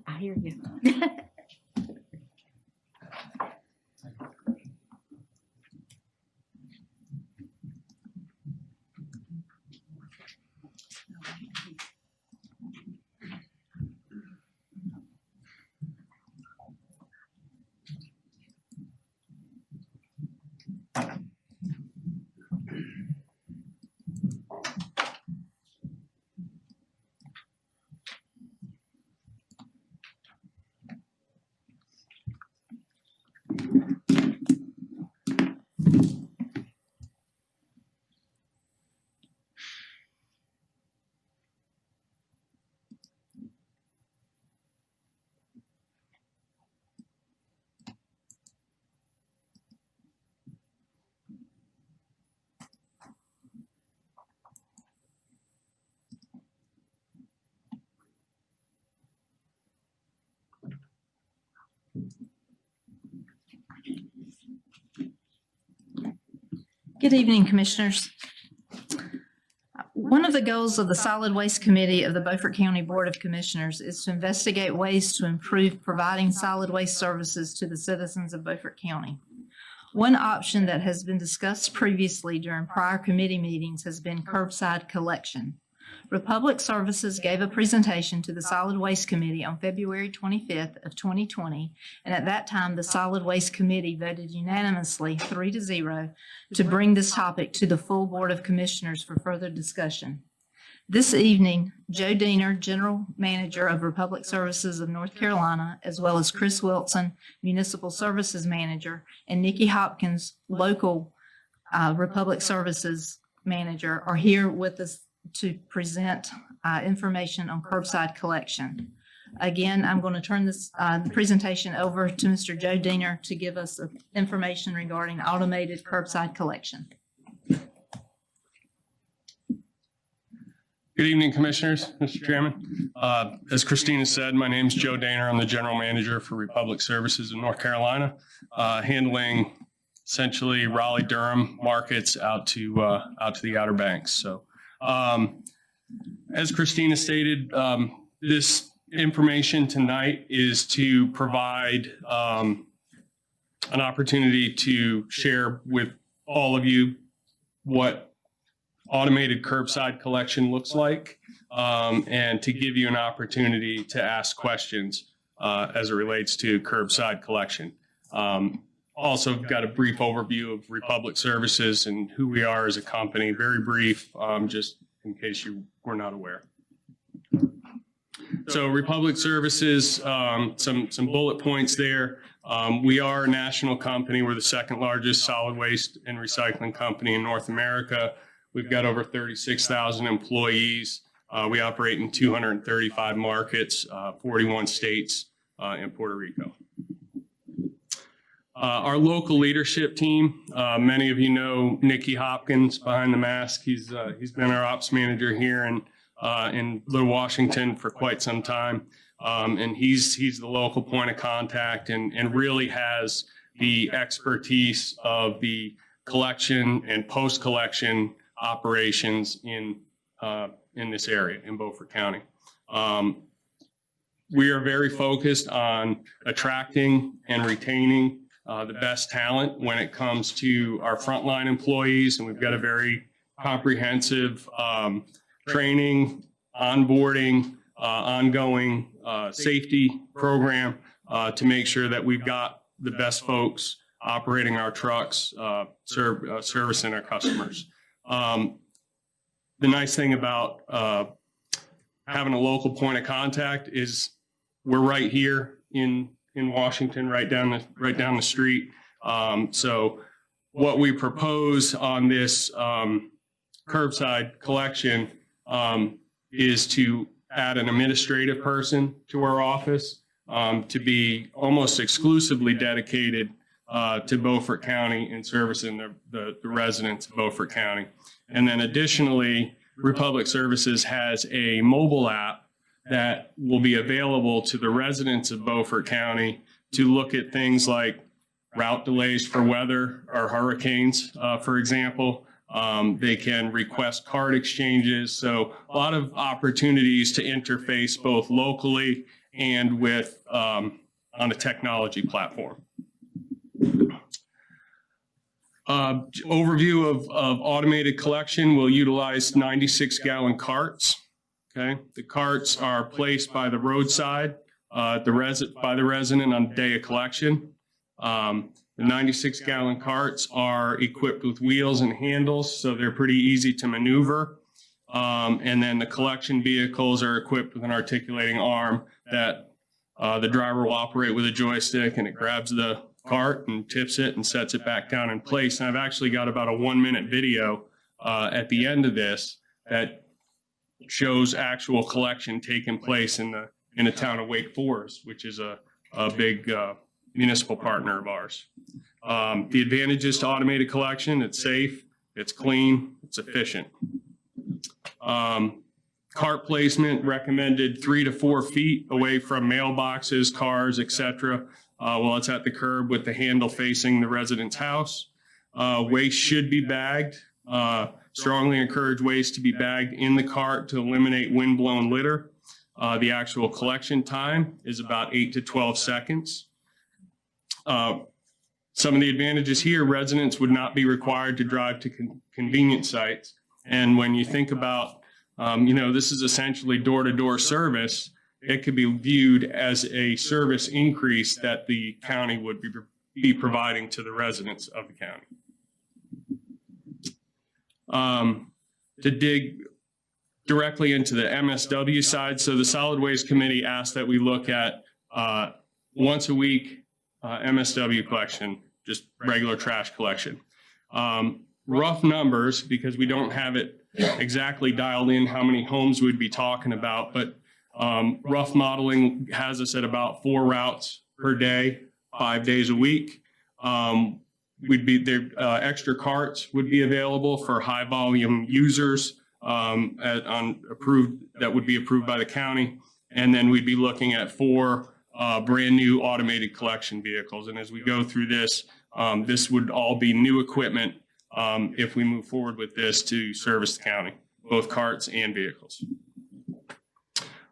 Speaker 15: I hear you.
Speaker 8: Good evening, Commissioners. One of the goals of the Solid Waste Committee of the Beaufort County Board of Commissioners is to investigate ways to improve providing solid waste services to the citizens of Beaufort County. One option that has been discussed previously during prior committee meetings has been curbside collection. Republic Services gave a presentation to the Solid Waste Committee on February 25th of 2020, and at that time, the Solid Waste Committee voted unanimously 3-0 to bring this topic to the full Board of Commissioners for further discussion. This evening, Joe Diener, General Manager of Republic Services of North Carolina, as well as Chris Wilson, Municipal Services Manager, and Nikki Hopkins, Local Republic Services Manager, are here with us to present information on curbside collection. Again, I'm going to turn this presentation over to Mr. Joe Diener to give us information regarding automated curbside collection.
Speaker 16: Good evening, Commissioners, Mr. Chairman. As Christina said, my name's Joe Daner. I'm the General Manager for Republic Services in North Carolina, handling essentially Raleigh-Durham markets out to the Outer Banks. So, as Christina stated, this information tonight is to provide an opportunity to share with all of you what automated curbside collection looks like, and to give you an opportunity to ask questions as it relates to curbside collection. Also got a brief overview of Republic Services and who we are as a company, very brief, just in case you were not aware. So Republic Services, some bullet points there. We are a national company. We're the second largest solid waste and recycling company in North America. We've got over 36,000 employees. We operate in 235 markets, 41 states, and Puerto Rico. Our local leadership team, many of you know Nikki Hopkins behind the mask. He's been our ops manager here in Little Washington for quite some time. And he's the local point of contact and really has the expertise of the collection and post-collection operations in this area in Beaufort County. We are very focused on attracting and retaining the best talent when it comes to our frontline employees, and we've got a very comprehensive training, onboarding, ongoing safety program to make sure that we've got the best folks operating our trucks, servicing our customers. The nice thing about having a local point of contact is we're right here in Washington, right down the street. So what we propose on this curbside collection is to add an administrative person to our office to be almost exclusively dedicated to Beaufort County and servicing the residents of Beaufort County. And then additionally, Republic Services has a mobile app that will be available to the residents of Beaufort County to look at things like route delays for weather or hurricanes, for example. They can request card exchanges. So a lot of opportunities to interface both locally and with on a technology platform. Overview of automated collection will utilize 96-gallon carts. Okay, the carts are placed by the roadside, by the resident on the day of collection. The 96-gallon carts are equipped with wheels and handles, so they're pretty easy to maneuver. And then the collection vehicles are equipped with an articulating arm that the driver will operate with a joystick, and it grabs the cart and tips it and sets it back down in place. And I've actually got about a 1-minute video at the end of this that shows actual collection taking place in the town of Wake Forest, which is a big municipal partner of ours. The advantages to automated collection: it's safe, it's clean, it's efficient. Cart placement recommended 3 to 4 feet away from mailboxes, cars, etc. While it's at the curb with the handle facing the resident's house. Waste should be bagged. Strongly encourage waste to be bagged in the cart to eliminate windblown litter. The actual collection time is about 8 to 12 seconds. Some of the advantages here: residents would not be required to drive to convenience sites. And when you think about, this is essentially door-to-door service, it could be viewed as a service increase that the county would be providing to the residents of the county. To dig directly into the MSW side, so the Solid Waste Committee asked that we look at once a week MSW collection, just regular trash collection. Rough numbers, because we don't have it exactly dialed in how many homes we'd be talking about, but rough modeling has us at about 4 routes per day, 5 days a week. We'd be there. Extra carts would be available for high volume users that would be approved by the county. And then we'd be looking at 4 brand new automated collection vehicles. And as we go through this, this would all be new equipment if we move forward with this to service the county, both carts and vehicles.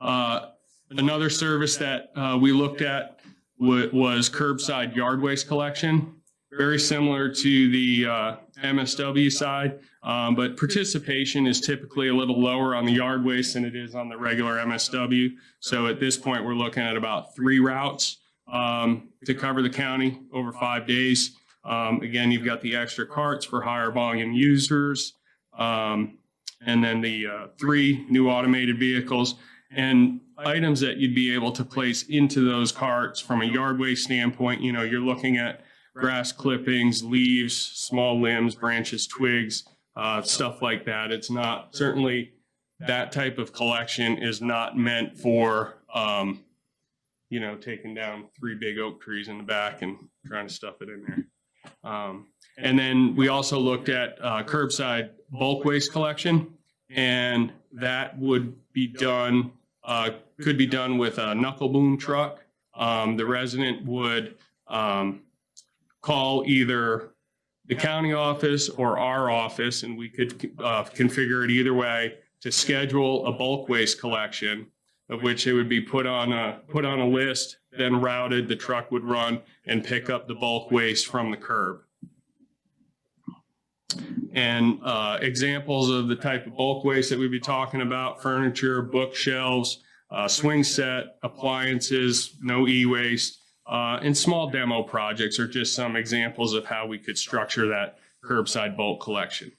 Speaker 16: Another service that we looked at was curbside yard waste collection, very similar to the MSW side, but participation is typically a little lower on the yard waste than it is on the regular MSW. So at this point, we're looking at about 3 routes to cover the county over 5 days. Again, you've got the extra carts for higher volume users, and then the 3 new automated vehicles and items that you'd be able to place into those carts from a yard waste standpoint. You know, you're looking at grass clippings, leaves, small limbs, branches, twigs, stuff like that. It's not, certainly that type of collection is not meant for, you know, taking down 3 big oak trees in the back and trying to stuff it in there. And then we also looked at curbside bulk waste collection, and that would be done, could be done with a knuckle boom truck. The resident would call either the county office or our office, and we could configure it either way to schedule a bulk waste collection, of which it would be put on a list, then routed. The truck would run and pick up the bulk waste from the curb. And examples of the type of bulk waste that we'd be talking about: furniture, bookshelves, swing set, appliances, no e-waste, and small demo projects are just some examples of how we could structure that curbside bulk collection.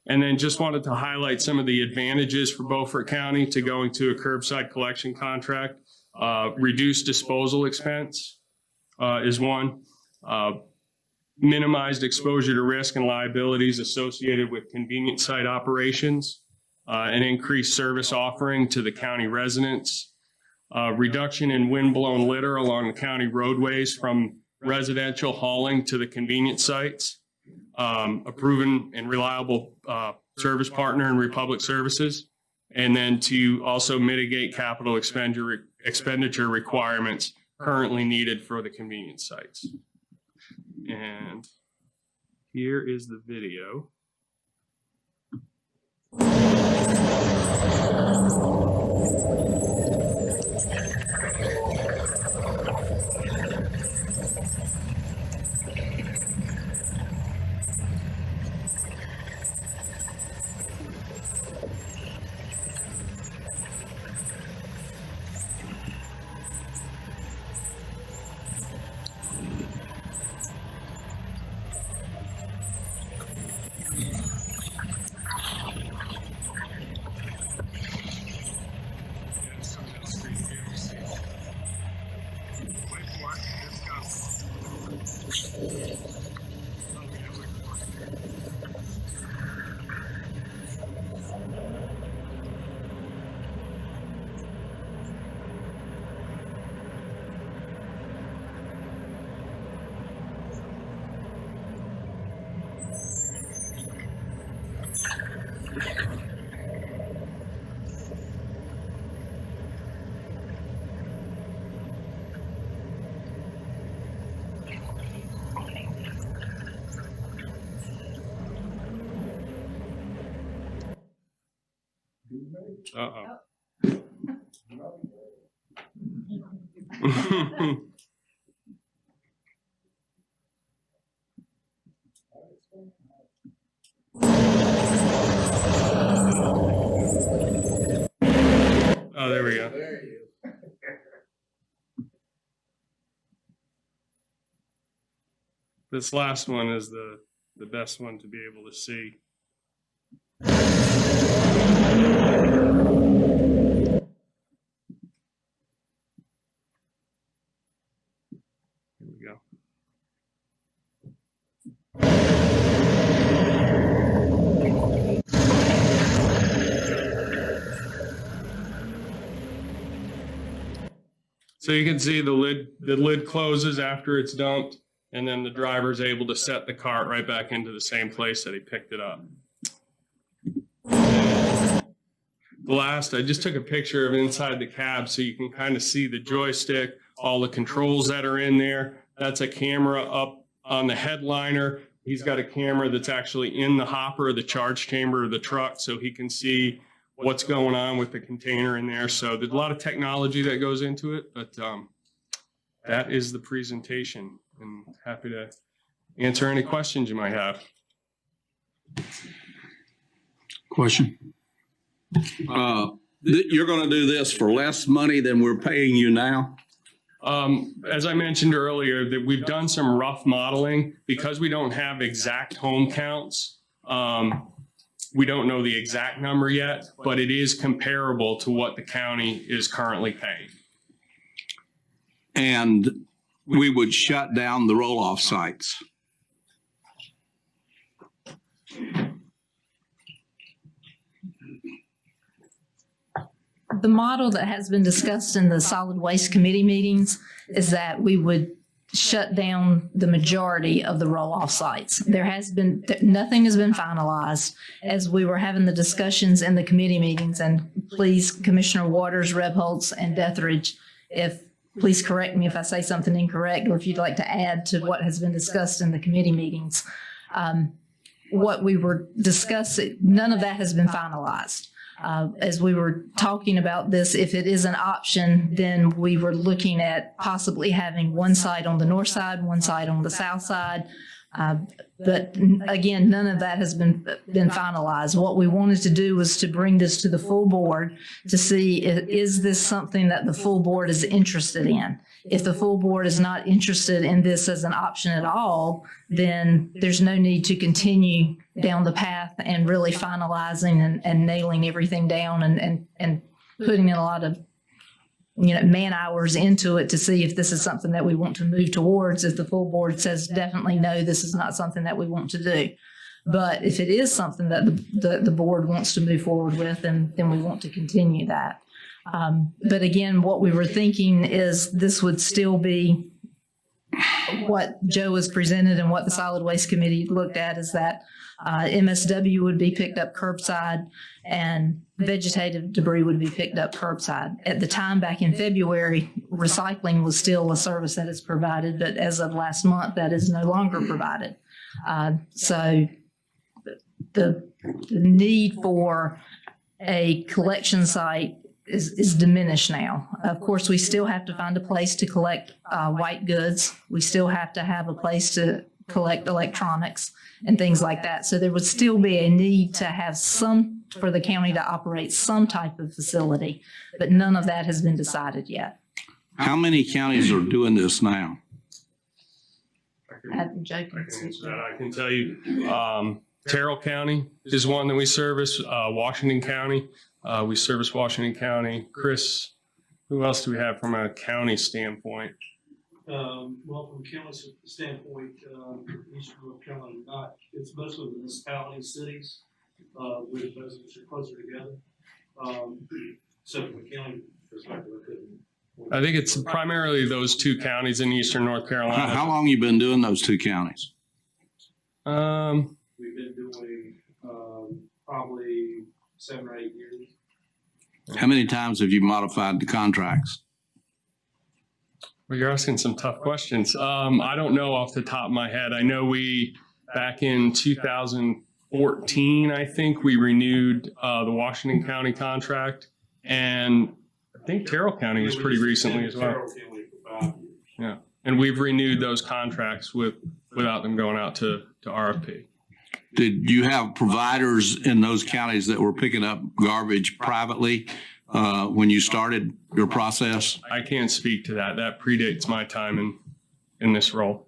Speaker 16: And then just wanted to highlight some of the advantages for Beaufort County to going to a curbside collection contract. Reduced disposal expense is one. Minimized exposure to risk and liabilities associated with convenience site operations. An increased service offering to the county residents. Reduction in windblown litter along the county roadways from residential hauling to the convenience sites. A proven and reliable service partner in Republic Services, and then to also mitigate capital expenditure requirements currently needed for the convenience sites. And here is the video. Uh-oh. Oh, there we go. This last one is the best one to be able to see. Here we go. So you can see the lid closes after it's dumped. and then the driver's able to set the cart right back into the same place that he picked it up. Last, I just took a picture of inside the cab so you can kind of see the joystick, all the controls that are in there. That's a camera up on the headliner. He's got a camera that's actually in the hopper, the charge chamber of the truck, so he can see what's going on with the container in there. So there's a lot of technology that goes into it, but that is the presentation, and happy to answer any questions you might have.
Speaker 1: Question?
Speaker 7: You're going to do this for less money than we're paying you now?
Speaker 16: As I mentioned earlier, that we've done some rough modeling because we don't have exact home counts. We don't know the exact number yet, but it is comparable to what the county is currently paying.
Speaker 7: And we would shut down the roll-off sites.
Speaker 8: The model that has been discussed in the solid waste committee meetings is that we would shut down the majority of the roll-off sites. Nothing has been finalized as we were having the discussions in the committee meetings. And please, Commissioner Waters, Rebholz, and Deathridge, please correct me if I say something incorrect, or if you'd like to add to what has been discussed in the committee meetings. What we were discussing, none of that has been finalized. As we were talking about this, if it is an option, then we were looking at possibly having one side on the north side, one side on the south side. But again, none of that has been finalized. What we wanted to do was to bring this to the full board to see, is this something that the full board is interested in? If the full board is not interested in this as an option at all, then there's no need to continue down the path and really finalizing and nailing everything down and putting in a lot of man hours into it to see if this is something that we want to move towards. If the full board says definitely no, this is not something that we want to do. But if it is something that the board wants to move forward with, then we want to continue that. But again, what we were thinking is this would still be what Joe has presented and what the solid waste committee looked at, is that MSW would be picked up curbside and vegetative debris would be picked up curbside. At the time back in February, recycling was still a service that is provided, but as of last month, that is no longer provided. So the need for a collection site is diminished now. Of course, we still have to find a place to collect white goods. We still have to have a place to collect electronics and things like that. So there would still be a need to have for the county to operate some type of facility, but none of that has been decided yet.
Speaker 7: How many counties are doing this now?
Speaker 8: I
Speaker 16: can tell you, Terrell County is one that we service, Washington County. We service Washington County. Chris, who else do we have from a county standpoint?
Speaker 17: Well, from a county standpoint, Eastern North Carolina, it's mostly municipalities, cities, with those which are closer together. So from a county perspective, I couldn't.
Speaker 16: I think it's primarily those two counties in Eastern North Carolina.
Speaker 7: How long you been doing those two counties?
Speaker 17: We've been doing probably 7 or 8 years.
Speaker 7: How many times have you modified the contracts?
Speaker 16: Well, you're asking some tough questions. I don't know off the top of my head. I know back in 2014, I think we renewed the Washington County contract, and I think Terrell County was pretty recently as well. Yeah, and we've renewed those contracts without them going out to RFP.
Speaker 7: Did you have providers in those counties that were picking up garbage privately when you started your process?
Speaker 16: I can't speak to that. That predates my time in this role.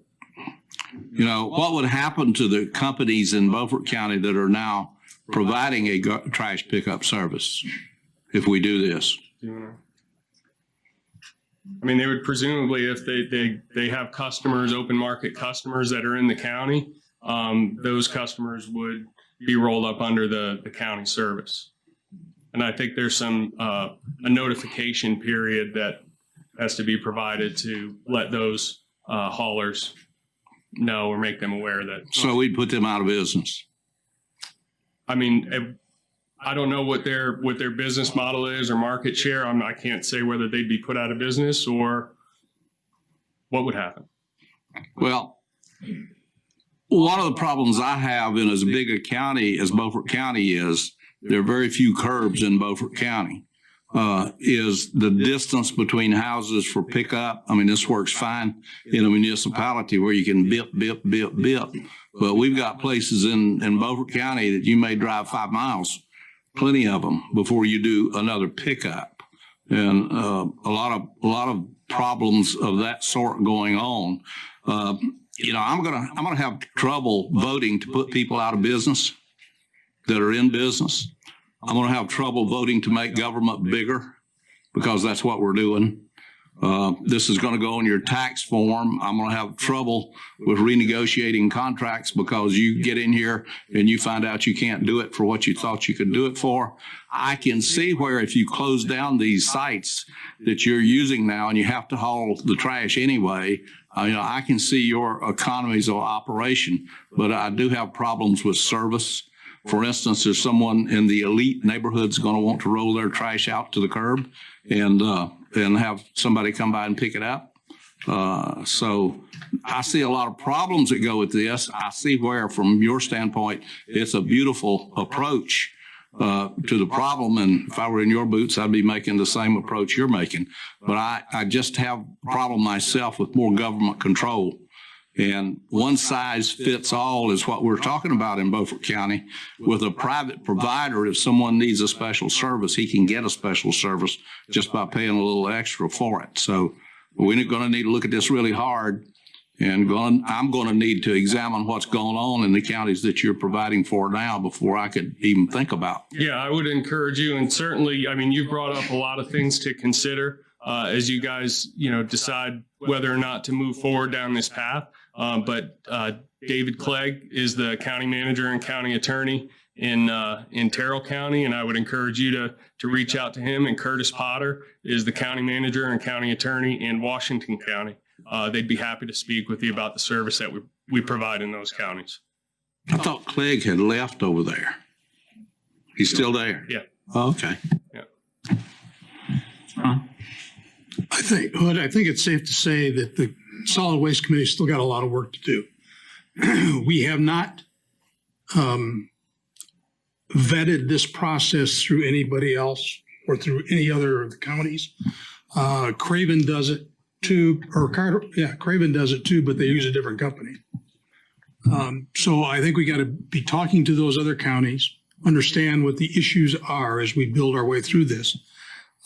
Speaker 7: What would happen to the companies in Beaufort County that are now providing a trash pickup service if we do this?
Speaker 16: I mean, they would presumably, if they have customers, open market customers that are in the county, those customers would be rolled up under the county service. And I think there's a notification period that has to be provided to let those haulers know or make them aware that.
Speaker 7: So we'd put them out of business.
Speaker 16: I mean, I don't know what their business model is or market share. I can't say whether they'd be put out of business or what would happen.
Speaker 7: Well, one of the problems I have in as big a county as Beaufort County is, there are very few curbs in Beaufort County. Is the distance between houses for pickup. I mean, this works fine in a municipality where you can bip, bip, bip, bip. But we've got places in Beaufort County that you may drive 5 miles, plenty of them, before you do another pickup. And a lot of problems of that sort going on. I'm gonna have trouble voting to put people out of business that are in business. I'm going to have trouble voting to make government bigger, because that's what we're doing. This is going to go on your tax form. I'm going to have trouble with renegotiating contracts, because you get in here and you find out you can't do it for what you thought you could do it for. I can see where if you close down these sites that you're using now and you have to haul the trash anyway, I can see your economies of operation, but I do have problems with service. For instance, there's someone in the elite neighborhood's going to want to roll their trash out to the curb and have somebody come by and pick it up. So I see a lot of problems that go with this. I see where, from your standpoint, it's a beautiful approach to the problem. And if I were in your boots, I'd be making the same approach you're making. But I just have a problem myself with more government control. And one size fits all is what we're talking about in Beaufort County. With a private provider, if someone needs a special service, he can get a special service just by paying a little extra for it. So we're going to need to look at this really hard. And I'm going to need to examine what's going on in the counties that you're providing for now before I could even think about.
Speaker 16: Yeah, I would encourage you. And certainly, I mean, you brought up a lot of things to consider as you guys, decide whether or not to move forward down this path. But David Clegg is the county manager and county attorney in Terrell County, and I would encourage you to reach out to him. And Curtis Potter is the county manager and county attorney in Washington County. They'd be happy to speak with you about the service that we provide in those counties.
Speaker 7: I thought Clegg had left over there. He's still there?
Speaker 16: Yeah.
Speaker 7: Oh, okay.
Speaker 16: Yeah.
Speaker 6: I think it's safe to say that the Solid Waste Committee still got a lot of work to do. We have not vetted this process through anybody else or through any other of the counties. Craven does it too, Craven does it too, but they use a different company. So I think we got to be talking to those other counties, understand what the issues are as we build our way through this,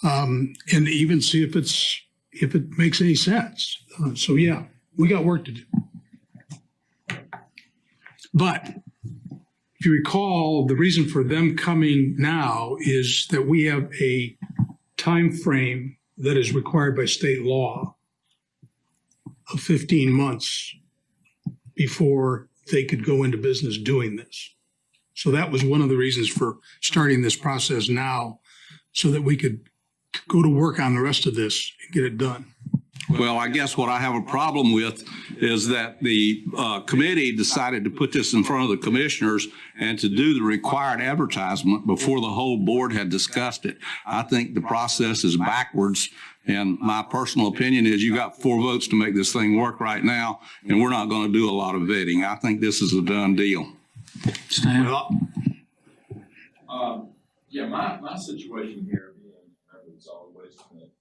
Speaker 6: and even see if it makes any sense. So yeah, we got work to do. But if you recall, the reason for them coming now is that we have a time frame that is required by state law of 15 months before they could go into business doing this. So that was one of the reasons for starting this process now, so that we could go to work on the rest of this and get it done.
Speaker 7: Well, I guess what I have a problem with is that the committee decided to put this in front of the commissioners and to do the required advertisement before the whole board had discussed it. I think the process is backwards, and my personal opinion is you got 4 votes to make this thing work right now, and we're not going to do a lot of vetting. I think this is a done deal. Stan?
Speaker 11: Yeah, my situation here being member of the Solid Waste Committee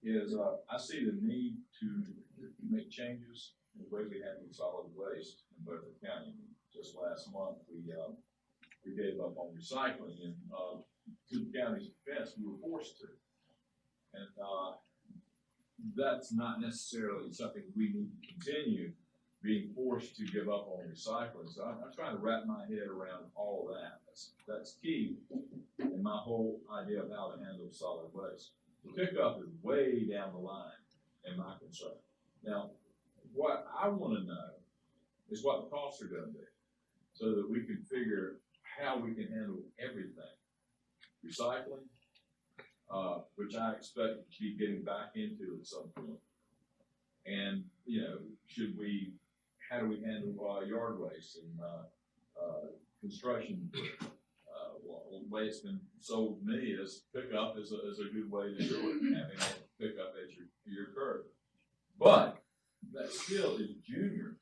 Speaker 11: is I see the need to make changes in the way we handle solid waste in Beaufort County. Just last month, we gave up on recycling, and to the county's defense, we were forced to. And that's not necessarily something we need to continue being forced to give up on recycling. So I'm trying to wrap my head around all of that. That's key in my whole idea of how to handle solid waste. The pickup is way down the line in my concern. Now, what I want to know is what the costs are going to be, so that we can figure how we can handle everything. Recycling, which I expect to be getting back into at some point. And, should we how do we handle, yard waste and, construction? Well, the way it's been sold to me is pickup is a good way to do it, having a pickup at your curb. But that still is junior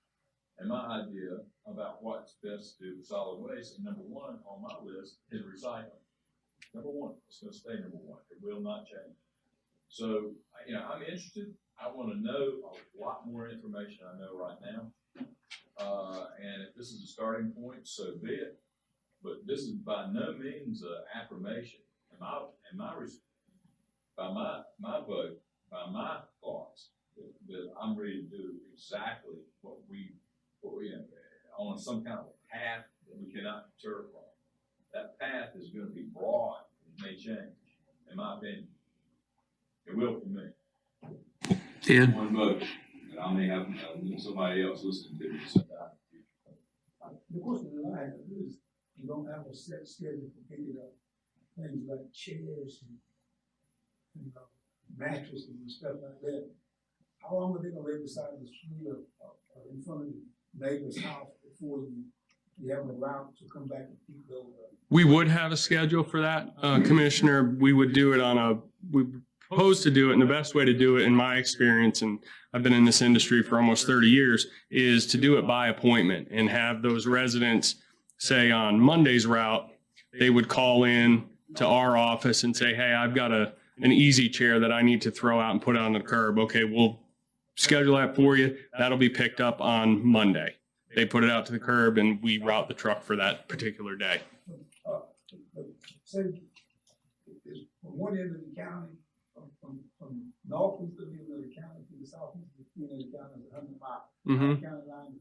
Speaker 11: in my idea about what's best to do with solid waste. And number one on my list is recycling. Number one, it's gonna stay number one. It will not change. So, you know, I'm interested. I want to know a lot more information I know right now. And if this is a starting point, so be it. But this is by no means an affirmation. By my vote, by my thoughts, that I'm ready to do exactly what we on some kind of path that we cannot deter from. That path is going to be broad. It may change, in my opinion. It will for me.
Speaker 1: Ted?
Speaker 11: One vote, and I may have somebody else listening to me. So
Speaker 4: the question that I have is, you don't have a set schedule for picking up things like chairs and mattresses and stuff like that. How long are they gonna lay beside the street or in front of the neighbor's house before you have a route to come back and pick those up?
Speaker 16: We would have a schedule for that, Commissioner. We would do it we propose to do it, and the best way to do it, in my experience, and I've been in this industry for almost 30 years, is to do it by appointment and have those residents, say on Monday's route, they would call in to our office and say, hey, I've got an easy chair that I need to throw out and put on the curb. Okay, we'll schedule that for you. That'll be picked up on Monday. They put it out to the curb and we route the truck for that particular day.
Speaker 4: Say, from one end of the county, from northeast of the end of the county to the southeast of the end of the county is 100 miles.
Speaker 16: Mm-hmm.
Speaker 4: County line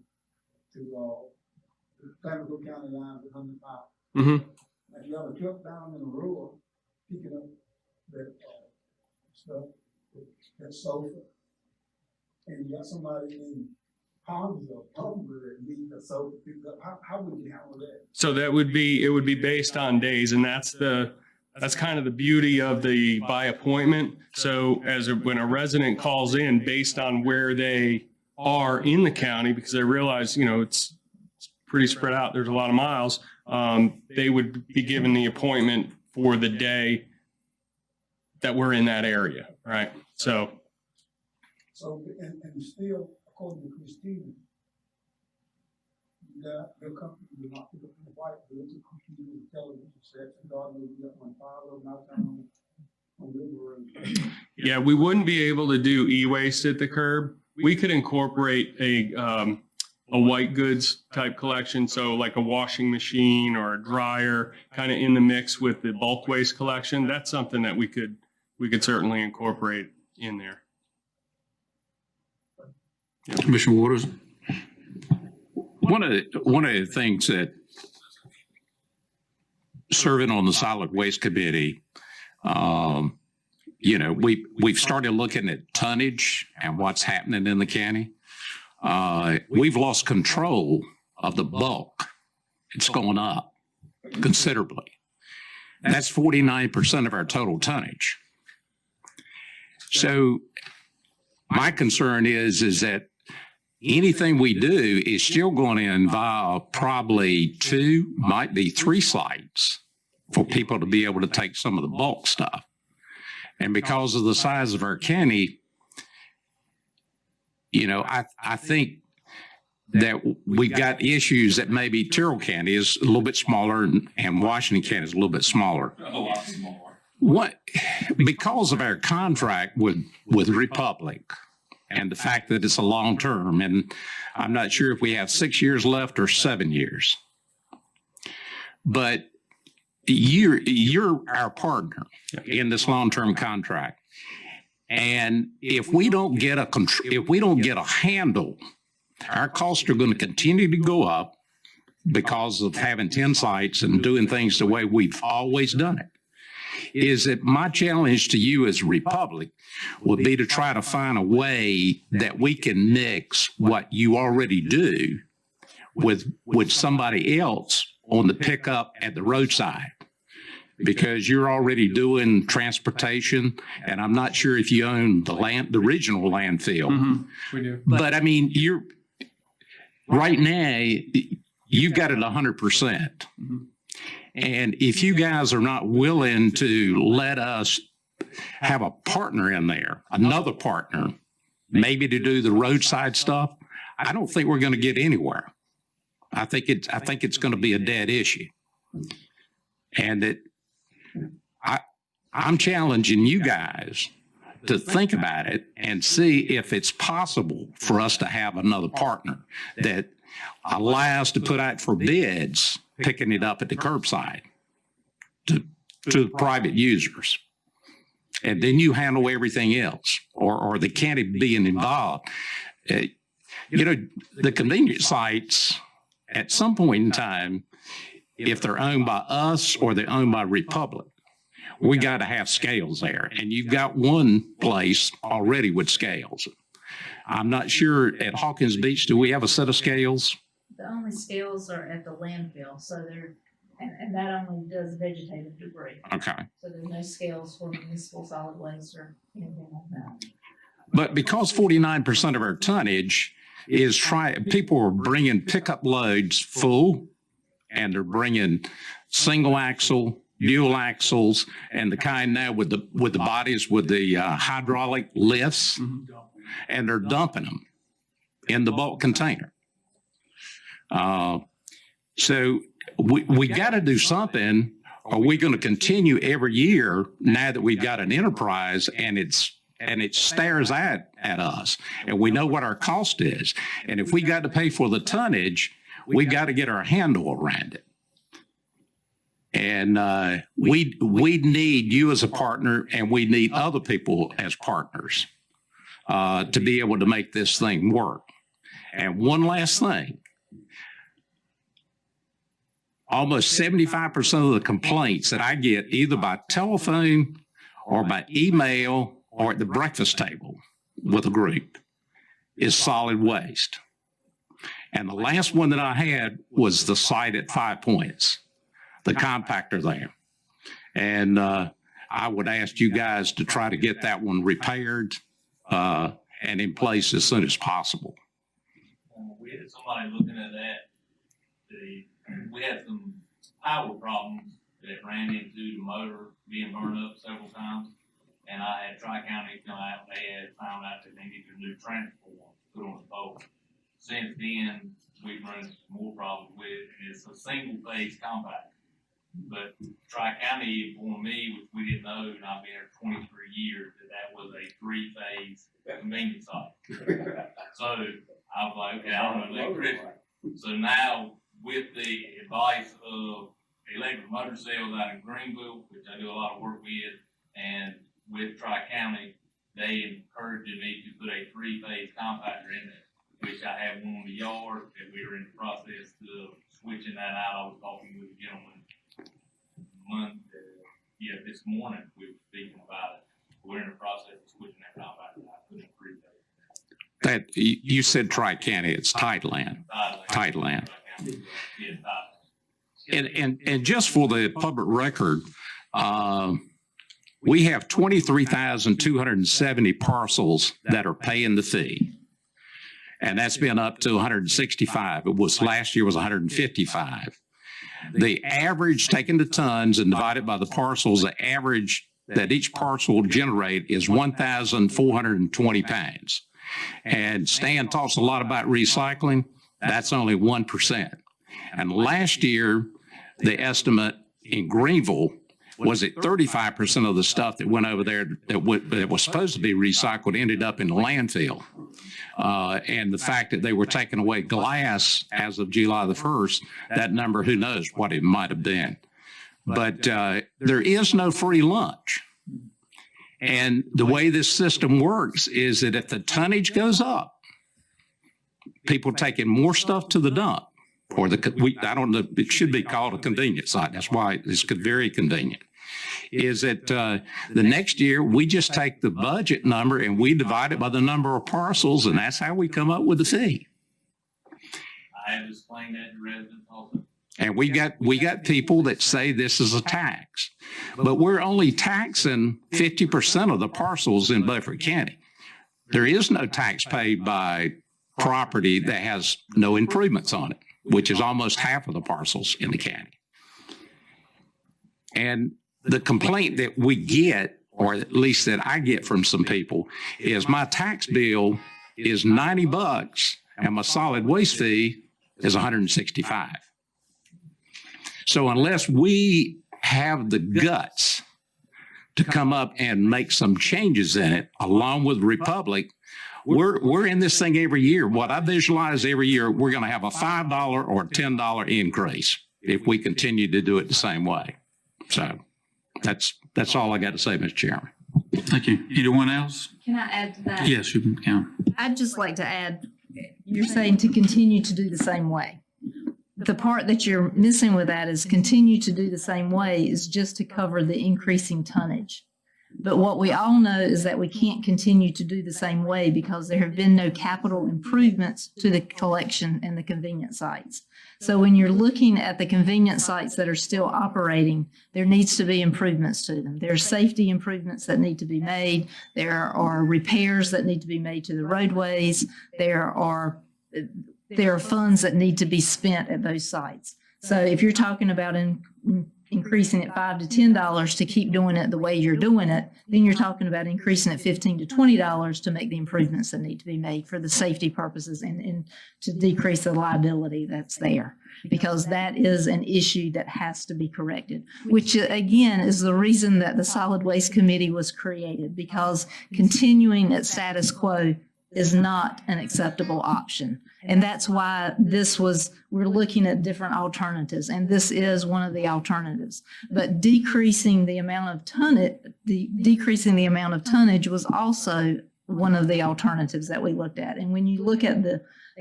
Speaker 4: to Clementville County line is 100 miles.
Speaker 16: Mm-hmm.
Speaker 4: If you have a truck down in the rural picking up that stuff, that sofa, and you got somebody in Palms or Palmer that needs a sofa picked up, how would you handle that?
Speaker 16: So it would be based on days, and that's kind of the beauty of the by appointment. So when a resident calls in based on where they are in the county, because they realize, it's pretty spread out, there's a lot of miles, they would be given the appointment for the day that we're in that area, right? So
Speaker 4: and still, according to Christina, their company will not pick up the white goods, the computer, the television sets, and God knows we got one file of them out there on River Road.
Speaker 16: yeah, we wouldn't be able to do e-waste at the curb. We could incorporate a white goods type collection, so like a washing machine or a dryer, kind of in the mix with the bulk waste collection. That's something that we could certainly incorporate in there.
Speaker 3: Commissioner Waters? One of the things that serving on the solid waste committee, we've started looking at tonnage and what's happening in the county. We've lost control of the bulk. It's going up considerably. That's 49% of our total tonnage. So my concern is that anything we do is still going to involve probably 2, might be 3 sites for people to be able to take some of the bulk stuff. And because of the size of our county, I think that we've got issues that maybe Terrell County is a little bit smaller and Washington County is a little bit smaller.
Speaker 11: a lot smaller.
Speaker 3: Because of our contract with Republic and the fact that it's a long term, and I'm not sure if we have 6 years left or 7 years, but you're our partner in this long-term contract. And if we don't get a handle, our costs are going to continue to go up because of having 10 sites and doing things the way we've always done it. Is that my challenge to you as Republic would be to try to find a way that we can mix what you already do with somebody else on the pickup at the roadside. Because you're already doing transportation, and I'm not sure if you own the original landfill.
Speaker 16: Mm-hmm. We do.
Speaker 3: But I mean,
Speaker 2: right now, you've got it 100%. And if you guys are not willing to let us have a partner in there, another partner, maybe to do the roadside stuff, I don't think we're going to get anywhere. I think it's going to be a dead issue. And I'm challenging you guys to think about it and see if it's possible for us to have another partner that allows to put out for bids, picking it up at the curbside to the private users. And then you handle everything else, or the county being involved. The convenience sites, at some point in time, if they're owned by us or they're owned by Republic, we got to have scales there. And you've got one place already with scales. I'm not sure at Hawkins Beach, do we have a set of scales?
Speaker 15: The only scales are at the landfill, so and that only does vegetative debris.
Speaker 2: Okay.
Speaker 15: So there's no scales for municipal solid waste or anything like that.
Speaker 2: But because 49% of our tonnage is people are bringing pickup loads full, and they're bringing single axle, dual axles, and the kind now with the bodies with the hydraulic lifts, and they're dumping them in the bulk container. So we got to do something. Are we going to continue every year now that we've got an enterprise and it stares at us, and we know what our cost is? And if we got to pay for the tonnage, we got to get our handle around it. And we need you as a partner, and we need other people as partners to be able to make this thing work. And one last thing. Almost 75% of the complaints that I get either by telephone or by email or at the breakfast table with a group is solid waste. And the last one that I had was the site at 5 Points, the compactor there. And I would ask you guys to try to get that one repaired and in place as soon as possible.
Speaker 3: We had somebody looking at that. We had some power problems that ran into the motor being burned up several times. And I had Tri-County come out, they had found out that they needed a new transformer put on the pole. Since then, we've run into more problems with it. It's a single phase compactor. But Tri-County informed me, which we didn't know, and I've been here 23 years, that was a 3-phase convenience site. So I was like, okay, I don't know electricity. So now, with the advice of electric motor sales out in Greenville, which I do a lot of work with, and with Tri-County, they encouraged me to put a 3-phase compactor in there, which I have one in the yard, and we are in the process of switching that out. I was talking with a gentleman this morning, we were speaking about it. We're in the process of switching that compactor out, putting a 3-phase.
Speaker 2: That you said Tri-County, it's Tideland. Tideland. And just for the public record, we have 23,270 parcels that are paying the fee. And that's been up to 165. It was last year was 155. The average taken to tons and divided by the parcels, the average that each parcel will generate is 1,420 pounds. And Stan talks a lot about recycling. That's only 1%. And last year, the estimate in Greenville was that 35% of the stuff that went over there that was supposed to be recycled ended up in the landfill. And the fact that they were taking away glass as of July the 1st, that number, who knows what it might have been. But there is no free lunch. And the way this system works is that if the tonnage goes up, people taking more stuff to the dump, or I don't know, it should be called a convenience site. That's why it's very convenient. Is that the next year we just take the budget number and we divide it by the number of parcels, and that's how we come up with the fee.
Speaker 3: I have explained that to residents also.
Speaker 2: And we got people that say this is a tax, but we're only taxing 50% of the parcels in Beaufort County. There is no tax paid by property that has no improvements on it, which is almost half of the parcels in the county. And the complaint that we get, or at least that I get from some people, is my tax bill is $90 and my solid waste fee is $165. So unless we have the guts to come up and make some changes in it, along with Republic, we're in this thing every year. What I visualize every year, we're going to have a $5 or $10 increase if we continue to do it the same way. So that's all I got to say, Mr. Chairman.
Speaker 1: Thank you. Anyone else?
Speaker 8: Can I add to that?
Speaker 1: Yes, you can.
Speaker 8: I'd just like to add, you're saying to continue to do the same way. The part that you're missing with that is continue to do the same way is just to cover the increasing tonnage. But what we all know is that we can't continue to do the same way because there have been no capital improvements to the collection and the convenience sites. So when you're looking at the convenience sites that are still operating, there needs to be improvements to them. There are safety improvements that need to be made. There are repairs that need to be made to the roadways. There are funds that need to be spent at those sites. So if you're talking about increasing it $5 to $10 to keep doing it the way you're doing it, then you're talking about increasing it $15 to $20 to make the improvements that need to be made for the safety purposes and to decrease the liability that's there. Because that is an issue that has to be corrected, which again is the reason that the Solid Waste Committee was created, because continuing at status quo is not an acceptable option. And that's why we're looking at different alternatives, and this is one of the alternatives. But decreasing the amount of tonnage was also one of the alternatives that we looked at. And when you look at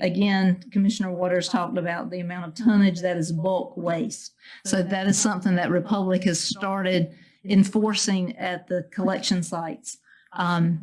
Speaker 8: again, Commissioner Waters talked about the amount of tonnage that is bulk waste. So that is something that Republic has started enforcing at the collection sites.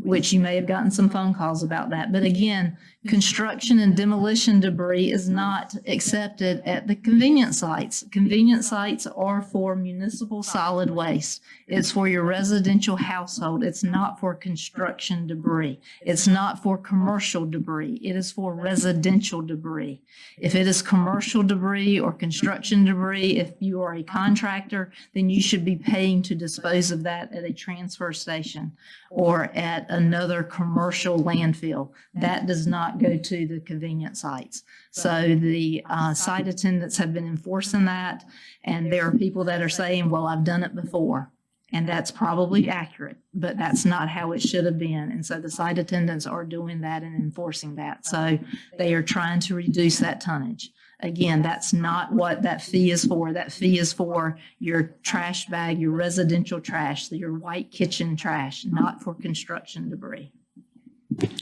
Speaker 8: Which you may have gotten some phone calls about that. But again, construction and demolition debris is not accepted at the convenience sites. Convenience sites are for municipal solid waste. It's for your residential household. It's not for construction debris. It's not for commercial debris. It is for residential debris. If it is commercial debris or construction debris, if you are a contractor, then you should be paying to dispose of that at a transfer station or at another commercial landfill. That does not go to the convenience sites. So the site attendants have been enforcing that, and there are people that are saying, well, I've done it before. And that's probably accurate, but that's not how it should have been. And so the site attendants are doing that and enforcing that. So they are trying to reduce that tonnage. Again, that's not what that fee is for. That fee is for your trash bag, your residential trash, your white kitchen trash, not for construction debris.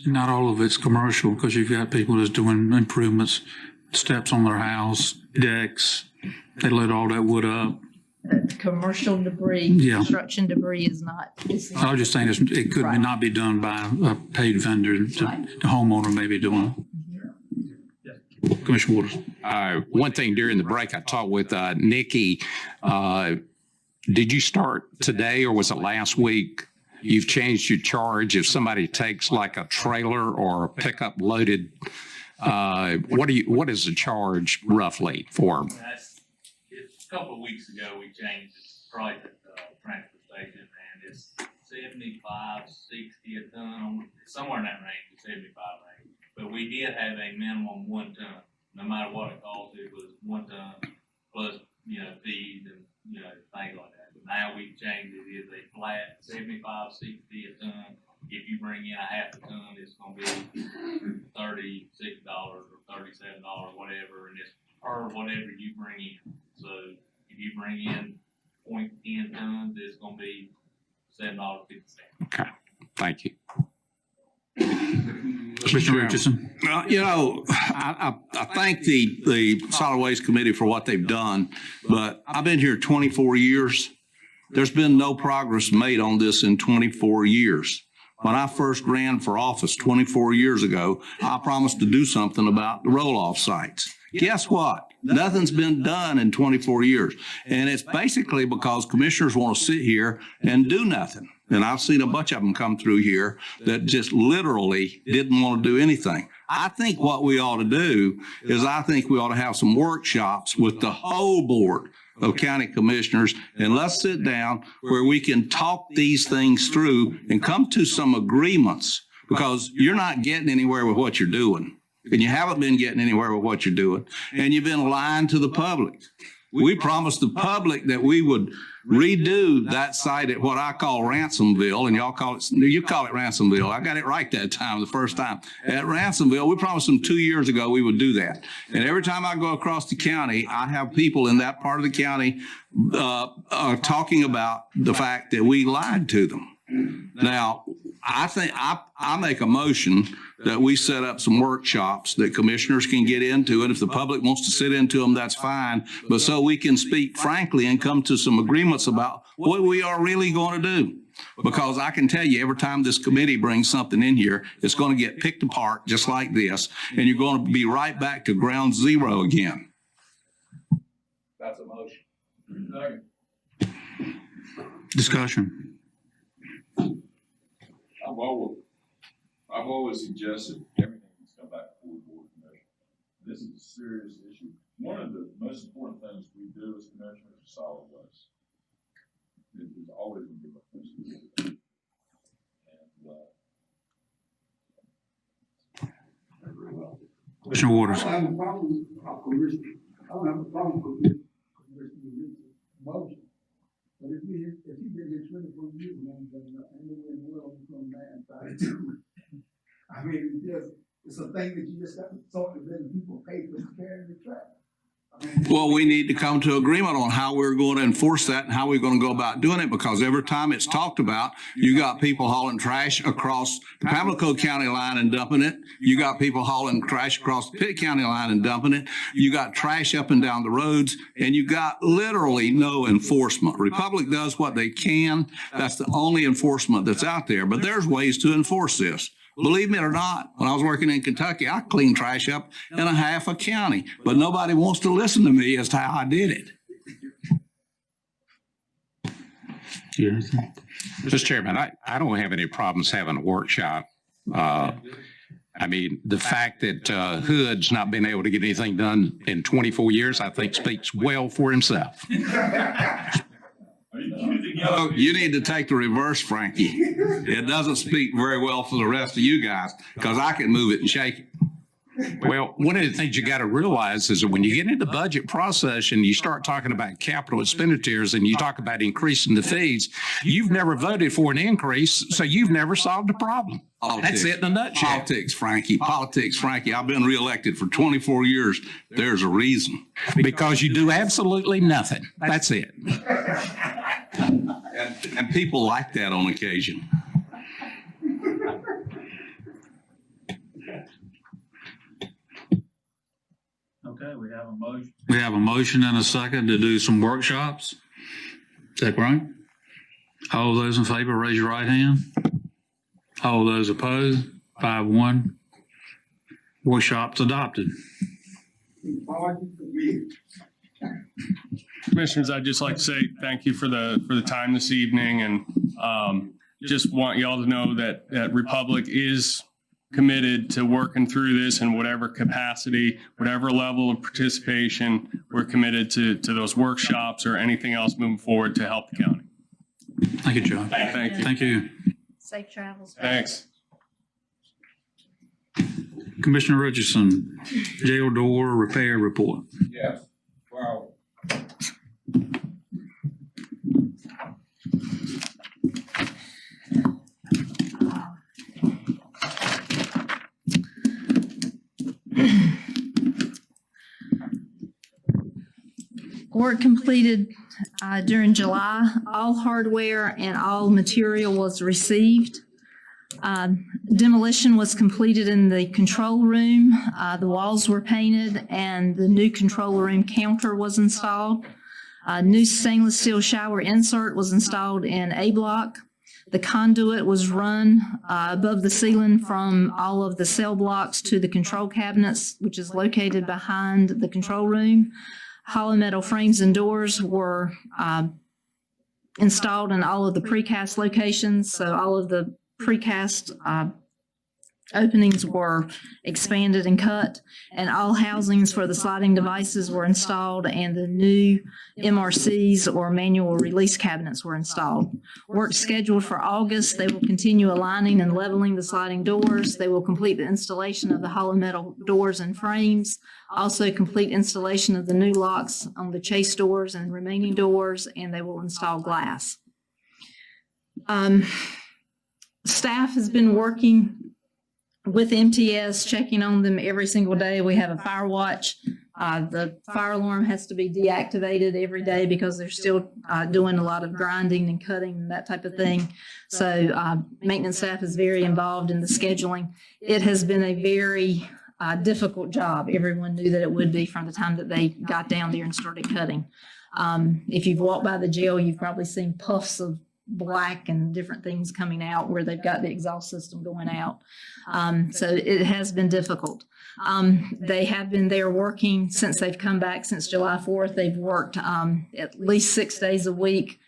Speaker 1: Not all of it's commercial, because you've got people that's doing improvements, steps on their house, decks. They load all that wood up.
Speaker 8: Commercial debris,
Speaker 1: Yeah.
Speaker 8: construction debris is not.
Speaker 1: I was just saying it could not be done by a paid vendor. The homeowner may be doing it. Commissioner Waters.
Speaker 2: One thing during the break, I talked with Nikki. Did you start today or was it last week? You've changed your charge if somebody takes like a trailer or a pickup loaded. What is the charge roughly for?
Speaker 3: A couple of weeks ago, we changed the price at the transfer station, and it's 75, 60 a ton, somewhere in that range, the 75 range. But we did have a minimum 1 ton, no matter what it cost, it was 1 ton plus, fees and, things like that. But now we've changed it, is a flat 75, 60 a ton. If you bring in a half a ton, it's gonna be $36 or $37, whatever, and it's per whatever you bring in. So if you bring in 0.10 tons, it's gonna be $7.50.
Speaker 2: Okay, thank you.
Speaker 1: Commissioner Richardson.
Speaker 7: I thank the Solid Waste Committee for what they've done, but I've been here 24 years. There's been no progress made on this in 24 years. When I first ran for office 24 years ago, I promised to do something about the roll-off sites. Guess what? Nothing's been done in 24 years. And it's basically because commissioners want to sit here and do nothing. and I've seen a bunch of them come through here that just literally didn't want to do anything. I think what we ought to do is I think we ought to have some workshops with the whole board of county commissioners, and let's sit down where we can talk these things through and come to some agreements, because you're not getting anywhere with what you're doing. And you haven't been getting anywhere with what you're doing. And you've been lying to the public. We promised the public that we would redo that site at what I call Ransomville, and you call it Ransomville. I got it right that time, the first time. At Ransomville, we promised them 2 years ago we would do that. And every time I go across the county, I have people in that part of the county talking about the fact that we lied to them. Now, I think I make a motion that we set up some workshops that commissioners can get into, and if the public wants to sit into them, that's fine. But so we can speak frankly and come to some agreements about what we are really going to do. Because I can tell you, every time this committee brings something in here, it's going to get picked apart just like this, and you're going to be right back to ground zero again.
Speaker 11: That's a motion.
Speaker 1: Discussion.
Speaker 11: I've always suggested everything needs to come back before the board of commissioners. This is a serious issue. One of the most important things we do as commissioners is solid waste. It is always going to be my first.
Speaker 1: Commissioner Waters.
Speaker 4: I don't have a problem with motion. But if you've been here 24 years, man, ain't no way in the world you come back and try to do it. I mean, it's a thing that you just got to talk to them people pay for carrying the trash.
Speaker 7: Well, we need to come to agreement on how we're going to enforce that and how we're going to go about doing it, because every time it's talked about, you got people hauling trash across the Pamlico County line and dumping it. You got people hauling trash across the Pitt County line and dumping it. You got trash up and down the roads, and you got literally no enforcement. Republic does what they can. That's the only enforcement that's out there, but there's ways to enforce this. Believe me or not, when I was working in Kentucky, I cleaned trash up in a half a county, but nobody wants to listen to me as to how I did it.
Speaker 2: Mr. Chairman, I don't have any problems having a workshop. I mean, the fact that Hood's not been able to get anything done in 24 years, I think speaks well for himself.
Speaker 7: Oh, you need to take the reverse, Frankie. It doesn't speak very well for the rest of you guys, because I can move it and shake it.
Speaker 2: Well, one of the things you got to realize is that when you get into the budget process and you start talking about capital expenditures and you talk about increasing the fees, you've never voted for an increase, so you've never solved the problem. That's it in a nutshell.
Speaker 7: Politics, Frankie. Politics, Frankie. I've been reelected for 24 years. There's a reason.
Speaker 2: Because you do absolutely nothing. That's it.
Speaker 7: And people like that on occasion.
Speaker 1: Okay, we have a motion. We have a motion and a second to do some workshops. Is that right? All those in favor, raise your right hand. All those opposed, 5-1. Workshops adopted.
Speaker 16: Commissioners, I'd just like to say thank you for the time this evening, and just want y'all to know that Republic is committed to working through this in whatever capacity, whatever level of participation. We're committed to those workshops or anything else moving forward to help the county.
Speaker 1: Thank you, John.
Speaker 16: Thank you.
Speaker 1: Thank you.
Speaker 15: Safe travels.
Speaker 16: Thanks.
Speaker 1: Commissioner Richardson, jail door repair report.
Speaker 11: Yes. Well,
Speaker 8: Work completed during July. All hardware and all material was received. Demolition was completed in the control room. The walls were painted and the new control room counter was installed. New stainless steel shower insert was installed in A block. The conduit was run above the ceiling from all of the cell blocks to the control cabinets, which is located behind the control room. Hollow metal frames and doors were installed in all of the precast locations. So all of the precast openings were expanded and cut, and all housings for the sliding devices were installed, and the new MRCs or manual release cabinets were installed. Work scheduled for August, they will continue aligning and leveling the sliding doors. They will complete the installation of the hollow metal doors and frames, also complete installation of the new locks on the chase doors and remaining doors, and they will install glass. Staff has been working with MTS, checking on them every single day. We have a fire watch. The fire alarm has to be deactivated every day because they're still doing a lot of grinding and cutting and that type of thing. So maintenance staff is very involved in the scheduling. It has been a very difficult job. Everyone knew that it would be from the time that they got down there and started cutting. If you've walked by the jail, you've probably seen puffs of black and different things coming out where they've got the exhaust system going out. So it has been difficult. They have been there working since they've come back since July 4th. They've worked at least 6 days a week.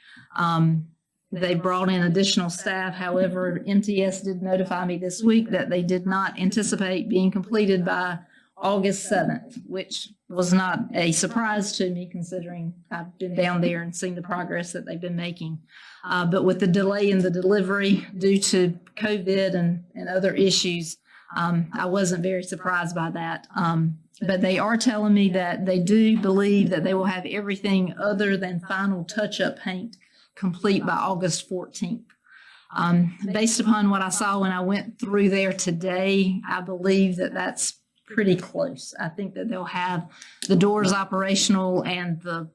Speaker 8: They brought in additional staff. However, MTS did notify me this week that they did not anticipate being completed by August 7th, which was not a surprise to me considering I've been down there and seen the progress that they've been making. But with the delay in the delivery due to COVID and other issues, I wasn't very surprised by that. But they are telling me that they do believe that they will have everything other than final touch-up paint complete by August 14th. Based upon what I saw when I went through there today, I believe that that's pretty close. I think that they'll have the doors operational and the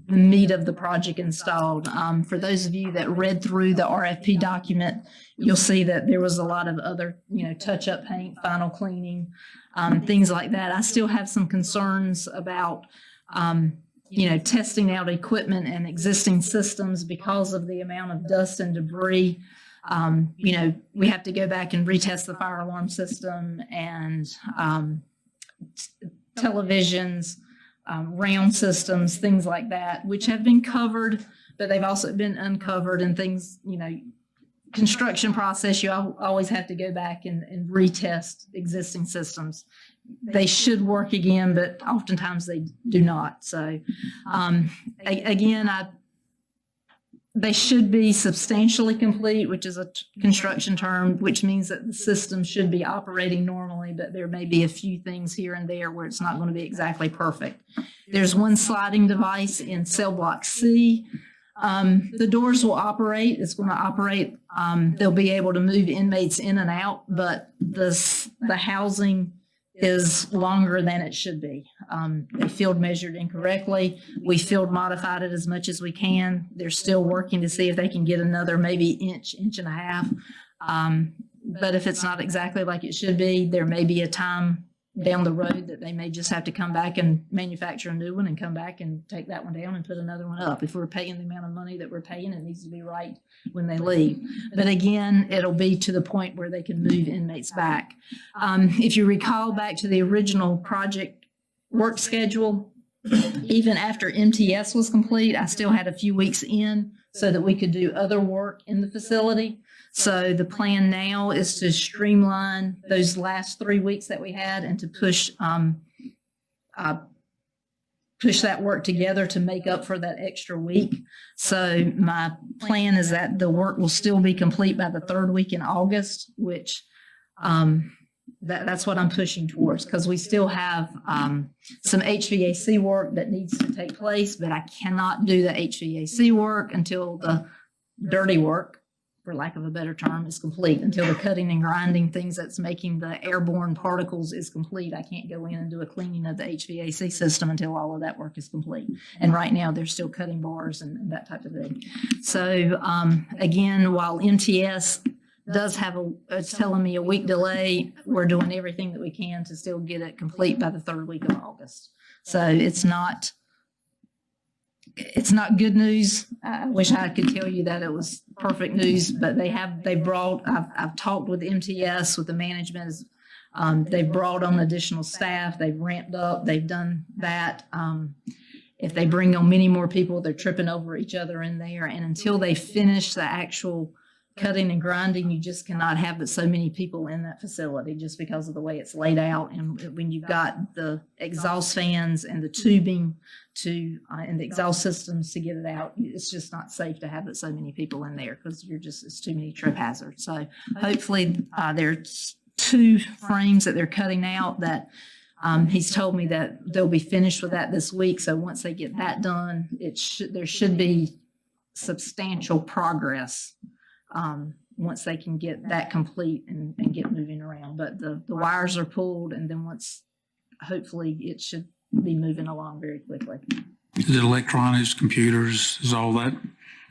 Speaker 8: meat of the project installed. For those of you that read through the RFP document, you'll see that there was a lot of other, touch-up paint, final cleaning, things like that. I still have some concerns about, testing out equipment and existing systems because of the amount of dust and debris. We have to go back and retest the fire alarm system and televisions, round systems, things like that, which have been covered, but they've also been uncovered, and things, construction process, you always have to go back and retest existing systems. They should work again, but oftentimes they do not. So they should be substantially complete, which is a construction term, which means that the system should be operating normally, but there may be a few things here and there where it's not going to be exactly perfect. There's one sliding device in cell block C. The doors will operate. It's going to operate. They'll be able to move inmates in and out, but the housing is longer than it should be. They field measured incorrectly. We field modified it as much as we can. They're still working to see if they can get another maybe inch and a half. But if it's not exactly like it should be, there may be a time down the road that they may just have to come back and manufacture a new one and come back and take that one down and put another one up. If we're paying the amount of money that we're paying, it needs to be right when they leave. But again, it'll be to the point where they can move inmates back. If you recall back to the original project work schedule, even after MTS was complete, I still had a few weeks in so that we could do other work in the facility. So the plan now is to streamline those last 3 weeks that we had and to push that work together to make up for that extra week. So my plan is that the work will still be complete by the 3rd week in August, which that's what I'm pushing towards, because we still have some HVAC work that needs to take place, but I cannot do the HVAC work until the dirty work, for lack of a better term, is complete, until the cutting and grinding things that's making the airborne particles is complete. I can't go in and do a cleaning of the HVAC system until all of that work is complete. And right now they're still cutting bars and that type of thing. So again, while MTS does have it's telling me a week delay, we're doing everything that we can to still get it complete by the 3rd week of August. So it's not good news. I wish I could tell you that it was perfect news, but I've talked with MTS, with the management. They've brought on additional staff. They've ramped up. They've done that. if they bring on many more people, they're tripping over each other in there. And until they finish the actual cutting and grinding, you just cannot have but so many people in that facility just because of the way it's laid out. And when you've got the exhaust fans and the tubing and the exhaust systems to get it out, it's just not safe to have but so many people in there because it's too many trip hazards. So hopefully there's 2 frames that they're cutting out that he's told me that they'll be finished with that this week. So once they get that done, there should be substantial progress once they can get that complete and get moving around. But the wires are pulled, and then hopefully it should be moving along very quickly.
Speaker 1: Is it electronics, computers, is all that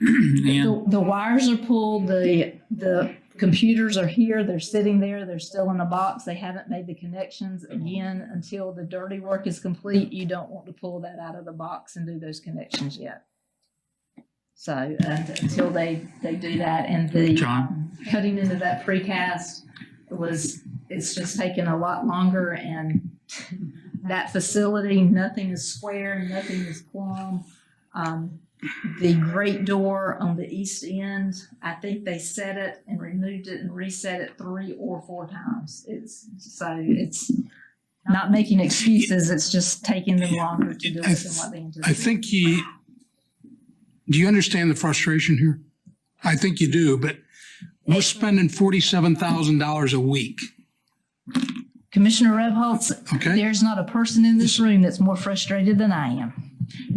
Speaker 1: in?
Speaker 8: The wires are pulled, the computers are here, they're sitting there, they're still in a box, they haven't made the connections. Again, until the dirty work is complete, you don't want to pull that out of the box and do those connections yet. So until they do that, and the cutting into that precast it's just taken a lot longer, and that facility, nothing is square, nothing is plumb. The great door on the east end, I think they set it and removed it and reset it 3 or 4 times. It's not making excuses. It's just taking them longer to do it than what they anticipated.
Speaker 6: I think do you understand the frustration here? I think you do, but we're spending $47,000 a week.
Speaker 8: Commissioner Rebholz,
Speaker 6: Okay.
Speaker 8: There's not a person in this room that's more frustrated than I am,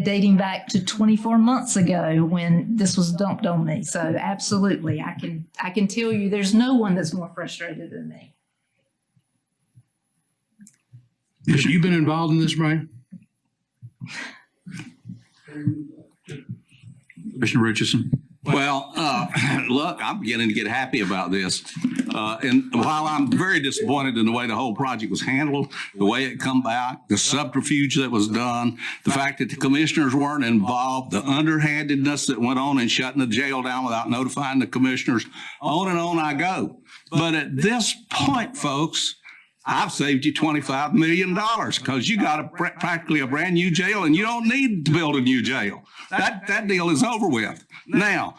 Speaker 8: dating back to 24 months ago when this was dumped on me. So absolutely, I can tell you there's no one that's more frustrated than me.
Speaker 6: Have you been involved in this, Brian?
Speaker 1: Commissioner Richardson?
Speaker 7: Well, look, I'm beginning to get happy about this. And while I'm very disappointed in the way the whole project was handled, the way it come back, the subterfuge that was done, the fact that the commissioners weren't involved, the underhandedness that went on in shutting the jail down without notifying the commissioners, on and on I go. But at this point, folks, I've saved you $25 million because you got practically a brand new jail and you don't need to build a new jail. That deal is over with. Now,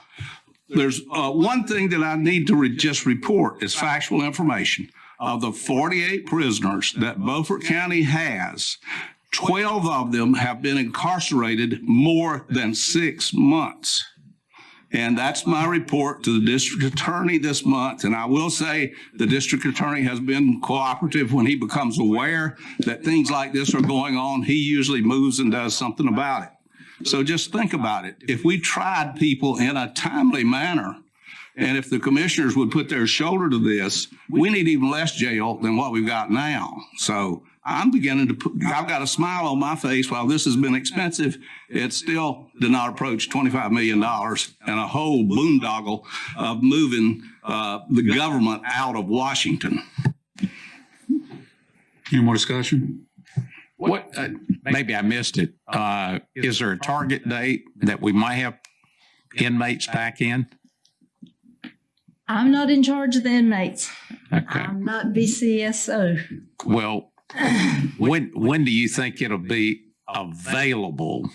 Speaker 7: there's one thing that I need to just report as factual information. Of the 48 prisoners that Beaufort County has, 12 of them have been incarcerated more than 6 months. And that's my report to the district attorney this month. And I will say the district attorney has been cooperative when he becomes aware that things like this are going on. He usually moves and does something about it. So just think about it. If we tried people in a timely manner, and if the commissioners would put their shoulder to this, we need even less jail than what we've got now. So I'm beginning to I've got a smile on my face. While this has been expensive, it still did not approach $25 million and a whole boondoggle of moving the government out of Washington.
Speaker 1: Any more discussion?
Speaker 2: What, maybe I missed it. Is there a target date that we might have inmates back in?
Speaker 8: I'm not in charge of the inmates.
Speaker 2: Okay.
Speaker 8: I'm not BCSO.
Speaker 2: Well, when do you think it'll be available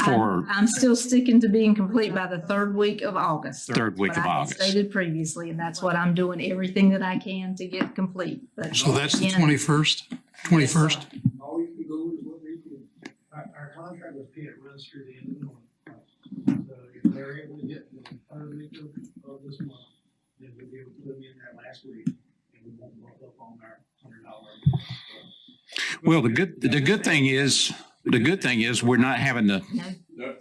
Speaker 2: for?
Speaker 8: I'm still sticking to being complete by the 3rd week of August.
Speaker 2: Third week of August.
Speaker 8: I had stated previously, and that's what I'm doing, everything that I can to get complete. But
Speaker 6: So that's the
Speaker 8: again,
Speaker 6: 21st? 21st?
Speaker 4: All you can go is what they do.
Speaker 17: Our contract with Pitt runs through the end of the month. So if they're able to get the 3rd week of this month, then we'll be able to put them in there last week, and we won't go up on our $100.
Speaker 2: Well, the good thing is we're not having to.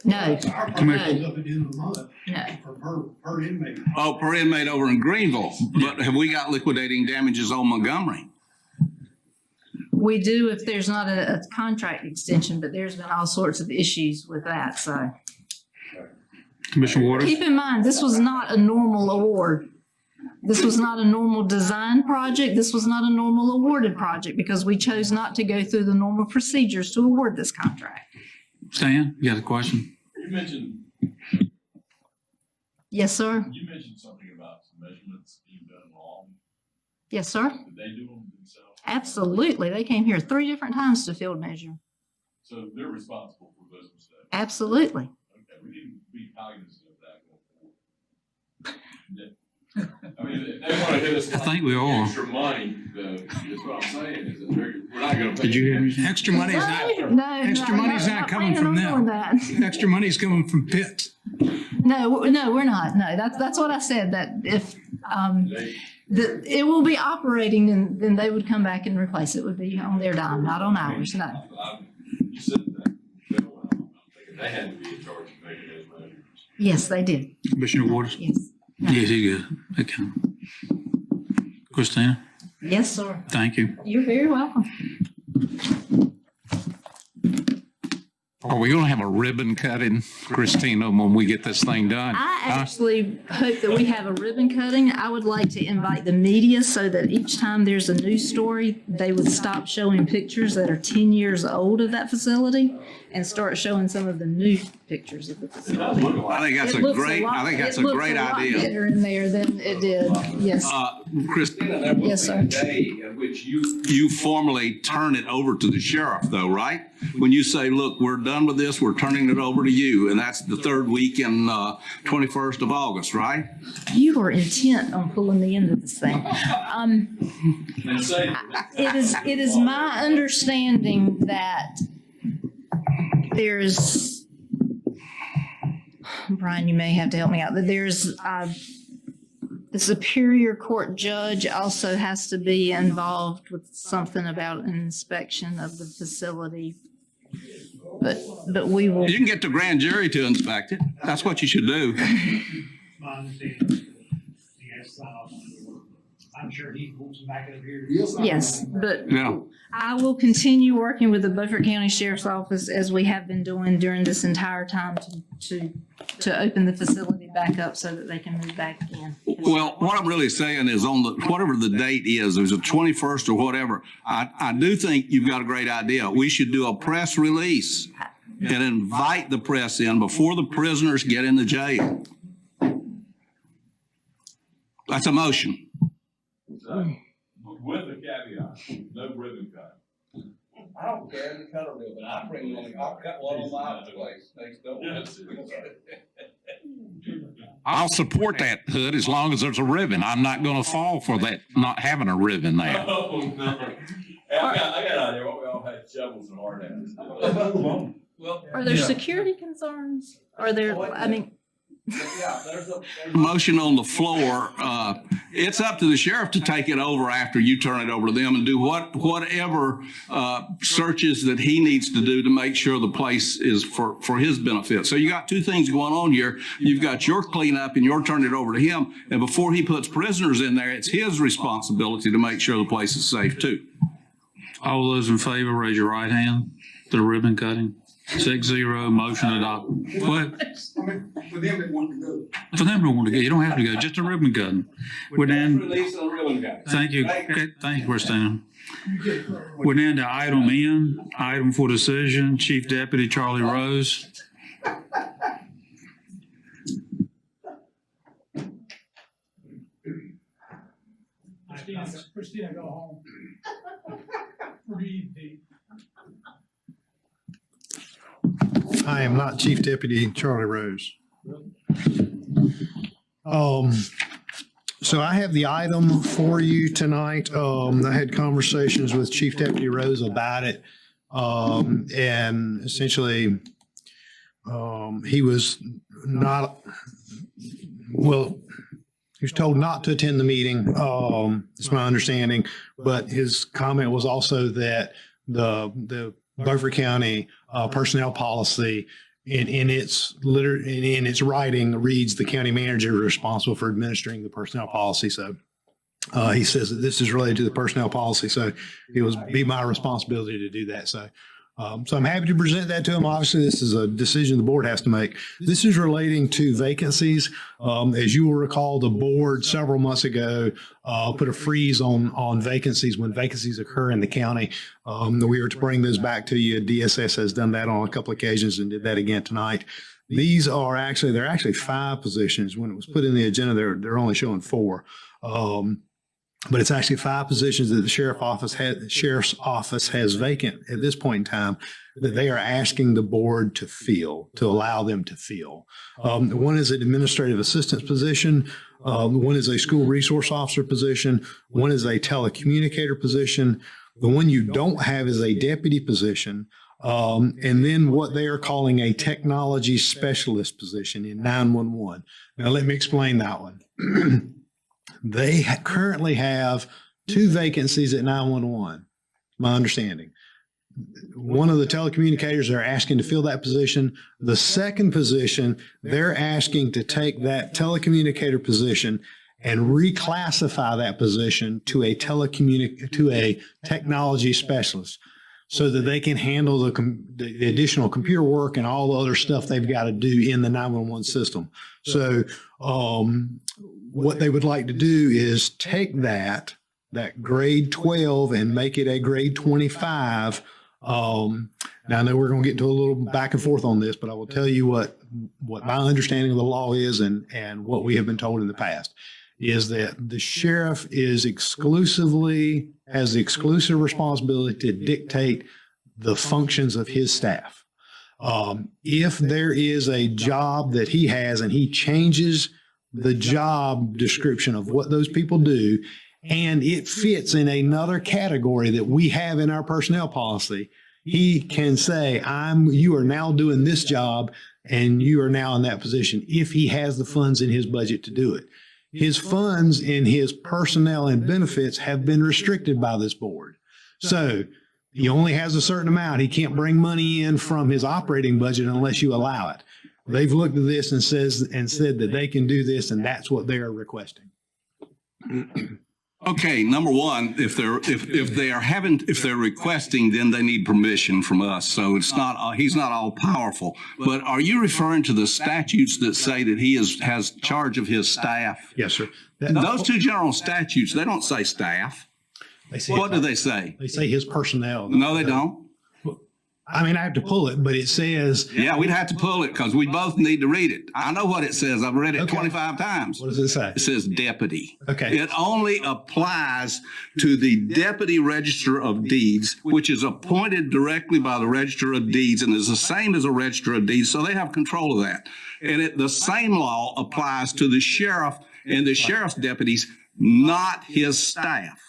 Speaker 8: No.
Speaker 17: Our contract up at the end of the month
Speaker 8: No.
Speaker 17: for per inmate.
Speaker 7: Oh, per inmate over in Greenville. But have we got liquidating damages on Montgomery?
Speaker 8: We do if there's not a contract extension, but there's been all sorts of issues with that, so.
Speaker 1: Commissioner Waters?
Speaker 8: Keep in mind, this was not a normal award. This was not a normal design project. This was not a normal awarded project because we chose not to go through the normal procedures to award this contract.
Speaker 1: Stan, you got a question?
Speaker 11: You mentioned,
Speaker 8: Yes, sir.
Speaker 11: you mentioned something about some measurements being done wrong.
Speaker 8: Yes, sir.
Speaker 11: Did they do them themselves?
Speaker 8: Absolutely. They came here 3 different times to field measure.
Speaker 11: So they're responsible for those mistakes.
Speaker 15: Absolutely.
Speaker 11: Okay, we need to be cognizant of that going forward. I mean, if they want to hit us.
Speaker 1: I think we are.
Speaker 11: Extra money, that's what I'm saying, is that we're not gonna.
Speaker 1: Did you hear me?
Speaker 6: Extra money's not,
Speaker 15: No,
Speaker 6: extra money's not coming from them. Extra money's coming from Pitt.
Speaker 15: No, we're not. No, that's what I said, that if, it will be operating, and then they would come back and replace it. Would be on their dime, not on ours, no.
Speaker 11: You said that, they had to be in charge of making those measures.
Speaker 15: Yes, they did.
Speaker 1: Commissioner Waters?
Speaker 15: Yes.
Speaker 1: Yes, he did. Okay. Christina,
Speaker 15: Yes, sir.
Speaker 1: thank you.
Speaker 15: You're very welcome.
Speaker 3: Are we going to have a ribbon cutting, Christina, when we get this thing done?
Speaker 15: I actually hope that we have a ribbon cutting. I would like to invite the media so that each time there's a news story, they would stop showing pictures that are 10 years old of that facility and start showing some of the new pictures of the facility.
Speaker 7: I think that's a great idea.
Speaker 15: Better in there than it did. Yes.
Speaker 7: Christina, there will
Speaker 15: Yes,
Speaker 7: be
Speaker 15: sir.
Speaker 7: a day at which you formally turn it over to the sheriff though, right? When you say, look, we're done with this, we're turning it over to you, and that's the third week in 21st of August, right?
Speaker 15: You are intent on pulling me into this thing. It is my understanding that there's, Brian, you may have to help me out, that there's the Superior Court judge also has to be involved with something about an inspection of the facility. But we will.
Speaker 7: You can get the grand jury to inspect it. That's what you should do.
Speaker 10: My understanding, yes, I'm sure he pulls them back up here.
Speaker 15: Yes, but
Speaker 7: Yeah.
Speaker 15: I will continue working with the Beaufort County Sheriff's Office as we have been doing during this entire time to open the facility back up so that they can move back in.
Speaker 7: Well, what I'm really saying is on the, whatever the date is, there's a 21st or whatever, I do think you've got a great idea. We should do a press release and invite the press in before the prisoners get in the jail. That's a motion.
Speaker 11: With the caveat, no ribbon cut.
Speaker 7: I don't care to cut a ribbon. I'll cut one on my place next door.
Speaker 3: I'll support that, Hood, as long as there's a ribbon. I'm not going to fall for that, not having a ribbon there.
Speaker 11: Oh, no. Hey, I got an idea. What we all had shovels and hard hats.
Speaker 15: Are there security concerns? Are there, I mean,
Speaker 7: Motion on the floor. It's up to the sheriff to take it over after you turn it over to them and do whatever searches that he needs to do to make sure the place is for his benefit. So you got two things going on here. You've got your cleanup and you're turning it over to him. And before he puts prisoners in there, it's his responsibility to make sure the place is safe too.
Speaker 1: All those in favor, raise your right hand. The ribbon cutting. 6-0, motion adopted. What?
Speaker 4: I mean, for them, they want to go.
Speaker 1: For them to want to go, you don't have to go, just a ribbon cutting. We're down.
Speaker 7: Release on ribbon cutting.
Speaker 1: Thank you. Okay, thank you, Christina. We're down to item N, item for decision, Chief Deputy Charlie Rose.
Speaker 10: Christina, go home. Breathe deep.
Speaker 6: I am not Chief Deputy Charlie Rose. So I have the item for you tonight. I had conversations with Chief Deputy Rose about it. And essentially, he was not, well, he was told not to attend the meeting. It's my understanding, but his comment was also that the Beaufort County personnel policy in its writing reads the county manager is responsible for administering the personnel policy. So he says that this is related to the personnel policy. So it was be my responsibility to do that. So I'm happy to present that to him. Obviously, this is a decision the board has to make. This is relating to vacancies. As you will recall, the board several months ago put a freeze on vacancies when vacancies occur in the county. We were to bring those back to you. DSS has done that on a couple of occasions and did that again tonight. These are they're actually 5 positions. When it was put in the agenda, they're only showing 4. but it's actually 5 positions that the sheriff's office has vacant at this point in time that they are asking the board to fill, to allow them to fill. One is an administrative assistant position. One is a school resource officer position. One is a telecommunicator position. The one you don't have is a deputy position. And then what they are calling a technology specialist position in 911. Now, let me explain that one. They currently have 2 vacancies at 911, my understanding. One of the telecommunicators, they're asking to fill that position. The second position, they're asking to take that telecommunicator position and reclassify that position to a technology specialist so that they can handle the additional computer work and all the other stuff they've got to do in the 911 system. So what they would like to do is take that grade 12 and make it a grade 25. Now I know we're going to get into a little back and forth on this, but I will tell you what my understanding of the law is and what we have been told in the past is that the sheriff has the exclusive responsibility to dictate the functions of his staff. If there is a job that he has and he changes the job description of what those people do, and it fits in another category that we have in our personnel policy, he can say, you are now doing this job and you are now in that position if he has the funds in his budget to do it. His funds in his personnel and benefits have been restricted by this board. So he only has a certain amount. He can't bring money in from his operating budget unless you allow it. They've looked at this and said that they can do this, and that's what they are requesting.
Speaker 7: Okay, number one, if they're requesting, then they need permission from us. So he's not all powerful. But are you referring to the statutes that say that he has charge of his staff?
Speaker 6: Yes, sir.
Speaker 7: Those 2 general statutes, they don't say staff. What do they say?
Speaker 6: They say his personnel.
Speaker 7: No, they don't.
Speaker 6: I mean, I have to pull it, but it says.
Speaker 7: Yeah, we'd have to pull it because we both need to read it. I know what it says. I've read it 25 times.
Speaker 6: What does it say?
Speaker 7: It says deputy.
Speaker 6: Okay.
Speaker 7: It only applies to the deputy register of deeds, which is appointed directly by the register of deeds and is the same as a register of deeds. So they have control of that. And the same law applies to the sheriff and the sheriff's deputies, not his staff.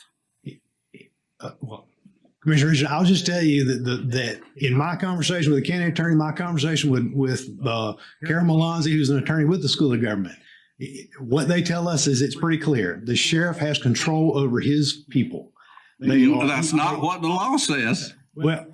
Speaker 6: Commissioner Richard, I'll just tell you that in my conversation with the county attorney, my conversation with Carol Malonzi, who's an attorney with the School of Government, what they tell us is it's pretty clear. The sheriff has control over his people.
Speaker 7: That's not what the law says.
Speaker 6: Well,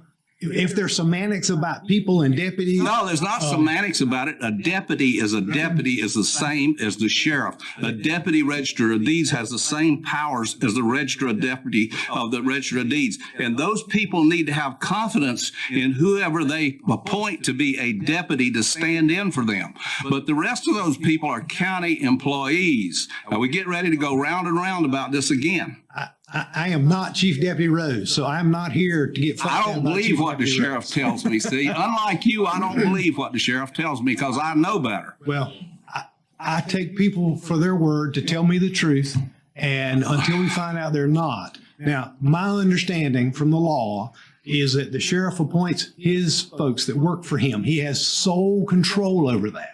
Speaker 6: if there's semantics about people and deputies.
Speaker 7: No, there's not semantics about it. A deputy is the same as the sheriff. A deputy register of deeds has the same powers as the register of deputy of the register of deeds. And those people need to have confidence in whoever they appoint to be a deputy to stand in for them. But the rest of those people are county employees. Now, we get ready to go round and round about this again.
Speaker 6: I am not Chief Deputy Rose, so I'm not here to get.
Speaker 7: I don't believe what the sheriff tells me. See, unlike you, I don't believe what the sheriff tells me because I know better.
Speaker 6: Well, I take people for their word to tell me the truth, and until we find out they're not. Now, my understanding from the law is that the sheriff appoints his folks that work for him. He has sole control over that.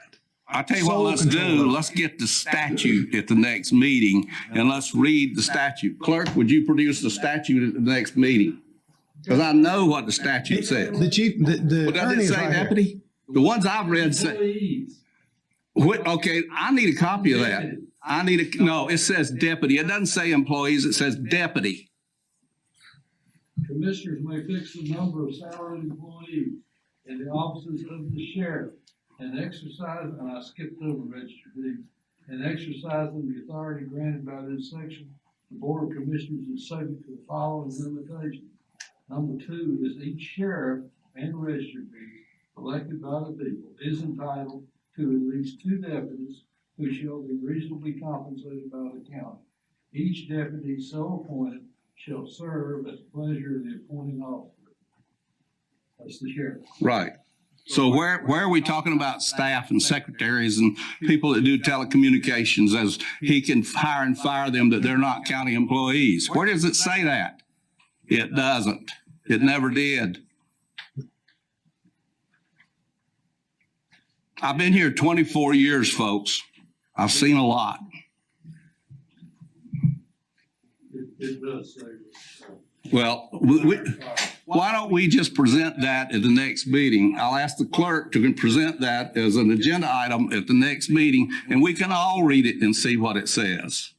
Speaker 7: I tell you what, let's do. Let's get the statute at the next meeting and let's read the statute. Clerk, would you produce the statute at the next meeting? Because I know what the statute says.
Speaker 6: The chief, the
Speaker 7: does it say deputy? The ones I've read say. Okay, I need a copy of that. No, it says deputy. It doesn't say employees. It says deputy.
Speaker 17: Commissioners may fix the number of salaried employees in the offices of the sheriff and exercise, and I skipped over registered deeds, and exercising the authority granted by this section, the Board of Commissioners is subject to the following limitations. Number 2 is each sheriff and registered deed elected by the people is entitled to at least 2 deputies who shall be reasonably compensated by the county. Each deputy so appointed shall serve at the pleasure of the appointing officer. That's the sheriff.
Speaker 7: Right. So where are we talking about staff and secretaries and people that do telecommunications as he can hire and fire them that they're not county employees? Where does it say that? It doesn't. It never did. I've been here 24 years, folks. I've seen a lot.
Speaker 17: It does say.
Speaker 7: Well, why don't we just present that at the next meeting? I'll ask the clerk to present that as an agenda item at the next meeting, and we can all read it and see what it says.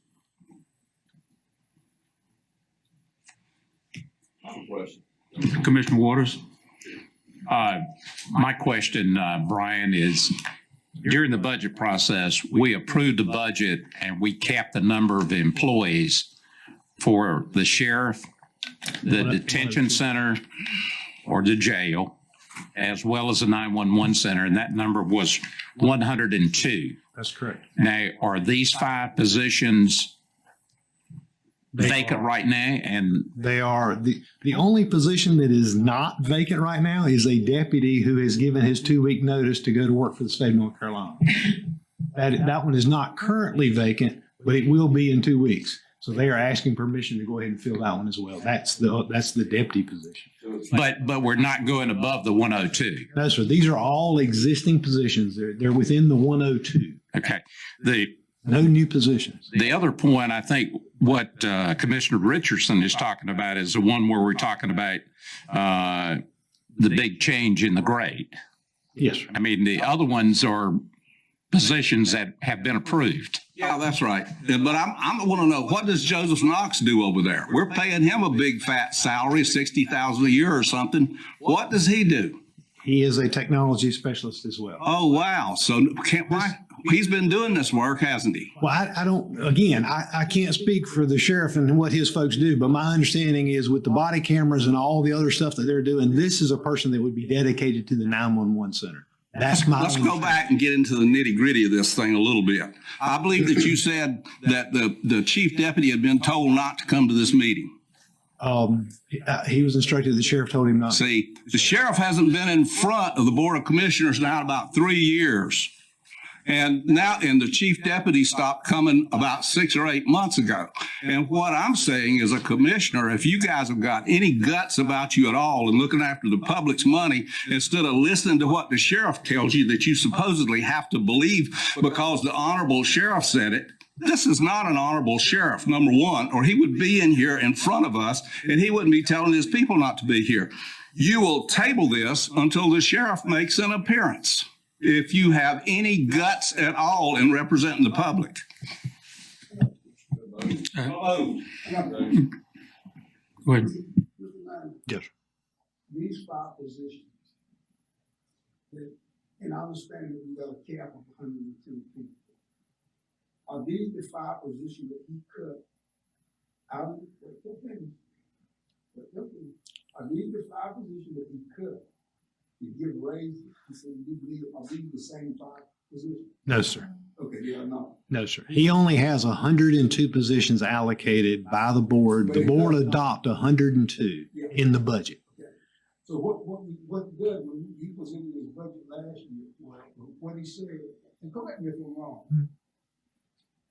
Speaker 3: Commissioner Waters? My question, Brian, is during the budget process, we approved the budget and we capped the number of employees for the sheriff, the detention center, or the jail, as well as the 911 center, and that number was 102.
Speaker 10: That's correct.
Speaker 3: Now, are these 5 positions vacant right now? And
Speaker 10: They are. The only position that is not vacant right now is a deputy who has given his 2-week notice to go to work for the state of North Carolina. That one is not currently vacant, but it will be in 2 weeks. So they are asking permission to go ahead and fill that one as well. That's the deputy position.
Speaker 3: but we're not going above the 102.
Speaker 10: No, sir. These are all existing positions. They're within the 102.
Speaker 3: Okay.
Speaker 10: No new positions.
Speaker 3: The other point, I think what Commissioner Richardson is talking about is the one where we're talking about the big change in the grade.
Speaker 10: Yes, sir.
Speaker 3: I mean, the other ones are positions that have been approved.
Speaker 7: Yeah, that's right. But I want to know, what does Joseph Knox do over there? We're paying him a big fat salary, $60,000 a year or something. What does he do?
Speaker 10: He is a technology specialist as well.
Speaker 7: Oh, wow. So he's been doing this work, hasn't he?
Speaker 10: Well, I can't speak for the sheriff and what his folks do, but my understanding is with the body cameras and all the other stuff that they're doing, this is a person that would be dedicated to the 911 center. That's my
Speaker 7: Let's go back and get into the nitty gritty of this thing a little bit. I believe that you said that the chief deputy had been told not to come to this meeting.
Speaker 10: He was instructed, the sheriff told him not.
Speaker 7: See, the sheriff hasn't been in front of the Board of Commissioners now in about 3 years. And the chief deputy stopped coming about 6 or 8 months ago. And what I'm saying as a commissioner, if you guys have got any guts about you at all and looking after the public's money, instead of listening to what the sheriff tells you that you supposedly have to believe because the honorable sheriff said it, this is not an honorable sheriff, number one, or he would be in here in front of us and he wouldn't be telling his people not to be here. You will table this until the sheriff makes an appearance, if you have any guts at all in representing the public.
Speaker 1: Go ahead.
Speaker 10: Yes.
Speaker 4: These 5 positions, and I understand that we got a cap of 102 people. Are these the 5 positions that he cut out of Are these the 5 positions that he cut to give raises? He said, "You believe are these the same 5 positions?"
Speaker 10: No, sir.
Speaker 4: Okay, yeah, no.
Speaker 10: No, sir. He only has 102 positions allocated by the board. The board adopt 102 in the budget.
Speaker 4: So what he did when he presented his budget last year, what he said, and correct me if I'm wrong,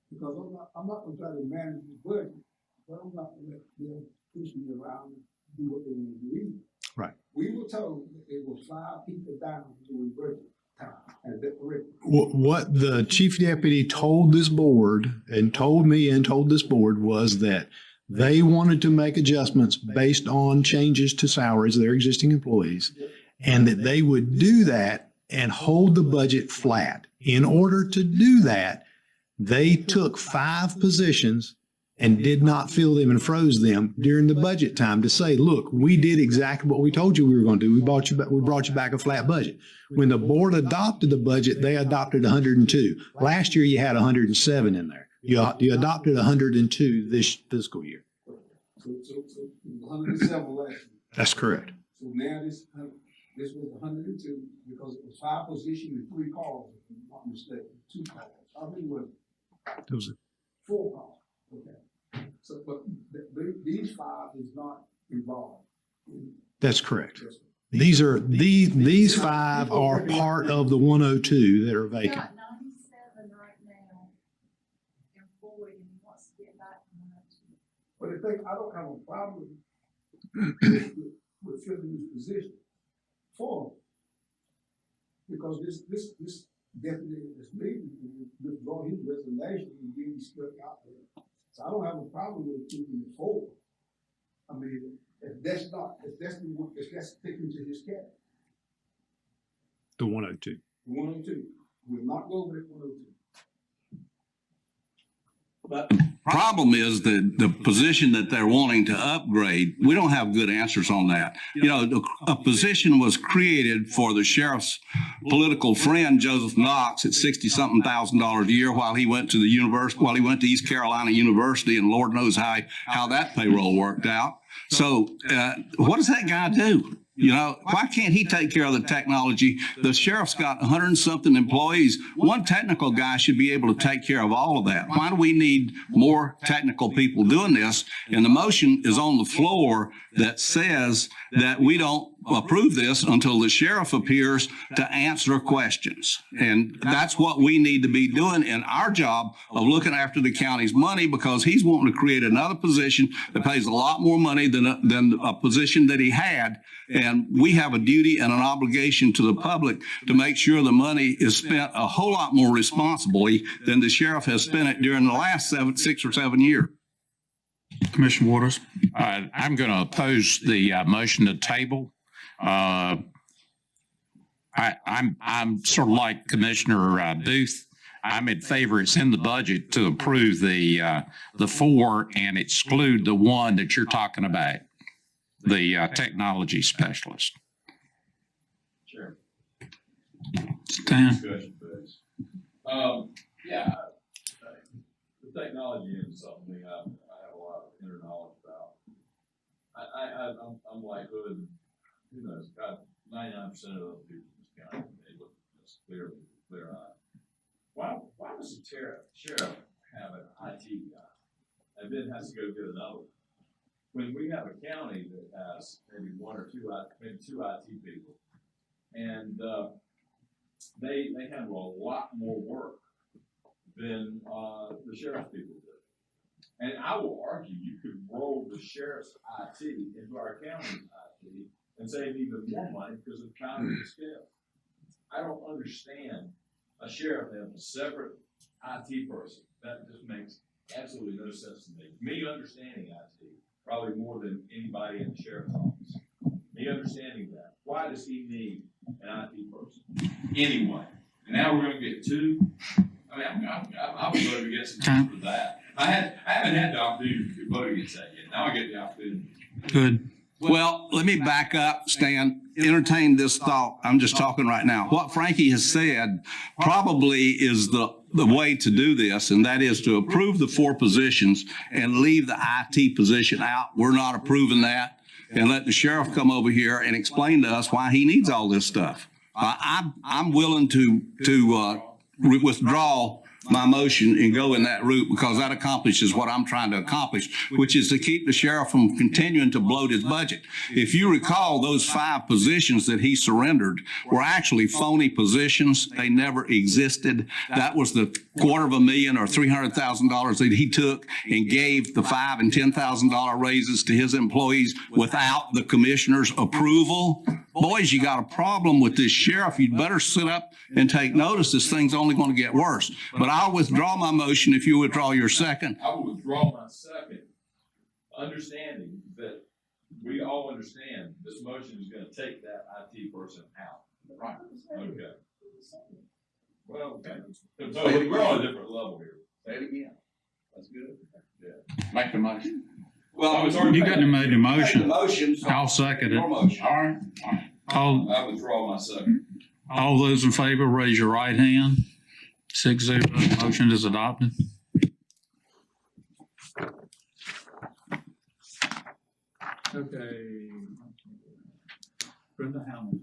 Speaker 4: because I'm not gonna try to manage the budget, but I'm not gonna let them push me around and do what they want to do either.
Speaker 10: Right.
Speaker 4: We were told that it was 5 people down during budget time. Is that correct?
Speaker 10: What the chief deputy told this board and told me and told this board was that they wanted to make adjustments based on changes to salaries of their existing employees, and that they would do that and hold the budget flat. In order to do that, they took 5 positions and did not fill them and froze them during the budget time to say, look, we did exactly what we told you we were going to do. We brought you back a flat budget. When the board adopted the budget, they adopted 102. Last year, you had 107 in there. You adopted 102 this fiscal year.
Speaker 4: So 107 last year.
Speaker 10: That's correct.
Speaker 4: So now this was 102 because it was 5 positions and 3 calls, if I'm not mistaken, 2 calls. I think it was
Speaker 10: Those are
Speaker 4: 4 calls. Okay. So, but these 5 is not involved.
Speaker 10: That's correct. These 5 are part of the 102 that are vacant.
Speaker 8: 97 right now employed and he wants to get back to 102.
Speaker 4: But the thing, I don't have a problem with filling this position for him. Because this deputy that's leaving, withdraw his resignation and getting stuck out there. So I don't have a problem with keeping it forward. I mean, if that's sticking to his cap.
Speaker 10: The 102.
Speaker 4: 102. We'll not go over that 102.
Speaker 7: Problem is the position that they're wanting to upgrade, we don't have good answers on that. You know, a position was created for the sheriff's political friend, Joseph Knox, at $60-something thousand a year while he went to the university, while he went to East Carolina University, and Lord knows how that payroll worked out. So what does that guy do? You know, why can't he take care of the technology? The sheriff's got 100-something employees. One technical guy should be able to take care of all of that. Why do we need more technical people doing this? And the motion is on the floor that says that we don't approve this until the sheriff appears to answer questions. And that's what we need to be doing in our job of looking after the county's money, because he's wanting to create another position that pays a lot more money than a position that he had. And we have a duty and an obligation to the public to make sure the money is spent a whole lot more responsibly than the sheriff has spent it during the last 6 or 7 years.
Speaker 1: Commissioner Waters.
Speaker 2: I'm going to oppose the motion to table. I'm sort of like Commissioner Booth. I'm in favor. It's in the budget to approve the 4 and exclude the 1 that you're talking about, the technology specialist.
Speaker 11: Sure.
Speaker 1: Stan.
Speaker 11: Discussion, please. Yeah, the technology is something I have a lot of inner knowledge about. I'm like hood, who knows, God, 99% of those people in this county, they look just clear eye. Why does the sheriff have an IT guy and then has to go get another one? When we have a county that has maybe 1 or 2, maybe 2 IT people, and they handle a lot more work than the sheriff's people do. And I will argue you could roll the sheriff's IT into our county's IT and save even more money because of economies of scale. I don't understand a sheriff having a separate IT person. That just makes absolutely no sense to me. Me understanding IT, probably more than anybody in the sheriff's office. Me understanding that. Why does he need an IT person? Anyway. And now we're going to get 2. I mean, I would vote against him for that. I haven't had the opportunity to vote against that yet. Now I get the opportunity.
Speaker 1: Good.
Speaker 7: Well, let me back up, Stan. Entertain this thought. I'm just talking right now. What Frankie has said probably is the way to do this, and that is to approve the 4 positions and leave the IT position out. We're not approving that. And let the sheriff come over here and explain to us why he needs all this stuff. I'm willing to withdraw my motion and go in that route, because that accomplishes what I'm trying to accomplish, which is to keep the sheriff from continuing to bloat his budget. If you recall, those 5 positions that he surrendered were actually phony positions. They never existed. That was the $250,000 or $300,000 that he took and gave the $5,000 and $10,000 raises to his employees without the commissioner's approval. Boys, you got a problem with this sheriff. You'd better sit up and take notice. This thing's only going to get worse. But I'll withdraw my motion if you withdraw your second.
Speaker 11: I will withdraw my second, understanding that we all understand this motion is going to take that IT person out. Right. Okay. Well, okay. So we're on a different level here. Say it again. That's good. Yeah.
Speaker 2: Make the motion.
Speaker 7: Well,
Speaker 1: You got to make the motion.
Speaker 7: Motion.
Speaker 1: I'll second
Speaker 7: Your
Speaker 1: it.
Speaker 7: motion.
Speaker 2: All right.
Speaker 11: I withdraw my second.
Speaker 1: All those in favor, raise your right hand. 6-0, motion is adopted.
Speaker 11: Okay. Brenda Hamilton.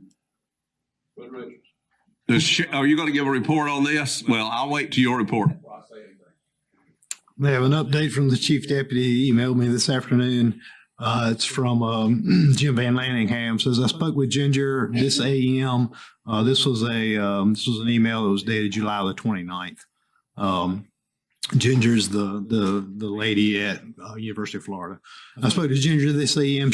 Speaker 11: Bud Richards.
Speaker 7: Are you going to give a report on this? Well, I'll wait till your report.
Speaker 11: Before I say anything.
Speaker 6: They have an update from the chief deputy. He emailed me this afternoon.
Speaker 10: It's from Jim Van Lanningham. Says, I spoke with Ginger this AM. This was an email that was dated July the 29th. Ginger's the lady at University of Florida. I spoke to Ginger this AM.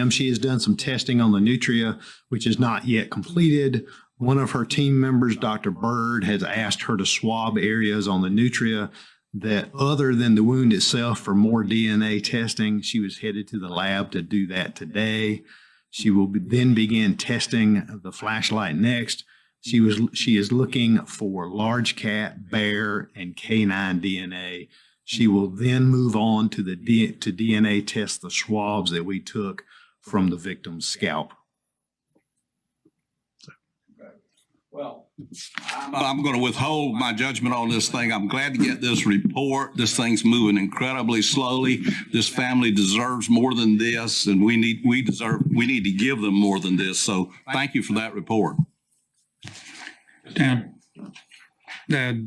Speaker 10: She has done some testing on the nutria, which is not yet completed. One of her team members, Dr. Bird, has asked her to swab areas on the nutria that other than the wound itself for more DNA testing. She was headed to the lab to do that today. She will then begin testing the flashlight next. She is looking for large cat, bear, and canine DNA. She will then move on to DNA test the swabs that we took from the victim's scalp.
Speaker 7: Well, I'm going to withhold my judgment on this thing. I'm glad to get this report. This thing's moving incredibly slowly. This family deserves more than this, and we need to give them more than this. So thank you for that report.
Speaker 1: Down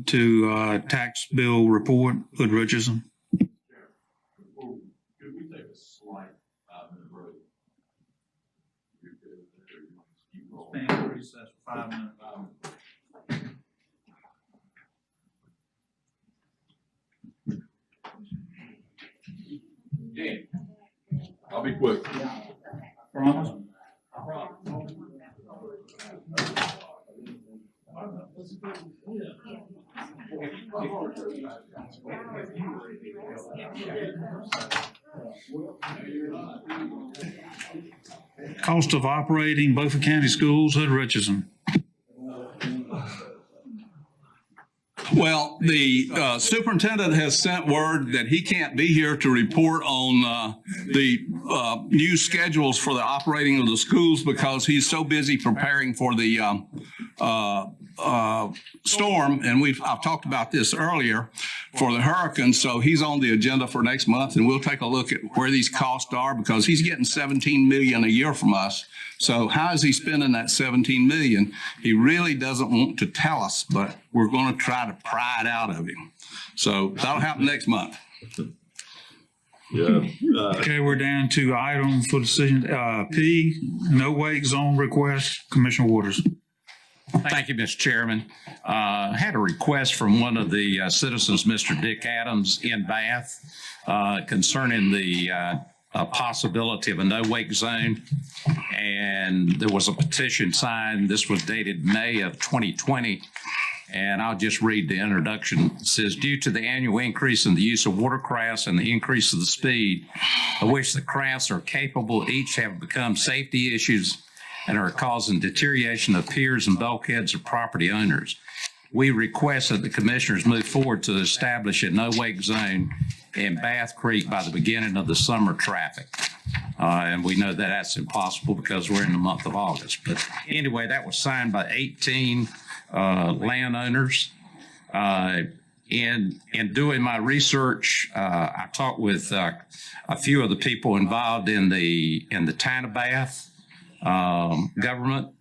Speaker 1: to tax bill report, Hood Richardson.
Speaker 11: Could we take a slight 5-minute break?
Speaker 1: Recess for 5 minutes.
Speaker 11: Yeah, I'll be quick.
Speaker 1: Promise? Cost of operating Beaufort County Schools, Hood Richardson.
Speaker 7: Well, the superintendent has sent word that he can't be here to report on the new schedules for the operating of the schools because he's so busy preparing for the storm. And I've talked about this earlier for the hurricane. So he's on the agenda for next month, and we'll take a look at where these costs are because he's getting $17 million a year from us. So how is he spending that $17 million? He really doesn't want to tell us, but we're going to try to pry it out of him. So that'll happen next month.
Speaker 3: Yeah.
Speaker 1: Okay, we're down to item for decision P, no wake zone request, Commissioner Waters.
Speaker 2: Thank you, Mr. Chairman. I had a request from one of the citizens, Mr. Dick Adams in Bath, concerning the possibility of a no-wake zone. And there was a petition signed. This was dated May of 2020. And I'll just read the introduction. It says, due to the annual increase in the use of watercrafts and the increase of the speed of which the crafts are capable, each have become safety issues and are causing deterioration of piers and bulkheads of property owners. We request that the commissioners move forward to establish a no-wake zone in Bath Creek by the beginning of the summer traffic. And we know that that's impossible because we're in the month of August. But anyway, that was signed by 18 landowners. In doing my research, I talked with a few of the people involved in the town of Bath government.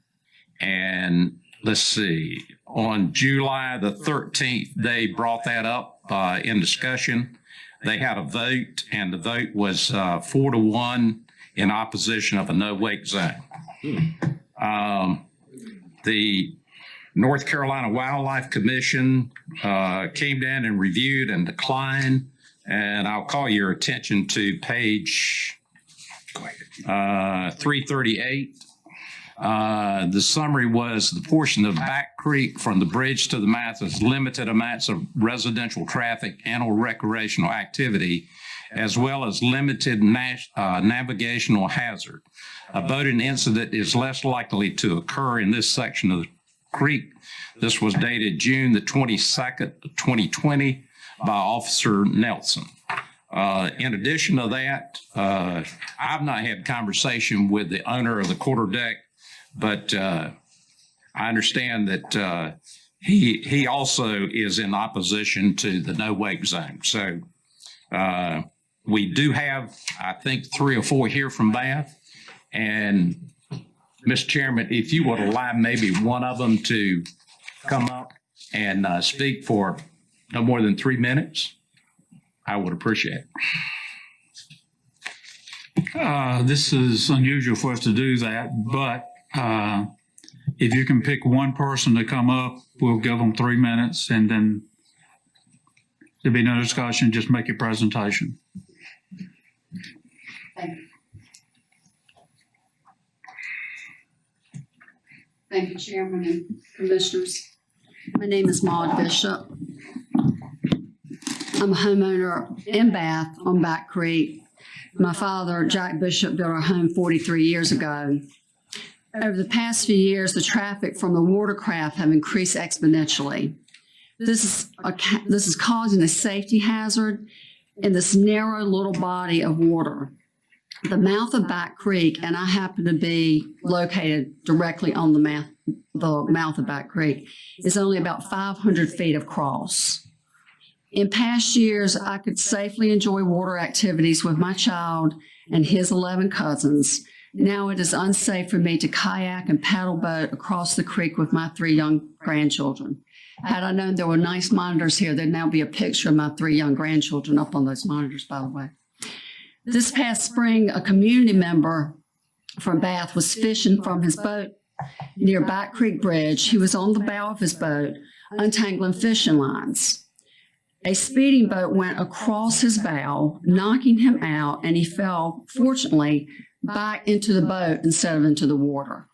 Speaker 2: And let's see, on July the 13th, they brought that up in discussion. They had a vote, and the vote was 4-1 in opposition of a no-wake zone. The North Carolina Wildlife Commission came down and reviewed and declined, and I'll call your attention to page 338. The summary was the portion of Back Creek from the bridge to the mouth is limited amounts of residential traffic and or recreational activity, as well as limited navigational hazard. A boating incident is less likely to occur in this section of the creek. This was dated June the 22nd, 2020 by Officer Nelson. In addition to that, I've not had conversation with the owner of the quarterdeck, but I understand that he also is in opposition to the no-wake zone. So we do have, I think, 3 or 4 here from Bath. And Mr. Chairman, if you would allow maybe one of them to come up and speak for no more than 3 minutes, I would appreciate it.
Speaker 1: This is unusual for us to do that, but if you can pick one person to come up, we'll give them 3 minutes, and then there'll be no discussion, just make your presentation.
Speaker 18: Thank you, Chairman and Commissioners. My name is Maud Bishop. I'm a homeowner in Bath on Back Creek. My father, Jack Bishop, built our home 43 years ago. Over the past few years, the traffic from the watercraft have increased exponentially. This is causing a safety hazard in this narrow little body of water. The mouth of Back Creek, and I happen to be located directly on the mouth of Back Creek, is only about 500 feet across. In past years, I could safely enjoy water activities with my child and his 11 cousins. Now it is unsafe for me to kayak and paddle boat across the creek with my 3 young grandchildren. Had I known there were nice monitors here, there'd now be a picture of my 3 young grandchildren up on those monitors, by the way. This past spring, a community member from Bath was fishing from his boat near Back Creek Bridge. He was on the bow of his boat, untangling fishing lines. A speeding boat went across his bow, knocking him out, and he fell, fortunately, back into the boat instead of into the water.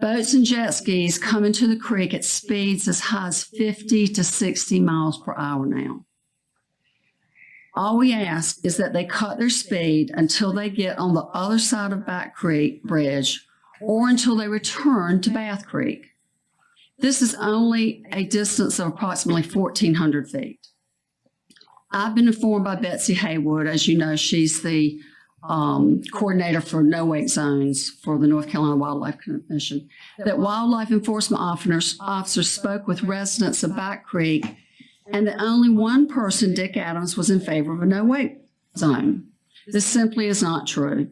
Speaker 18: Boats and jet skis come into the creek at speeds as high as 50 to 60 miles per hour now. All we ask is that they cut their speed until they get on the other side of Back Creek Bridge or until they return to Bath Creek. This is only a distance of approximately 1,400 feet. I've been informed by Betsy Haywood, as you know, she's the coordinator for no-wake zones for the North Carolina Wildlife Commission, that wildlife enforcement officers spoke with residents of Back Creek, and that only one person, Dick Adams, was in favor of a no-wake zone. This simply is not true.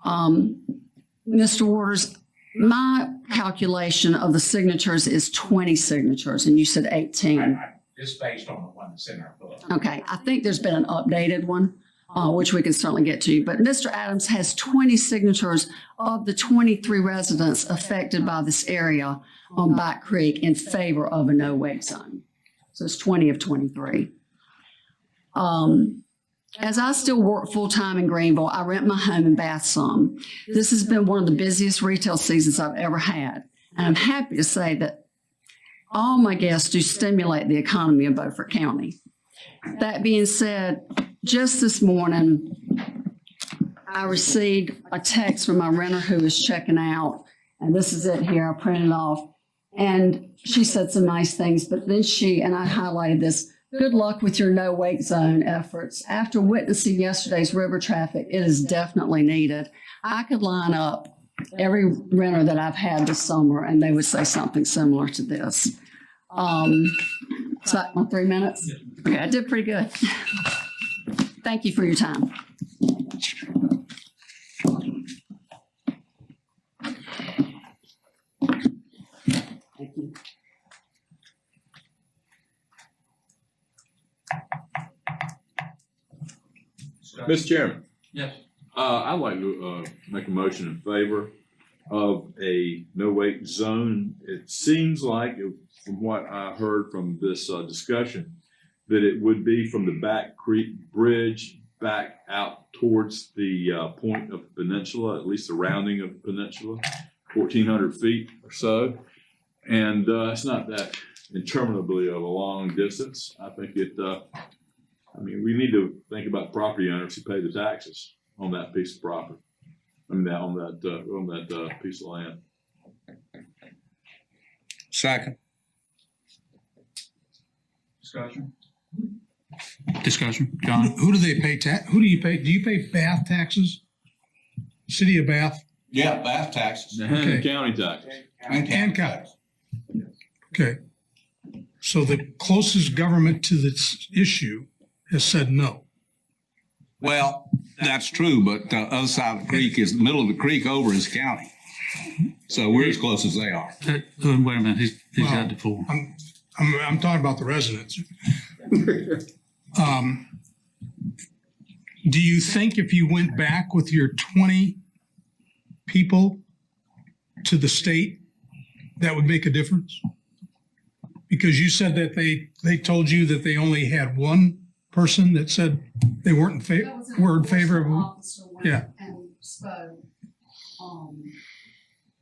Speaker 18: Mr. Waters, my calculation of the signatures is 20 signatures, and you said 18.
Speaker 3: It's based on the one that's in our book.
Speaker 18: Okay, I think there's been an updated one, which we can certainly get to. But Mr. Adams has 20 signatures of the 23 residents affected by this area on Back Creek in favor of a no-wake zone. So it's 20 of 23. As I still work full-time in Greenville, I rent my home in Bath some. This has been one of the busiest retail seasons I've ever had. And I'm happy to say that all my guests do stimulate the economy of Beaufort County. That being said, just this morning, I received a text from my renter who was checking out, and this is it here, I printed off. And she said some nice things, but then and I highlighted this, good luck with your no-wake zone efforts. After witnessing yesterday's river traffic, it is definitely needed. I could line up every renter that I've had this summer, and they would say something similar to this. Is that my 3 minutes? Okay, I did pretty good. Thank you for your time. Thank you.
Speaker 11: Mr. Chairman.
Speaker 3: Yes.
Speaker 11: I'd like to make a motion in favor of a no-wake zone. It seems like, from what I heard from this discussion, that it would be from the Back Creek Bridge back out towards the point of the peninsula, at least the rounding of the peninsula, 1,400 feet or so. And it's not that interminably of a long distance. I think we need to think about property owners who pay the taxes on that piece of property. On that piece of land.
Speaker 3: Second.
Speaker 1: Discussion, John?
Speaker 6: Who do they pay who do you pay? Do you pay Bath taxes? City of Bath?
Speaker 3: Yeah, bath taxes.
Speaker 6: Okay.
Speaker 11: County taxes.
Speaker 6: And county. Okay. So the closest government to this issue has said no.
Speaker 3: Well, that's true, but the other side of the creek is, the middle of the creek over is county. So we're as close as they are.
Speaker 1: Wait a minute, he's got the floor.
Speaker 6: I'm talking about the residents. Do you think if you went back with your 20 people to the state, that would make a difference? Because you said that they told you that they only had one person that said they weren't were in favor of. Yeah.
Speaker 18: And spoke.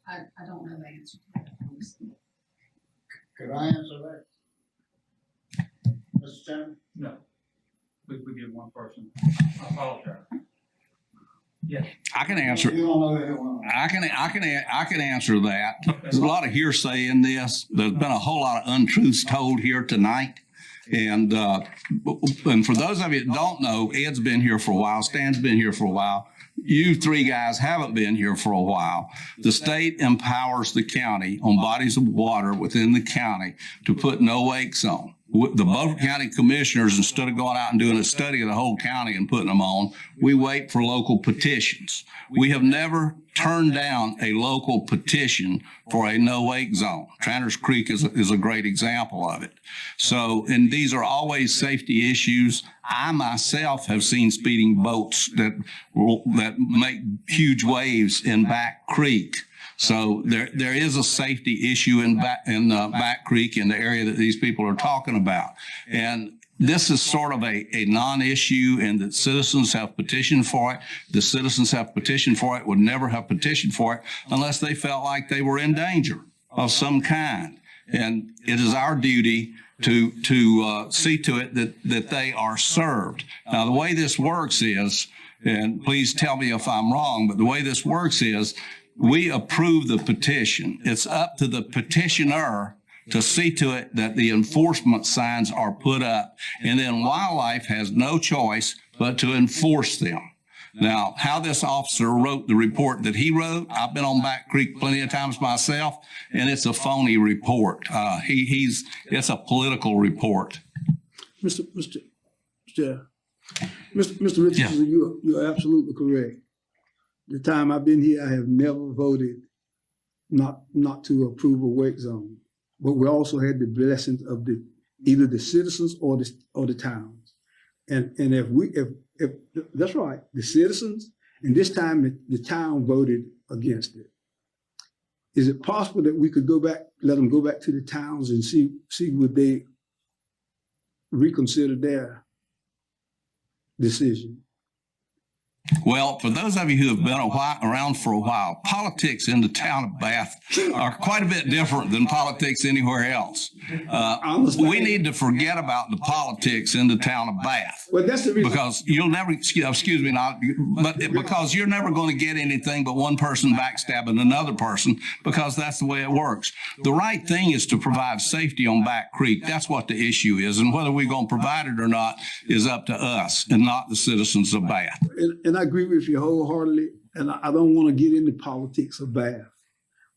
Speaker 18: I don't know the answer to that. Honestly.
Speaker 4: Could I answer that? Mr. Chairman?
Speaker 1: No. We give one person. I apologize.
Speaker 7: I can answer.
Speaker 4: You don't know that one.
Speaker 7: I can answer that. There's a lot of hearsay in this. There's been a whole lot of untruths told here tonight. And for those of you that don't know, Ed's been here for a while, Stan's been here for a while. You three guys haven't been here for a while. The state empowers the county on bodies of water within the county to put no wake zone. The Beaufort County Commissioners, instead of going out and doing a study of the whole county and putting them on, we wait for local petitions. We have never turned down a local petition for a no wake zone. Tranters Creek is a great example of it. So, and these are always safety issues. I myself have seen speeding boats that make huge waves in Back Creek. So there is a safety issue in Back Creek in the area that these people are talking about. And this is sort of a non-issue, and that citizens have petitioned for it. The citizens have petitioned for it, would never have petitioned for it unless they felt like they were in danger of some kind. And it is our duty to see to it that they are served. Now, the way this works is, and please tell me if I'm wrong, but the way this works is, we approve the petition. It's up to the petitioner to see to it that the enforcement signs are put up. And then wildlife has no choice but to enforce them. Now, how this officer wrote the report that he wrote, I've been on Back Creek plenty of times myself, and it's a phony report. It's a political report.
Speaker 4: Mr. Richardson, you're absolutely correct. The time I've been here, I have never voted not to approve a wake zone. But we also had the blessings of either the citizens or the towns. And if that's right, the citizens, and this time the town voted against it. Is it possible that we could let them go back to the towns and see would they reconsider their decision?
Speaker 7: Well, for those of you who have been around for a while, politics in the town of Bath are quite a bit different than politics anywhere else. We need to forget about the politics in the town of Bath.
Speaker 4: Well, that's the reason.
Speaker 7: Because you'll never, excuse me, because you're never going to get anything but one person backstabbing another person, because that's the way it works. The right thing is to provide safety on Back Creek. That's what the issue is. And whether we're going to provide it or not is up to us and not the citizens of Bath.
Speaker 4: And I agree with you wholeheartedly, and I don't want to get into politics of Bath,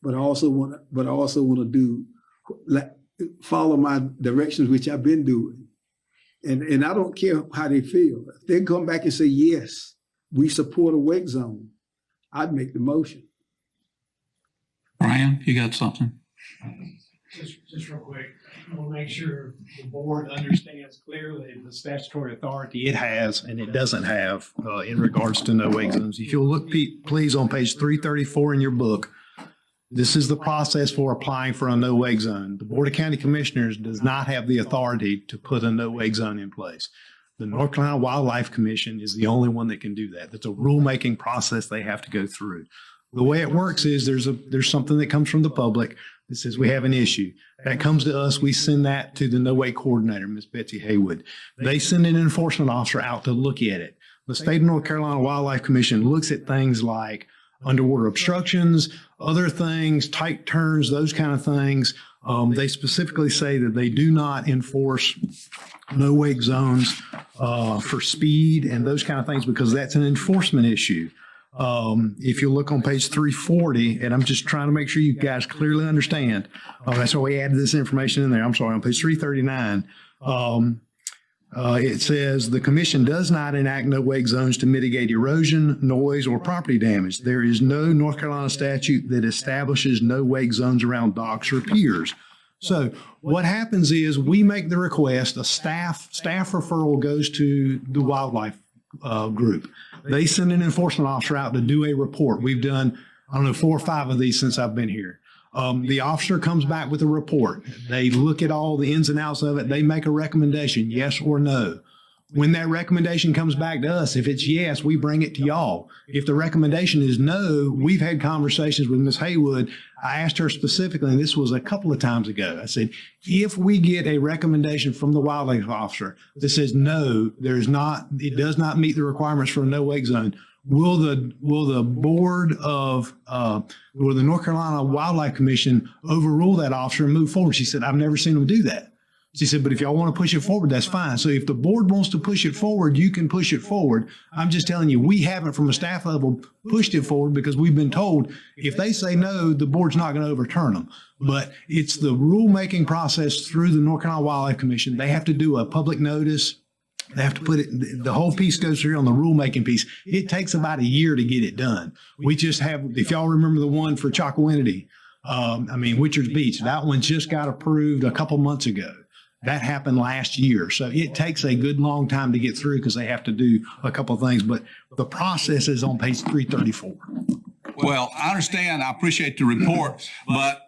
Speaker 4: but I also want to follow my directions, which I've been doing, and I don't care how they feel. If they come back and say yes, we support a wake zone, I'd make the motion.
Speaker 1: Brian, you got something?
Speaker 10: Just real quick, I want to make sure the board understands clearly the statutory authority it has and it doesn't have in regards to no wake zones. If you'll look, please, on page 334 in your book, this is the process for applying for a no wake zone. The Board of County Commissioners does not have the authority to put a no wake zone in place. The North Carolina Wildlife Commission is the only one that can do that. That's a rulemaking process they have to go through. The way it works is there's something that comes from the public that says we have an issue. That comes to us, we send that to the no wake coordinator, Ms. Betsy Haywood. They send an enforcement officer out to look at it. The State of North Carolina Wildlife Commission looks at things like underwater obstructions, other things, tight turns, those kind of things. They specifically say that they do not enforce no wake zones for speed and those kind of things because that's an enforcement issue. If you look on page 340, and I'm just trying to make sure you guys clearly understand, that's why we added this information in there. I'm sorry, on page 339, it says the commission does not enact no wake zones to mitigate erosion, noise, or property damage. There is no North Carolina statute that establishes no wake zones around docks or piers. So what happens is we make the request, a staff referral goes to the wildlife group. They send an enforcement officer out to do a report. We've done, I don't know, 4 or 5 of these since I've been here. The officer comes back with a report. They look at all the ins and outs of it. They make a recommendation, yes or no. When that recommendation comes back to us, if it's yes, we bring it to y'all. If the recommendation is no, we've had conversations with Ms. Haywood. I asked her specifically, and this was a couple of times ago. I said, if we get a recommendation from the wildlife officer that says no, it does not meet the requirements for a no-wake zone, will the board of or the North Carolina Wildlife Commission overrule that officer and move forward? She said, I've never seen them do that. She said, but if y'all want to push it forward, that's fine. So if the board wants to push it forward, you can push it forward. I'm just telling you, we haven't from a staff level pushed it forward because we've been told if they say no, the board's not going to overturn them. But it's the rulemaking process through the North Carolina Wildlife Commission. They have to do a public notice. They have to put it, the whole piece goes through on the rulemaking piece. It takes about a year to get it done. We just have, if y'all remember the one for Chocowinity, Witcher's Beach, that one just got approved a couple months ago. That happened last year. So it takes a good long time to get through because they have to do a couple of things. But the process is on page 334.
Speaker 7: Well, I understand. I appreciate the report, but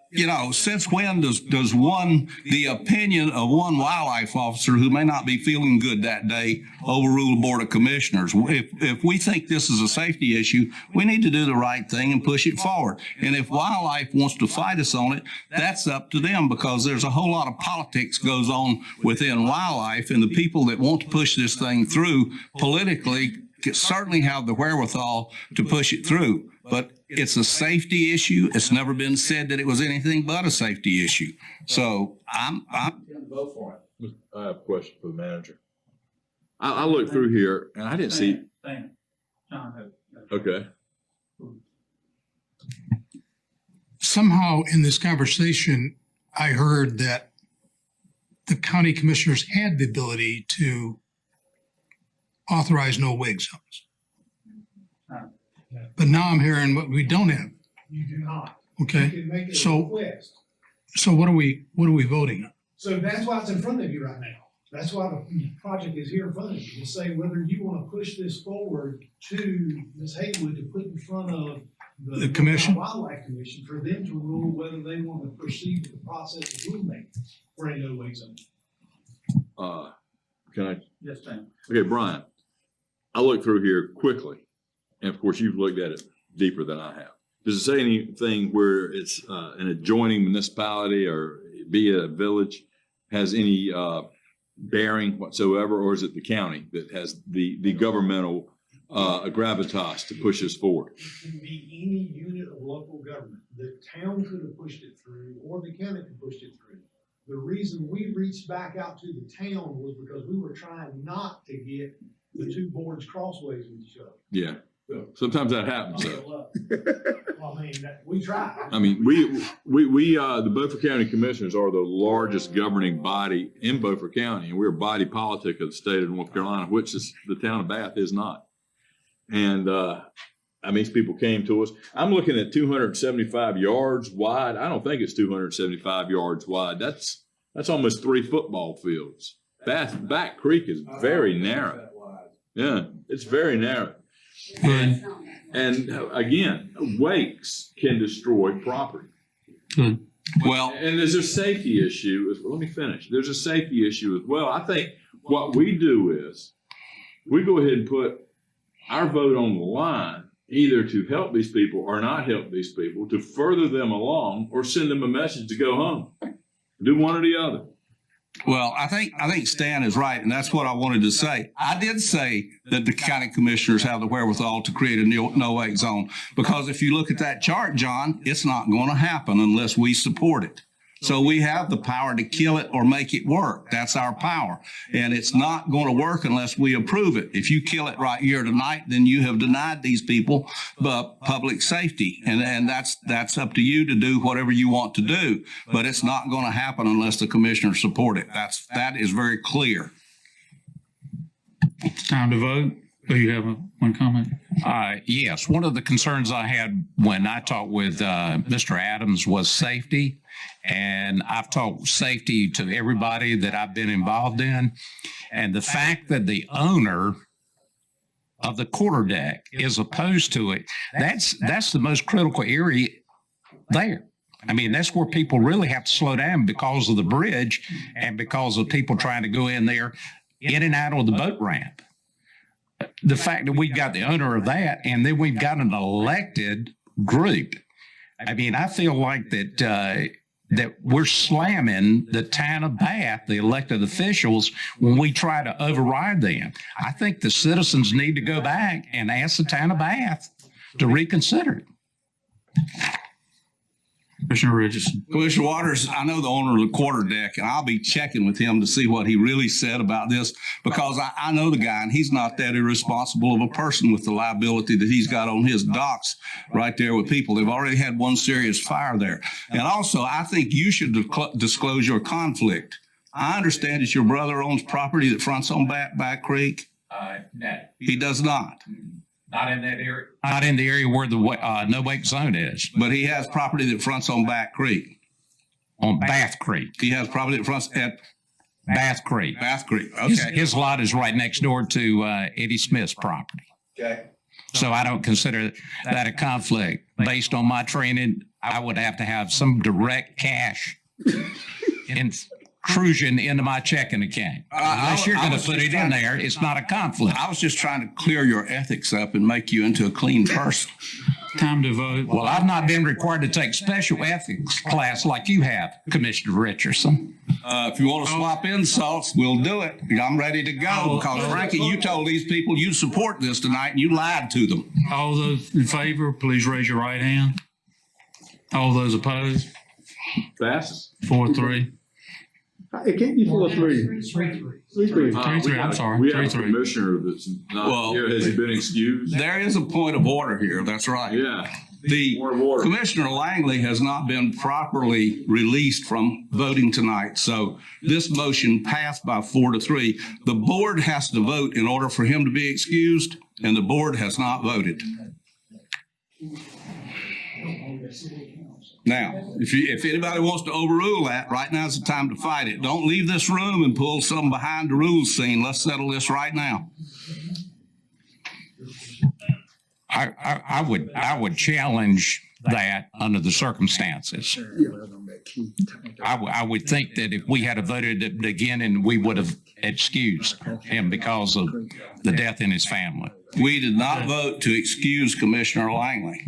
Speaker 7: since when does the opinion of one wildlife officer who may not be feeling good that day overrule the Board of Commissioners? If we think this is a safety issue, we need to do the right thing and push it forward. And if wildlife wants to fight us on it, that's up to them, because there's a whole lot of politics goes on within wildlife, and the people that want to push this thing through politically certainly have the wherewithal to push it through. But it's a safety issue. It's never been said that it was anything but a safety issue. So I'm
Speaker 11: vote for it. I have a question for the manager. I looked through here and I didn't see. Okay.
Speaker 6: Somehow in this conversation, I heard that the county commissioners had the ability to authorize no-wake zones. But now I'm hearing what we don't have.
Speaker 10: You do not.
Speaker 6: Okay, so what are we voting on?
Speaker 10: So that's why it's in front of you right now. That's why the project is here in front of you, to say whether you want to push this forward to Ms. Haywood to put in front of
Speaker 6: The commission?
Speaker 10: Wildlife Commission, for them to rule whether they want to proceed with the process of rulemaking for a no-wake zone.
Speaker 11: Can I?
Speaker 10: Yes, ma'am.
Speaker 11: Okay, Brian, I looked through here quickly, and of course you've looked at it deeper than I have. Does it say anything where it's an adjoining municipality or be it a village has any bearing whatsoever, or is it the county that has the governmental gravitas to push us forward?
Speaker 10: It can be any unit of local government. The town could have pushed it through, or the county could have pushed it through. The reason we reached back out to the town was because we were trying not to get the two boards crossways with each other.
Speaker 11: Yeah. Sometimes that happens.
Speaker 10: Well, I mean, we tried.
Speaker 11: I mean, we the Beaufort County Commissioners are the largest governing body in Beaufort County, and we're a body politic of the state of North Carolina, which is the town of Bath is not. And these people came to us. I'm looking at 275 yards wide. I don't think it's 275 yards wide. That's almost 3 football fields. Back Creek is very narrow. Yeah, it's very narrow. And again, wakes can destroy property.
Speaker 7: Well,
Speaker 11: and there's a safety issue. Let me finish. There's a safety issue as well. I think what we do is we go ahead and put our vote on the line, either to help these people or not help these people, to further them along or send them a message to go home. Do one or the other.
Speaker 7: Well, I think Stan is right, and that's what I wanted to say. I did say that the county commissioners have the wherewithal to create a no-wake zone, because if you look at that chart, John, it's not going to happen unless we support it. So we have the power to kill it or make it work. That's our power. And it's not going to work unless we approve it. If you kill it right here tonight, then you have denied these people public safety. And that's up to you to do whatever you want to do. But it's not going to happen unless the commissioners support it. That is very clear.
Speaker 1: Time to vote. Do you have one comment?
Speaker 2: Yes, one of the concerns I had when I talked with Mr. Adams was safety. And I've talked safety to everybody that I've been involved in. And the fact that the owner
Speaker 19: of the quarterdeck is opposed to it, that's the most critical area there. I mean, that's where people really have to slow down because of the bridge and because of people trying to go in there, in and out of the boat ramp. The fact that we've got the owner of that, and then we've got an elected group. I mean, I feel like that we're slamming the town of Bath, the elected officials, when we try to override them. I think the citizens need to go back and ask the town of Bath to reconsider it.
Speaker 1: Commissioner Richardson.
Speaker 7: Commissioner Waters, I know the owner of the quarterdeck, and I'll be checking with him to see what he really said about this, because I know the guy, and he's not that irresponsible of a person with the liability that he's got on his docks right there with people. They've already had one serious fire there. And also, I think you should disclose your conflict. I understand that your brother owns property that fronts on Back Creek.
Speaker 19: No.
Speaker 7: He does not.
Speaker 19: Not in that area. Not in the area where the no wake zone is.
Speaker 7: But he has property that fronts on Back Creek.
Speaker 19: On Bath Creek.
Speaker 7: He has property that fronts at
Speaker 19: Bath Creek.
Speaker 7: Bath Creek. Okay.
Speaker 19: His lot is right next door to Eddie Smith's property.
Speaker 7: Okay.
Speaker 19: So I don't consider that a conflict. Based on my training, I would have to have some direct cash intrusion into my checking account. Unless you're going to put it in there, it's not a conflict.
Speaker 7: I was just trying to clear your ethics up and make you into a clean person.
Speaker 1: Time to vote.
Speaker 19: Well, I've not been required to take special ethics class like you have, Commissioner Richardson.
Speaker 7: If you want to swap insults, we'll do it. I'm ready to go, because Frankie, you told these people you'd support this tonight, and you lied to them.
Speaker 1: All those in favor, please raise your right hand. All those opposed?
Speaker 11: Passes.
Speaker 1: 4-3.
Speaker 4: It can't be 4-3. 3-3.
Speaker 1: 3-3, I'm sorry.
Speaker 11: We have a
Speaker 1: 3-3.
Speaker 11: commissioner that's not here. Has he been excused?
Speaker 7: There is a point of order here. That's right.
Speaker 11: Yeah.
Speaker 7: The
Speaker 11: Point of order.
Speaker 7: Commissioner Langley has not been properly released from voting tonight. So this motion passed by 4-3. The board has to vote in order for him to be excused, and the board has not voted. Now, if anybody wants to overrule that, right now is the time to fight it. Don't leave this room and pull some behind the rules scene. Let's settle this right now.
Speaker 19: I would challenge that under the circumstances. I would think that if we had voted it again, and we would have excused him because of the death in his family.
Speaker 7: We did not vote to excuse Commissioner Langley.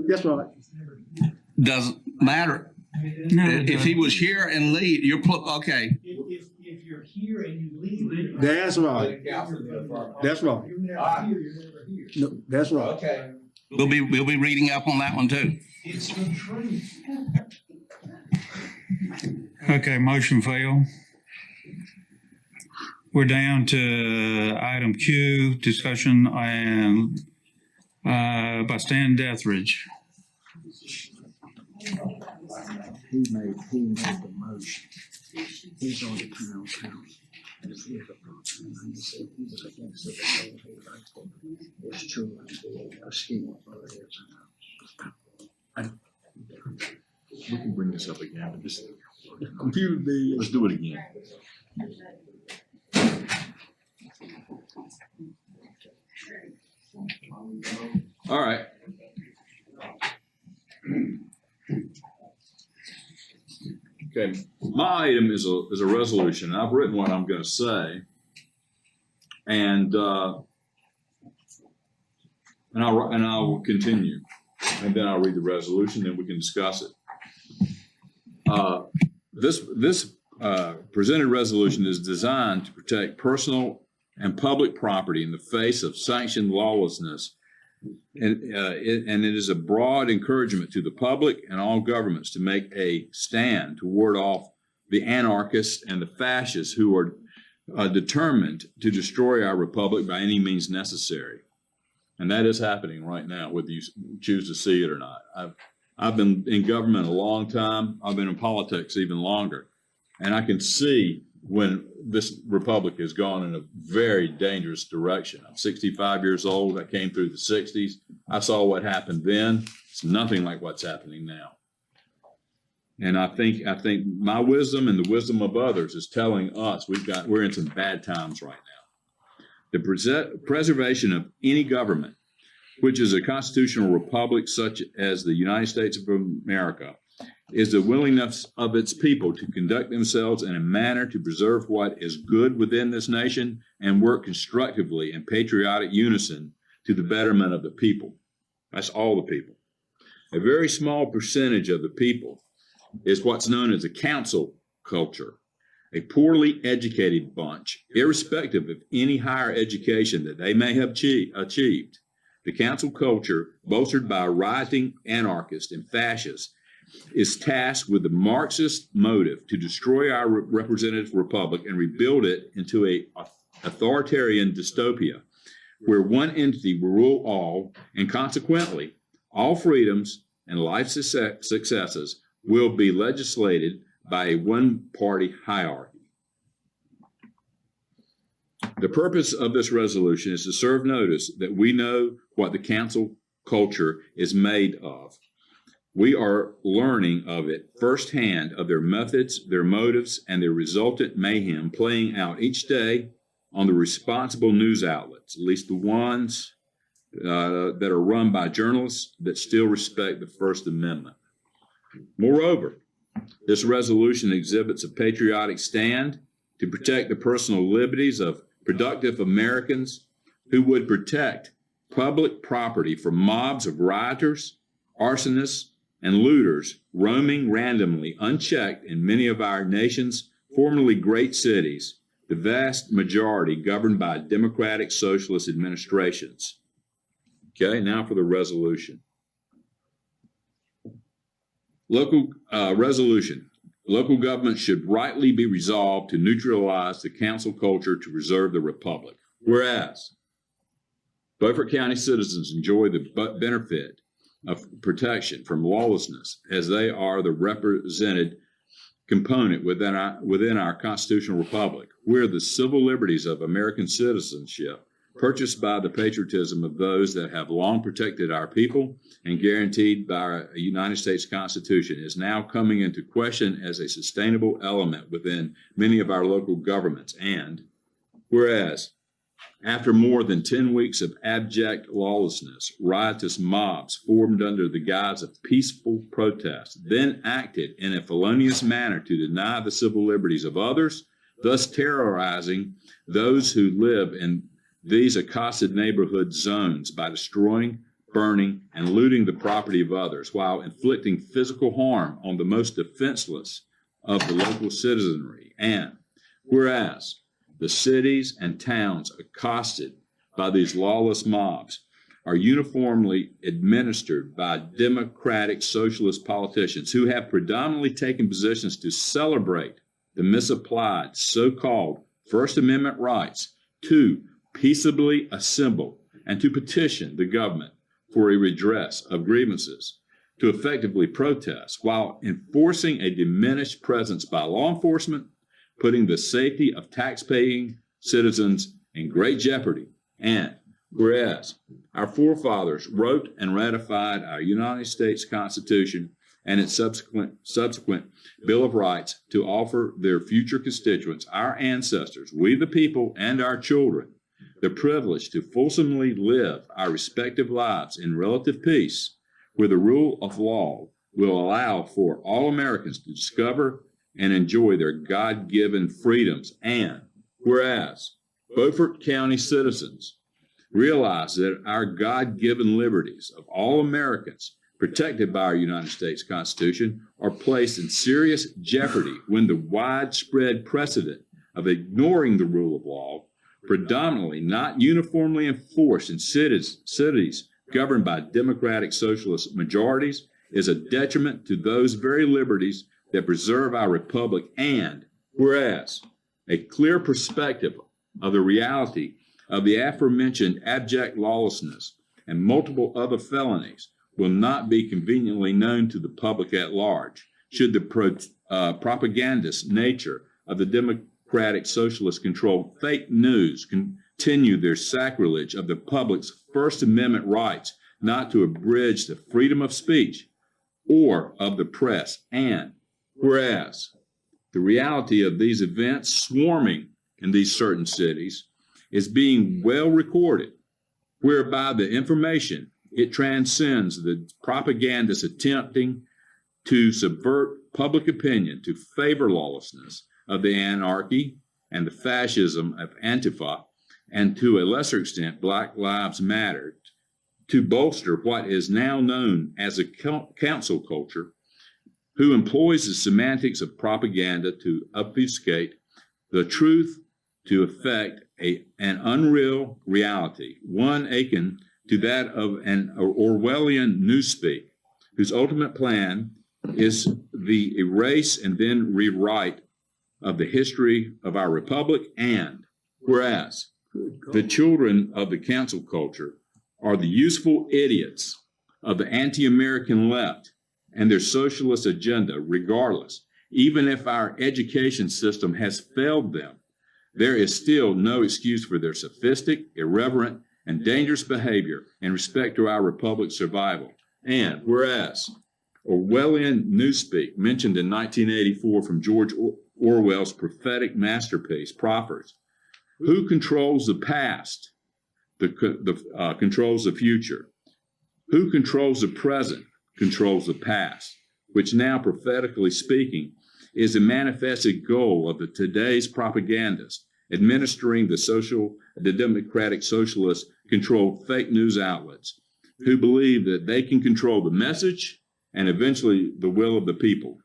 Speaker 4: That's right.
Speaker 7: Doesn't matter. If he was here and leave, okay.
Speaker 17: If you're here and you leave.
Speaker 4: That's right. That's right. No, that's right.
Speaker 7: Okay. We'll be reading up on that one too.
Speaker 17: It's the truth.
Speaker 1: Okay, motion failed. We're down to item Q, discussion and by Stan Deathridge.
Speaker 4: He made the motion. He's on the town's house. It's true. A scheme for his house.
Speaker 11: We can bring this up again, but just
Speaker 4: Computer did.
Speaker 11: let's do it again. All right. Okay, my item is a resolution. I've written what I'm going to say, and I will continue, and then I'll read the resolution, then we can discuss it. This presented resolution is designed to protect personal and public property in the face of sanctioned lawlessness. And it is a broad encouragement to the public and all governments to make a stand to ward off the anarchists and the fascists who are determined to destroy our republic by any means necessary. And that is happening right now, whether you choose to see it or not. I've been in government a long time. I've been in politics even longer. And I can see when this republic has gone in a very dangerous direction. I'm 65 years old. I came through the 60s. I saw what happened then. It's nothing like what's happening now. And I think my wisdom and the wisdom of others is telling us we're in some bad times right now. The preservation of any government, which is a constitutional republic such as the United States of America, is the willingness of its people to conduct themselves in a manner to preserve what is good within this nation and work constructively in patriotic unison to the betterment of the people. That's all the people. A very small percentage of the people is what's known as a council culture, a poorly educated bunch, irrespective of any higher education that they may have achieved. The council culture, bolstered by rioting anarchists and fascists, is tasked with the Marxist motive to destroy our representative republic and rebuild it into an authoritarian dystopia where one entity will rule all, and consequently, all freedoms and life successes will be legislated by a one-party hierarchy. The purpose of this resolution is to serve notice that we know what the council culture is made of. We are learning of it firsthand, of their methods, their motives, and their resultant mayhem playing out each day on the responsible news outlets, at least the ones that are run by journalists that still respect the First Amendment. Moreover, this resolution exhibits a patriotic stand to protect the personal liberties of productive Americans who would protect public property from mobs of rioters, arsonists, and looters roaming randomly unchecked in many of our nation's formerly great cities, the vast majority governed by democratic socialist administrations. Okay, now for the resolution. Resolution. Local government should rightly be resolved to neutralize the council culture to preserve the republic. Whereas, Beaufort County citizens enjoy the benefit of protection from lawlessness as they are the represented component within our constitutional republic. We're the civil liberties of American citizenship, purchased by the patriotism of those that have long protected our people and guaranteed by our United States Constitution, is now coming into question as a sustainable element within many of our local governments. And whereas, after more than 10 weeks of abject lawlessness, riotous mobs formed under the guise of peaceful protest, then acted in a felonious manner to deny the civil liberties of others, thus terrorizing those who live in these accosted neighborhood zones by destroying, burning, and looting the property of others while inflicting physical harm on the most defenseless of the local citizenry. And whereas the cities and towns accosted by these lawless mobs are uniformly administered by democratic socialist politicians who have predominantly taken positions to celebrate the misapplied so-called First Amendment rights to peaceably assemble and to petition the government for a redress of grievances, to effectively protest while enforcing a diminished presence by law enforcement, putting the safety of tax-paying citizens in great jeopardy. And whereas our forefathers wrote and ratified our United States Constitution and its subsequent Bill of Rights to offer their future constituents, our ancestors, we the people, and our children, the privilege to fulsomely live our respective lives in relative peace, where the rule of law will allow for all Americans to discover and enjoy their God-given freedoms. And whereas Beaufort County citizens realize that our God-given liberties of all Americans protected by our United States Constitution are placed in serious jeopardy when the widespread precedent of ignoring the rule of law, predominantly not uniformly enforced in cities governed by democratic socialist majorities, is a detriment to those very liberties that preserve our republic. And whereas a clear perspective of the reality of the aforementioned abject lawlessness and multiple other felonies will not be conveniently known to the public at large, should the propagandist nature of the democratic socialist controlled fake news continue their sacrilege of the public's First Amendment rights not to abridge the freedom of speech or of the press. And whereas the reality of these events swarming in these certain cities is being well recorded, whereby the information, it transcends the propagandists attempting to subvert public opinion to favor lawlessness of the anarchy and the fascism of Antifa, and to a lesser extent, Black Lives Matter, to bolster what is now known as a council culture, who employs the semantics of propaganda to obfuscate the truth to effect an unreal reality, one akin to that of an Orwellian newspeak, whose ultimate plan is the erase and then rewrite of the history of our republic. And whereas the children of the cancel culture are the useful idiots of the anti-American left and their socialist agenda, regardless, even if our education system has failed them, there is still no excuse for their sophistic, irreverent, and dangerous behavior in respect to our republic's survival. And whereas Orwellian newspeak mentioned in 1984 from George Orwell's prophetic masterpiece proffers, who controls the past, controls the future. Who controls the present controls the past, which now, prophetically speaking, is the manifested goal of today's propagandists, administering the democratic socialist controlled fake news outlets, who believe that they can control the message and eventually the will of the people.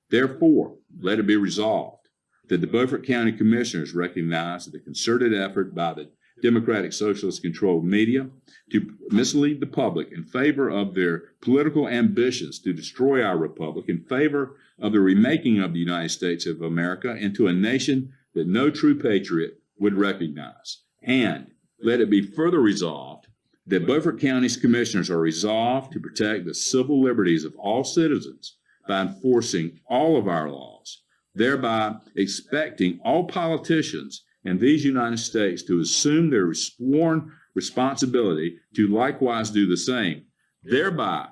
Speaker 11: Therefore, let it be resolved that the Beaufort County Commissioners recognize the concerted effort by the Democratic Socialist controlled media to mislead the public in favor of their political ambitions to destroy our republic, in favor of the remaking of the United States of America into a nation that no true patriot would recognize. And let it be further resolved that Beaufort County's commissioners are resolved to protect the civil liberties of all citizens by enforcing all of our laws, thereby expecting all politicians in these United States to assume their sworn responsibility to likewise do the same, thereby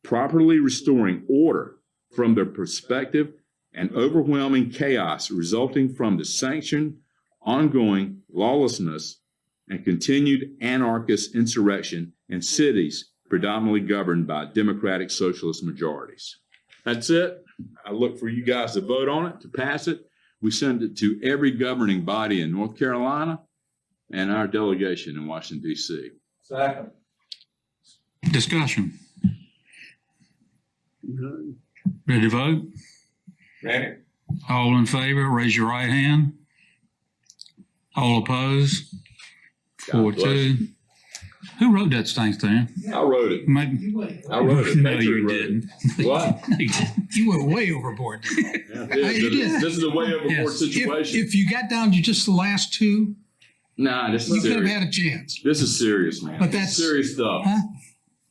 Speaker 11: properly restoring order from the perspective and overwhelming chaos resulting from the sanctioned, ongoing lawlessness and continued anarchist insurrection in cities predominantly governed by democratic socialist majorities. That's it. I look for you guys to vote on it, to pass it. We send it to every governing body in North Carolina and our delegation in Washington, D.C.
Speaker 3: Second.
Speaker 19: Discussion. Ready to vote?
Speaker 3: Ready.
Speaker 19: All in favor, raise your right hand. All opposed? 4-2. Who wrote that thing, Stan?
Speaker 11: I wrote it. I wrote it.
Speaker 19: No,
Speaker 11: Patriot
Speaker 19: you
Speaker 11: wrote it.
Speaker 19: didn't.
Speaker 11: What?
Speaker 6: You went way overboard.
Speaker 11: Yeah,
Speaker 6: You did.
Speaker 11: this is a way overboard
Speaker 19: Yes.
Speaker 11: situation.
Speaker 6: If you got down to just the last two,
Speaker 11: Nah, this
Speaker 6: you
Speaker 11: is
Speaker 6: could have
Speaker 11: serious.
Speaker 6: had a chance.
Speaker 11: This is serious, man.
Speaker 6: But that's-
Speaker 11: serious stuff.
Speaker 6: Huh?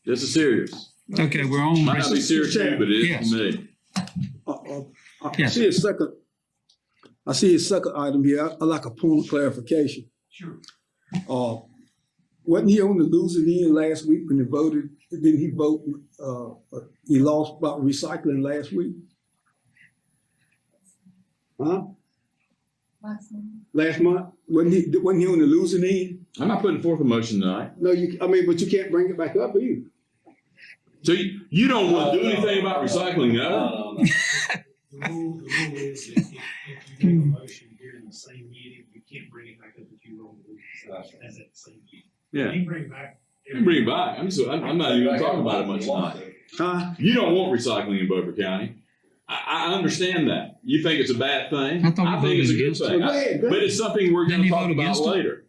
Speaker 11: This is serious.
Speaker 19: Okay, we're on.
Speaker 11: Might not be serious to you, but it is
Speaker 19: Yes.
Speaker 11: to me.
Speaker 4: I
Speaker 19: Yes.
Speaker 4: see a second item here. I like a point of clarification.
Speaker 17: Sure.
Speaker 4: Wasn't he on the losing end last week when he voted? Didn't he vote? He lost about recycling last week. Huh? Last month? Wasn't he on the losing end?
Speaker 11: I'm not putting forth a motion tonight.
Speaker 4: No, but you can't bring it back up either.
Speaker 11: So you don't want to do anything about recycling, no?
Speaker 17: The rule is if you make a motion during the same meeting, you can't bring it back up if you roll the rules. That's at the same meeting.
Speaker 11: Yeah.
Speaker 17: You can bring it back.
Speaker 11: You can bring it back. I'm not even talking about it much tonight.
Speaker 4: Huh?
Speaker 11: You don't want recycling in Beaufort County. I understand that. You think it's a bad thing.
Speaker 19: I thought
Speaker 11: I
Speaker 19: we
Speaker 11: think it's a
Speaker 19: voted
Speaker 11: good
Speaker 19: against
Speaker 11: thing.
Speaker 4: it. Go ahead.
Speaker 11: But it's something we're going
Speaker 19: Didn't
Speaker 11: to
Speaker 19: he
Speaker 11: talk
Speaker 19: vote
Speaker 11: about
Speaker 19: against it?
Speaker 11: later.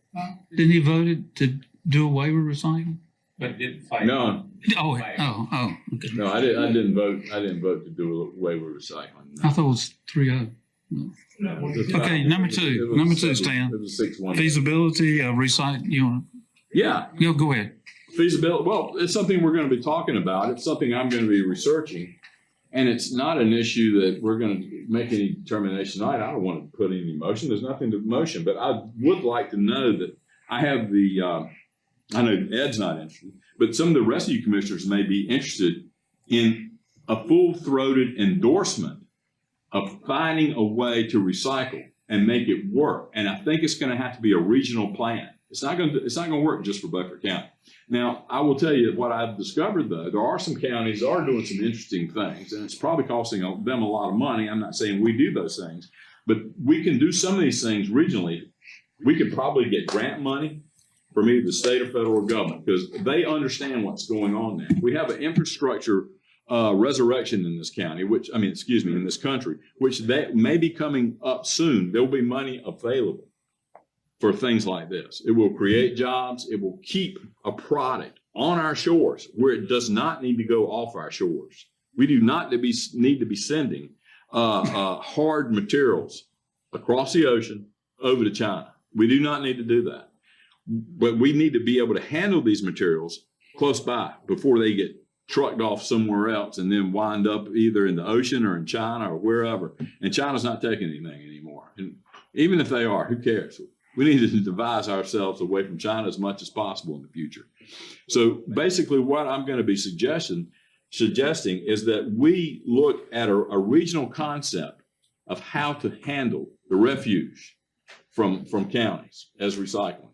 Speaker 19: Didn't he vote to do away with recycling?
Speaker 3: But didn't fight.
Speaker 11: No,
Speaker 19: Okay.
Speaker 11: no, I didn't vote. I didn't vote to do away with recycling.
Speaker 19: I thought it was 3-0. Okay, number two. Number two, Stan.
Speaker 11: It was 6-1.
Speaker 19: Feasibility of recycling. You want?
Speaker 11: Yeah,
Speaker 19: Go ahead.
Speaker 11: feasibility. Well, it's something we're going to be talking about. It's something I'm going to be researching, and it's not an issue that we're going to make any determination tonight. I don't want to put any motion. There's nothing to motion, but I would like to know that I have the. I know Ed's not interested, but some of the rest of you commissioners may be interested in a full-throated endorsement of finding a way to recycle and make it work. And I think it's going to have to be a regional plan. It's not going to work just for Beaufort County. Now, I will tell you what I've discovered, though. There are some counties that are doing some interesting things, and it's probably costing them a lot of money. I'm not saying we do those things, but we can do some of these things regionally. We could probably get grant money from either the state or federal government because they understand what's going on there. We have an infrastructure resurrection in this county, in this country, which that may be coming up soon. There will be money available for things like this. It will create jobs. It will keep a product on our shores where it does not need to go off our shores. We do not need to be sending hard materials across the ocean over to China. We do not need to do that. But we need to be able to handle these materials close by before they get trucked off somewhere else and then wind up either in the ocean or in China or wherever. And China's not taking anything anymore. And even if they are, who cares? We need to devise ourselves away from China as much as possible in the future. So basically what I'm going to be suggesting is that we look at a regional concept of how to handle the refuse from counties as recycling.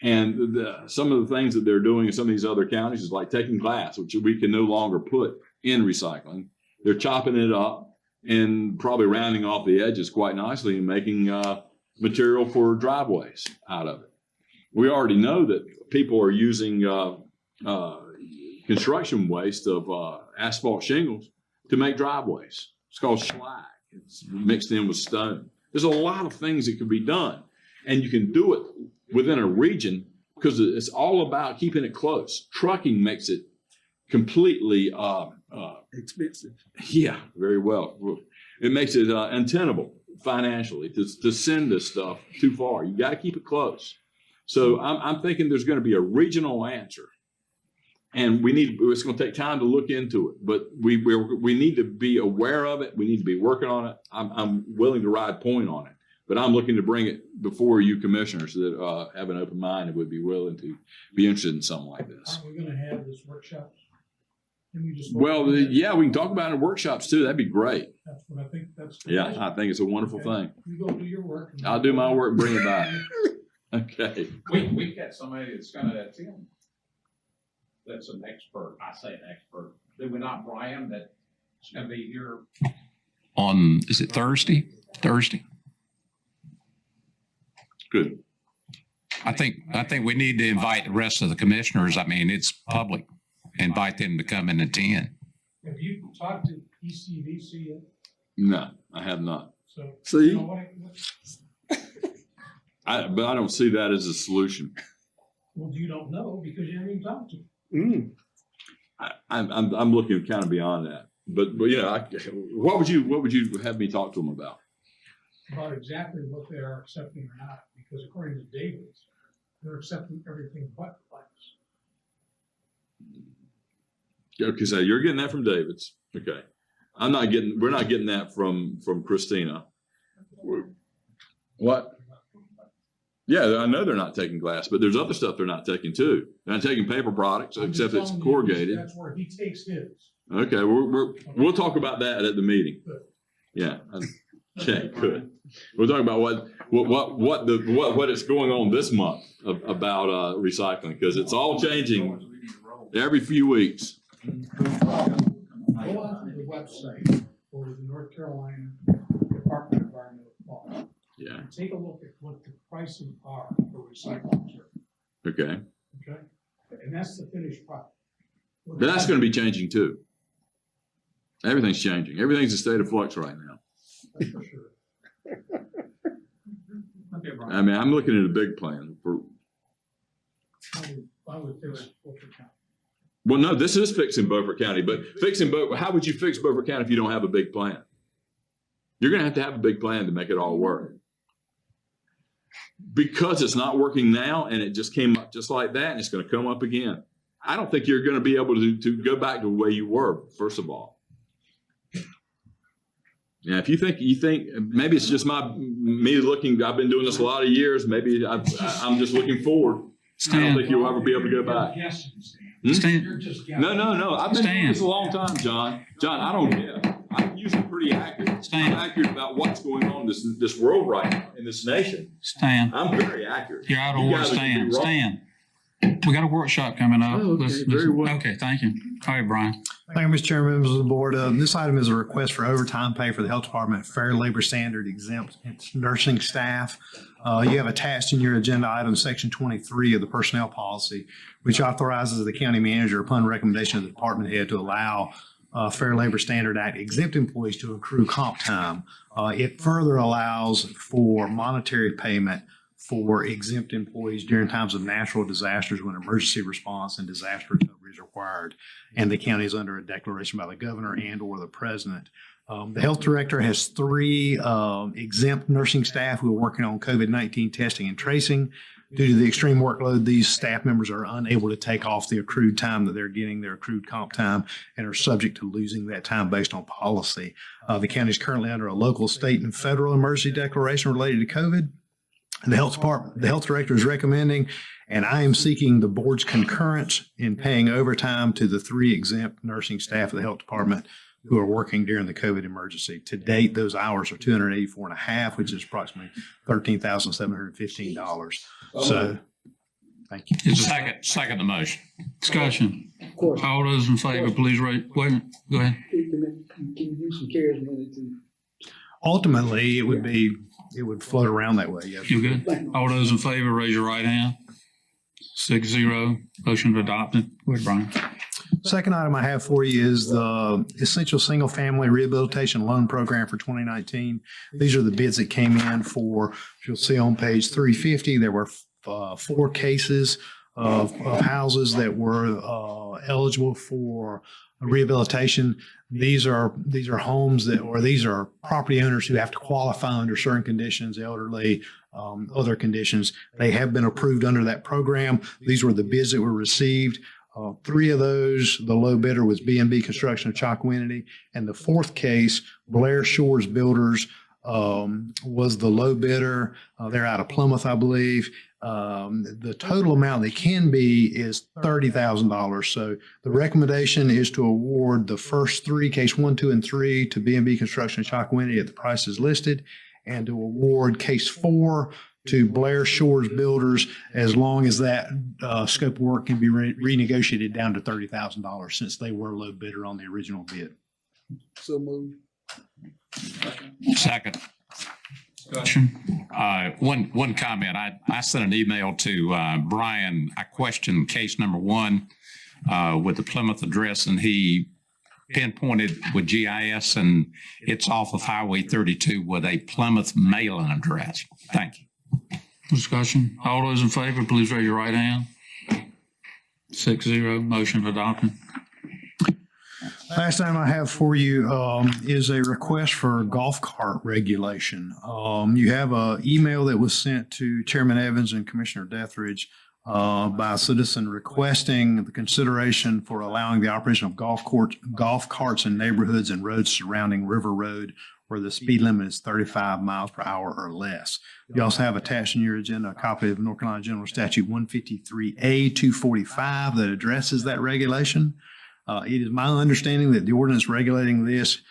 Speaker 11: And some of the things that they're doing in some of these other counties is like taking glass, which we can no longer put in recycling. They're chopping it up and probably rounding off the edges quite nicely and making material for driveways out of it. We already know that people are using construction waste of asphalt shingles to make driveways. It's called slag. It's mixed in with stone. There's a lot of things that can be done, and you can do it within a region because it's all about keeping it close. Trucking makes it completely
Speaker 4: expensive.
Speaker 11: Yeah, very well. It makes it untenable financially to send this stuff too far. You got to keep it close. So I'm thinking there's going to be a regional answer, and it's going to take time to look into it. But we need to be aware of it. We need to be working on it. I'm willing to ride point on it. But I'm looking to bring it before you commissioners that have an open mind and would be willing to be interested in something like this.
Speaker 6: Aren't we going to have this workshop?
Speaker 11: Well, yeah, we can talk about it in workshops too. That'd be great.
Speaker 6: That's what I think.
Speaker 11: Yeah, I think it's a wonderful thing.
Speaker 6: You go do your work.
Speaker 11: I'll do my work and bring it back. Okay.
Speaker 19: We've got somebody that's going to attend. That's an expert. I say an expert. Did we not, Brian, that's going to be here? Is it Thursday? Thursday.
Speaker 11: Good.
Speaker 19: I think we need to invite the rest of the commissioners. I mean, it's public. Invite them to come and attend.
Speaker 6: Have you talked to ECVC yet?
Speaker 11: No, I have not.
Speaker 6: So,
Speaker 11: See?
Speaker 6: you know what?
Speaker 11: But I don't see that as a solution.
Speaker 6: Well, you don't know because you haven't even talked to them.
Speaker 11: I'm looking kind of beyond that. But what would you have me talk to them about?
Speaker 6: About exactly what they are accepting or not, because according to David's, they're accepting everything but pipes.
Speaker 11: Okay, so you're getting that from David's. Okay. We're not getting that from Christina. What? Yeah, I know they're not taking glass, but there's other stuff they're not taking too. They're not taking paper products, except it's corrugated.
Speaker 6: That's where he takes his.
Speaker 11: Okay, we'll talk about that at the meeting. Yeah. Okay, good. We'll talk about what is going on this month about recycling, because it's all changing every few weeks.
Speaker 6: Go onto the website for the North Carolina Department of Environmental Quality.
Speaker 11: Yeah.
Speaker 6: And take a look at what the prices are for recycling material.
Speaker 11: Okay.
Speaker 6: Okay. And that's the finished product.
Speaker 11: But that's going to be changing too. Everything's changing. Everything's in a state of flux right now.
Speaker 6: That's for sure.
Speaker 11: I mean, I'm looking at a big plan for.
Speaker 6: I would fix Beaufort County.
Speaker 11: Well, no, this is fixing Beaufort County, but how would you fix Beaufort County if you don't have a big plan? You're going to have a big plan to make it all work. Because it's not working now and it just came up just like that and it's going to come up again. I don't think you're going to be able to go back to the way you were, first of all. Yeah, if you think maybe it's just me looking, I've been doing this a lot of years, maybe I'm just looking forward. I don't think you'll ever be able to go back.
Speaker 6: You're just guessing.
Speaker 11: No. I've been doing this a long time, John. John, I don't. is pretty accurate.
Speaker 19: Stan.
Speaker 11: I'm accurate about what's going on in this world right now, in this nation.
Speaker 19: Stan,
Speaker 11: I'm very accurate.
Speaker 19: you're out of
Speaker 11: You
Speaker 19: order,
Speaker 11: guys could be
Speaker 19: Stan.
Speaker 11: wrong.
Speaker 19: Stan. We got a workshop coming up.
Speaker 3: Oh, okay, very well.
Speaker 19: Okay, thank you. All right, Brian.
Speaker 9: Thank you, Mr. Chairman, members of the board. This item is a request for overtime pay for the Health Department Fair Labor Standard exempt nursing staff. You have attached in your agenda item section 23 of the personnel policy, which authorizes the county manager upon recommendation of the department head to allow Fair Labor Standard Act exempt employees to accrue comp time. It further allows for monetary payment for exempt employees during times of natural disasters when emergency response and disaster recovery is required, and the county is under a declaration by the governor and or the president. The health director has 3 exempt nursing staff who are working on COVID-19 testing and tracing. Due to the extreme workload, these staff members are unable to take off the accrued time that they're getting, their accrued comp time, and are subject to losing that time based on policy. The county is currently under a local, state, and federal emergency declaration related to COVID. The health department, the health director is recommending, and I am seeking the board's concurrence in paying overtime to the 3 exempt nursing staff of the health department who are working during the COVID emergency. To date, those hours are $284.50, which is approximately $13,715. So, thank you.
Speaker 19: Second the motion. Discussion.
Speaker 4: Of course.
Speaker 19: All those in favor, please raise, wait a minute, go ahead.
Speaker 4: Can you use some CARES money to?
Speaker 9: Ultimately, it would float around that way, yes.
Speaker 19: You good? All those in favor, raise your right hand. 6-0, motion adopted. Go ahead, Brian.
Speaker 9: Second item I have for you is the Essential Single Family Rehabilitation Loan Program for 2019. These are the bids that came in for, you'll see on page 350, there were 4 cases of houses that were eligible for rehabilitation. These are homes that, or these are property owners who have to qualify under certain conditions, elderly, other conditions. They have been approved under that program. These were the bids that were received. 3 of those, the low bidder was B&B Construction of Chalkwinity, and the 4th case, Blair Shores Builders, was the low bidder. They're out of Plymouth, I believe. The total amount they can be is $30,000. So the recommendation is to award the first 3, case 1, 2, and 3, to B&B Construction of Chalkwinity at the prices listed, and to award case 4 to Blair Shores Builders as long as that scope of work can be renegotiated down to $30,000 since they were low bidder on the original bid.
Speaker 4: So moved.
Speaker 19: Second. Discussion. One comment. I sent an email to Brian. I questioned case number 1 with the Plymouth address, and he pinpointed with GIS, and it's off of Highway 32 with a Plymouth mailing address. Thank you. Discussion. All those in favor, please raise your right hand. 6-0, motion adopted.
Speaker 9: Last item I have for you is a request for golf cart regulation. You have an email that was sent to Chairman Evans and Commissioner Dethridge by a citizen requesting the consideration for allowing the operation of golf carts in neighborhoods and roads surrounding River Road where the speed limit is 35 miles per hour or less. You also have attached in your agenda a copy of North Carolina General Statute 153A 245 that addresses that regulation. It is my understanding that the ordinance regulating this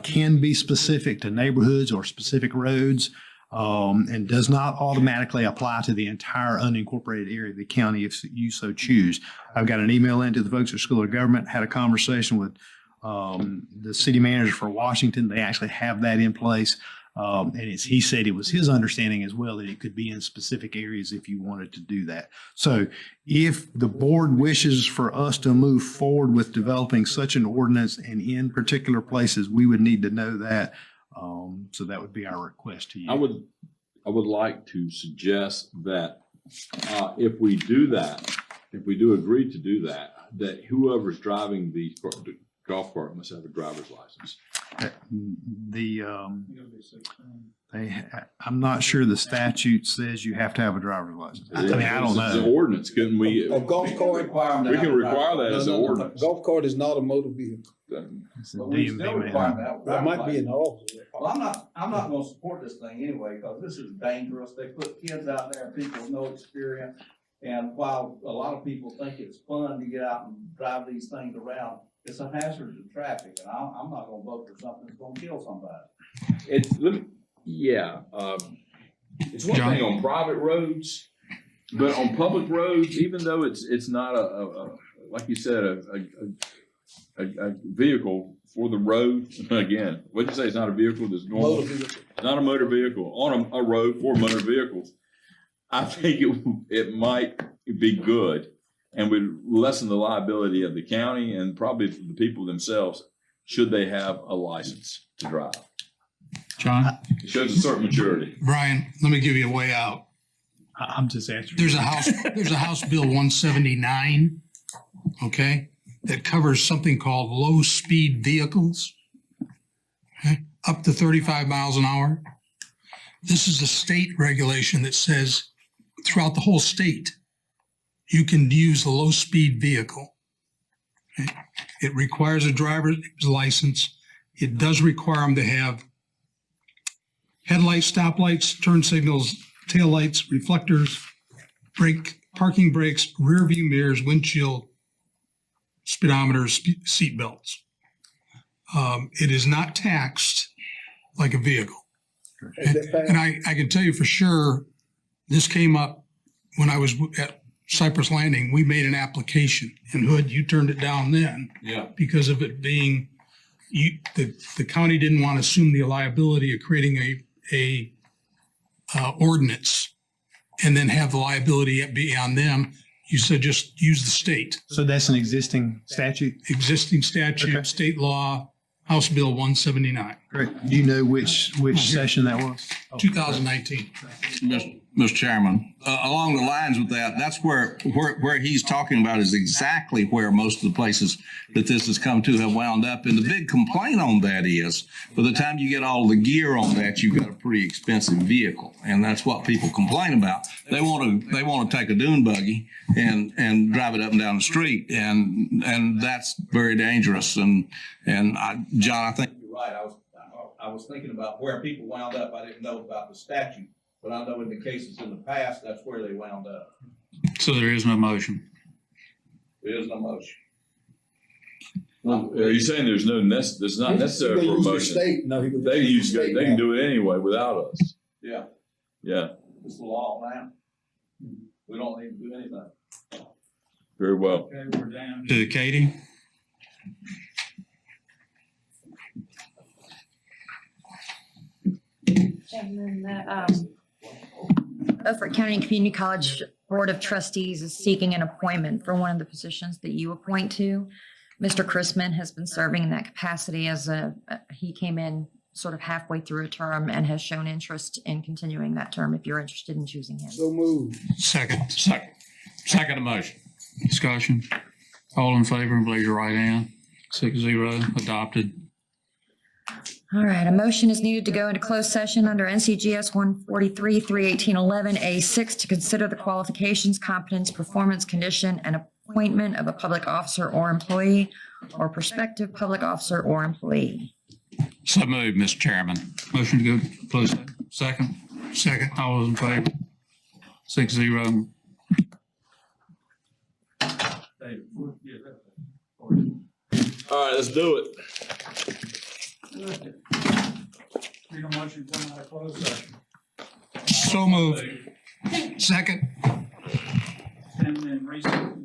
Speaker 9: can be specific to neighborhoods or specific roads and does not automatically apply to the entire unincorporated area of the county if you so choose. I've got an email into the folks at School of Government, had a conversation with the city manager for Washington. They actually have that in place. And he said it was his understanding as well that it could be in specific areas if you wanted to do that. So if the board wishes for us to move forward with developing such an ordinance and in particular places, we would need to know that. So that would be our request to you.
Speaker 11: I would like to suggest that if we do that, if we do agree to do that, that whoever's driving the golf cart must have a driver's license.
Speaker 9: I'm not sure the statute says you have to have a driver's license. I mean, I don't know.
Speaker 11: It's an ordinance. Couldn't we?
Speaker 4: A golf cart.
Speaker 11: We can require that as an ordinance.
Speaker 4: Golf cart is not a motor vehicle.
Speaker 3: But we still require that.
Speaker 4: That might be in the office.
Speaker 3: Well, I'm not gonna support this thing anyway, because this is dangerous. They put kids out there, people with no experience. And while a lot of people think it's fun to get out and drive these things around, It's a hazard to traffic, and I'm not gonna vote for something that's gonna kill somebody.
Speaker 11: It's one thing on private roads, but on public roads, even though it's not like you said, a vehicle for the road, again, what'd you say, it's not a vehicle that's normal? Not a motor vehicle, on a road for motor vehicles. I think it might be good and would lessen the liability of the county and probably the people themselves, should they have a license to drive.
Speaker 6: John?
Speaker 11: It shows a certain maturity.
Speaker 6: Brian, let me give you a way out.
Speaker 10: I'm just answering.
Speaker 6: There's a House Bill 179, okay, that covers something called low-speed vehicles, okay, up to 35 miles an hour. This is a state regulation that says throughout the whole state, you can use a low-speed vehicle. Okay? It requires a driver's license. It does require them to have headlights, stoplights, turn signals, taillights, reflectors, parking brakes, rear view mirrors, windshield, speedometers, seat belts. It is not taxed like a vehicle. And I can tell you for sure, this came up when I was at Cypress Landing. We made an application, and Hood, you turned it down then.
Speaker 11: Yeah.
Speaker 6: Because of it being, the county didn't want to assume the liability of creating a ordinance and then have the liability be on them. You said just use the state.
Speaker 5: So that's an existing statute?
Speaker 6: Existing statute,
Speaker 5: Okay.
Speaker 6: state law, House Bill 179.
Speaker 5: Great. Do you know which session that was?
Speaker 6: 2019.
Speaker 7: Mr. Chairman, along the lines with that, that's where he's talking about is exactly where most of the places that this has come to have wound up. And the big complaint on that is, by the time you get all the gear on that, you've got a pretty expensive vehicle. And that's what people complain about. They want to take a dune buggy and drive it up and down the street. And that's very dangerous. And John, I think you're right. I was thinking about where people wound up. I didn't know about the statute. But I know in the cases in the past, that's where they wound up.
Speaker 1: So there is no motion.
Speaker 7: There is no motion.
Speaker 11: Well, are you saying there's not necessary for a motion? They can do it anyway without us.
Speaker 7: Yeah,
Speaker 11: Yeah,
Speaker 7: it's the law now. We don't need to do anything.
Speaker 11: very well.
Speaker 1: Okay, we're down to Katie.
Speaker 13: Chairman, Beaufort County Community College Board of Trustees is seeking an appointment for one of the positions that you appoint to. Mr. Chrisman has been serving in that capacity he came in sort of halfway through a term and has shown interest in continuing that term if you're interested in choosing him.
Speaker 4: So moved.
Speaker 6: Second.
Speaker 19: Second motion.
Speaker 1: Discussion. All in favor, raise your right hand. 6-0, adopted.
Speaker 13: All right, a motion is needed to go into closed session under NCGS 143-318-11A6 to consider the qualifications, competence, performance, condition, and appointment of a public officer or employee or prospective public officer or employee.
Speaker 19: So moved, Mr. Chairman.
Speaker 1: Motion to go close. Second. All those in favor? 6-0.
Speaker 11: All right, let's do it.
Speaker 4: Need a motion to come out of closed session.
Speaker 6: So moved. Second.
Speaker 1: And then recess.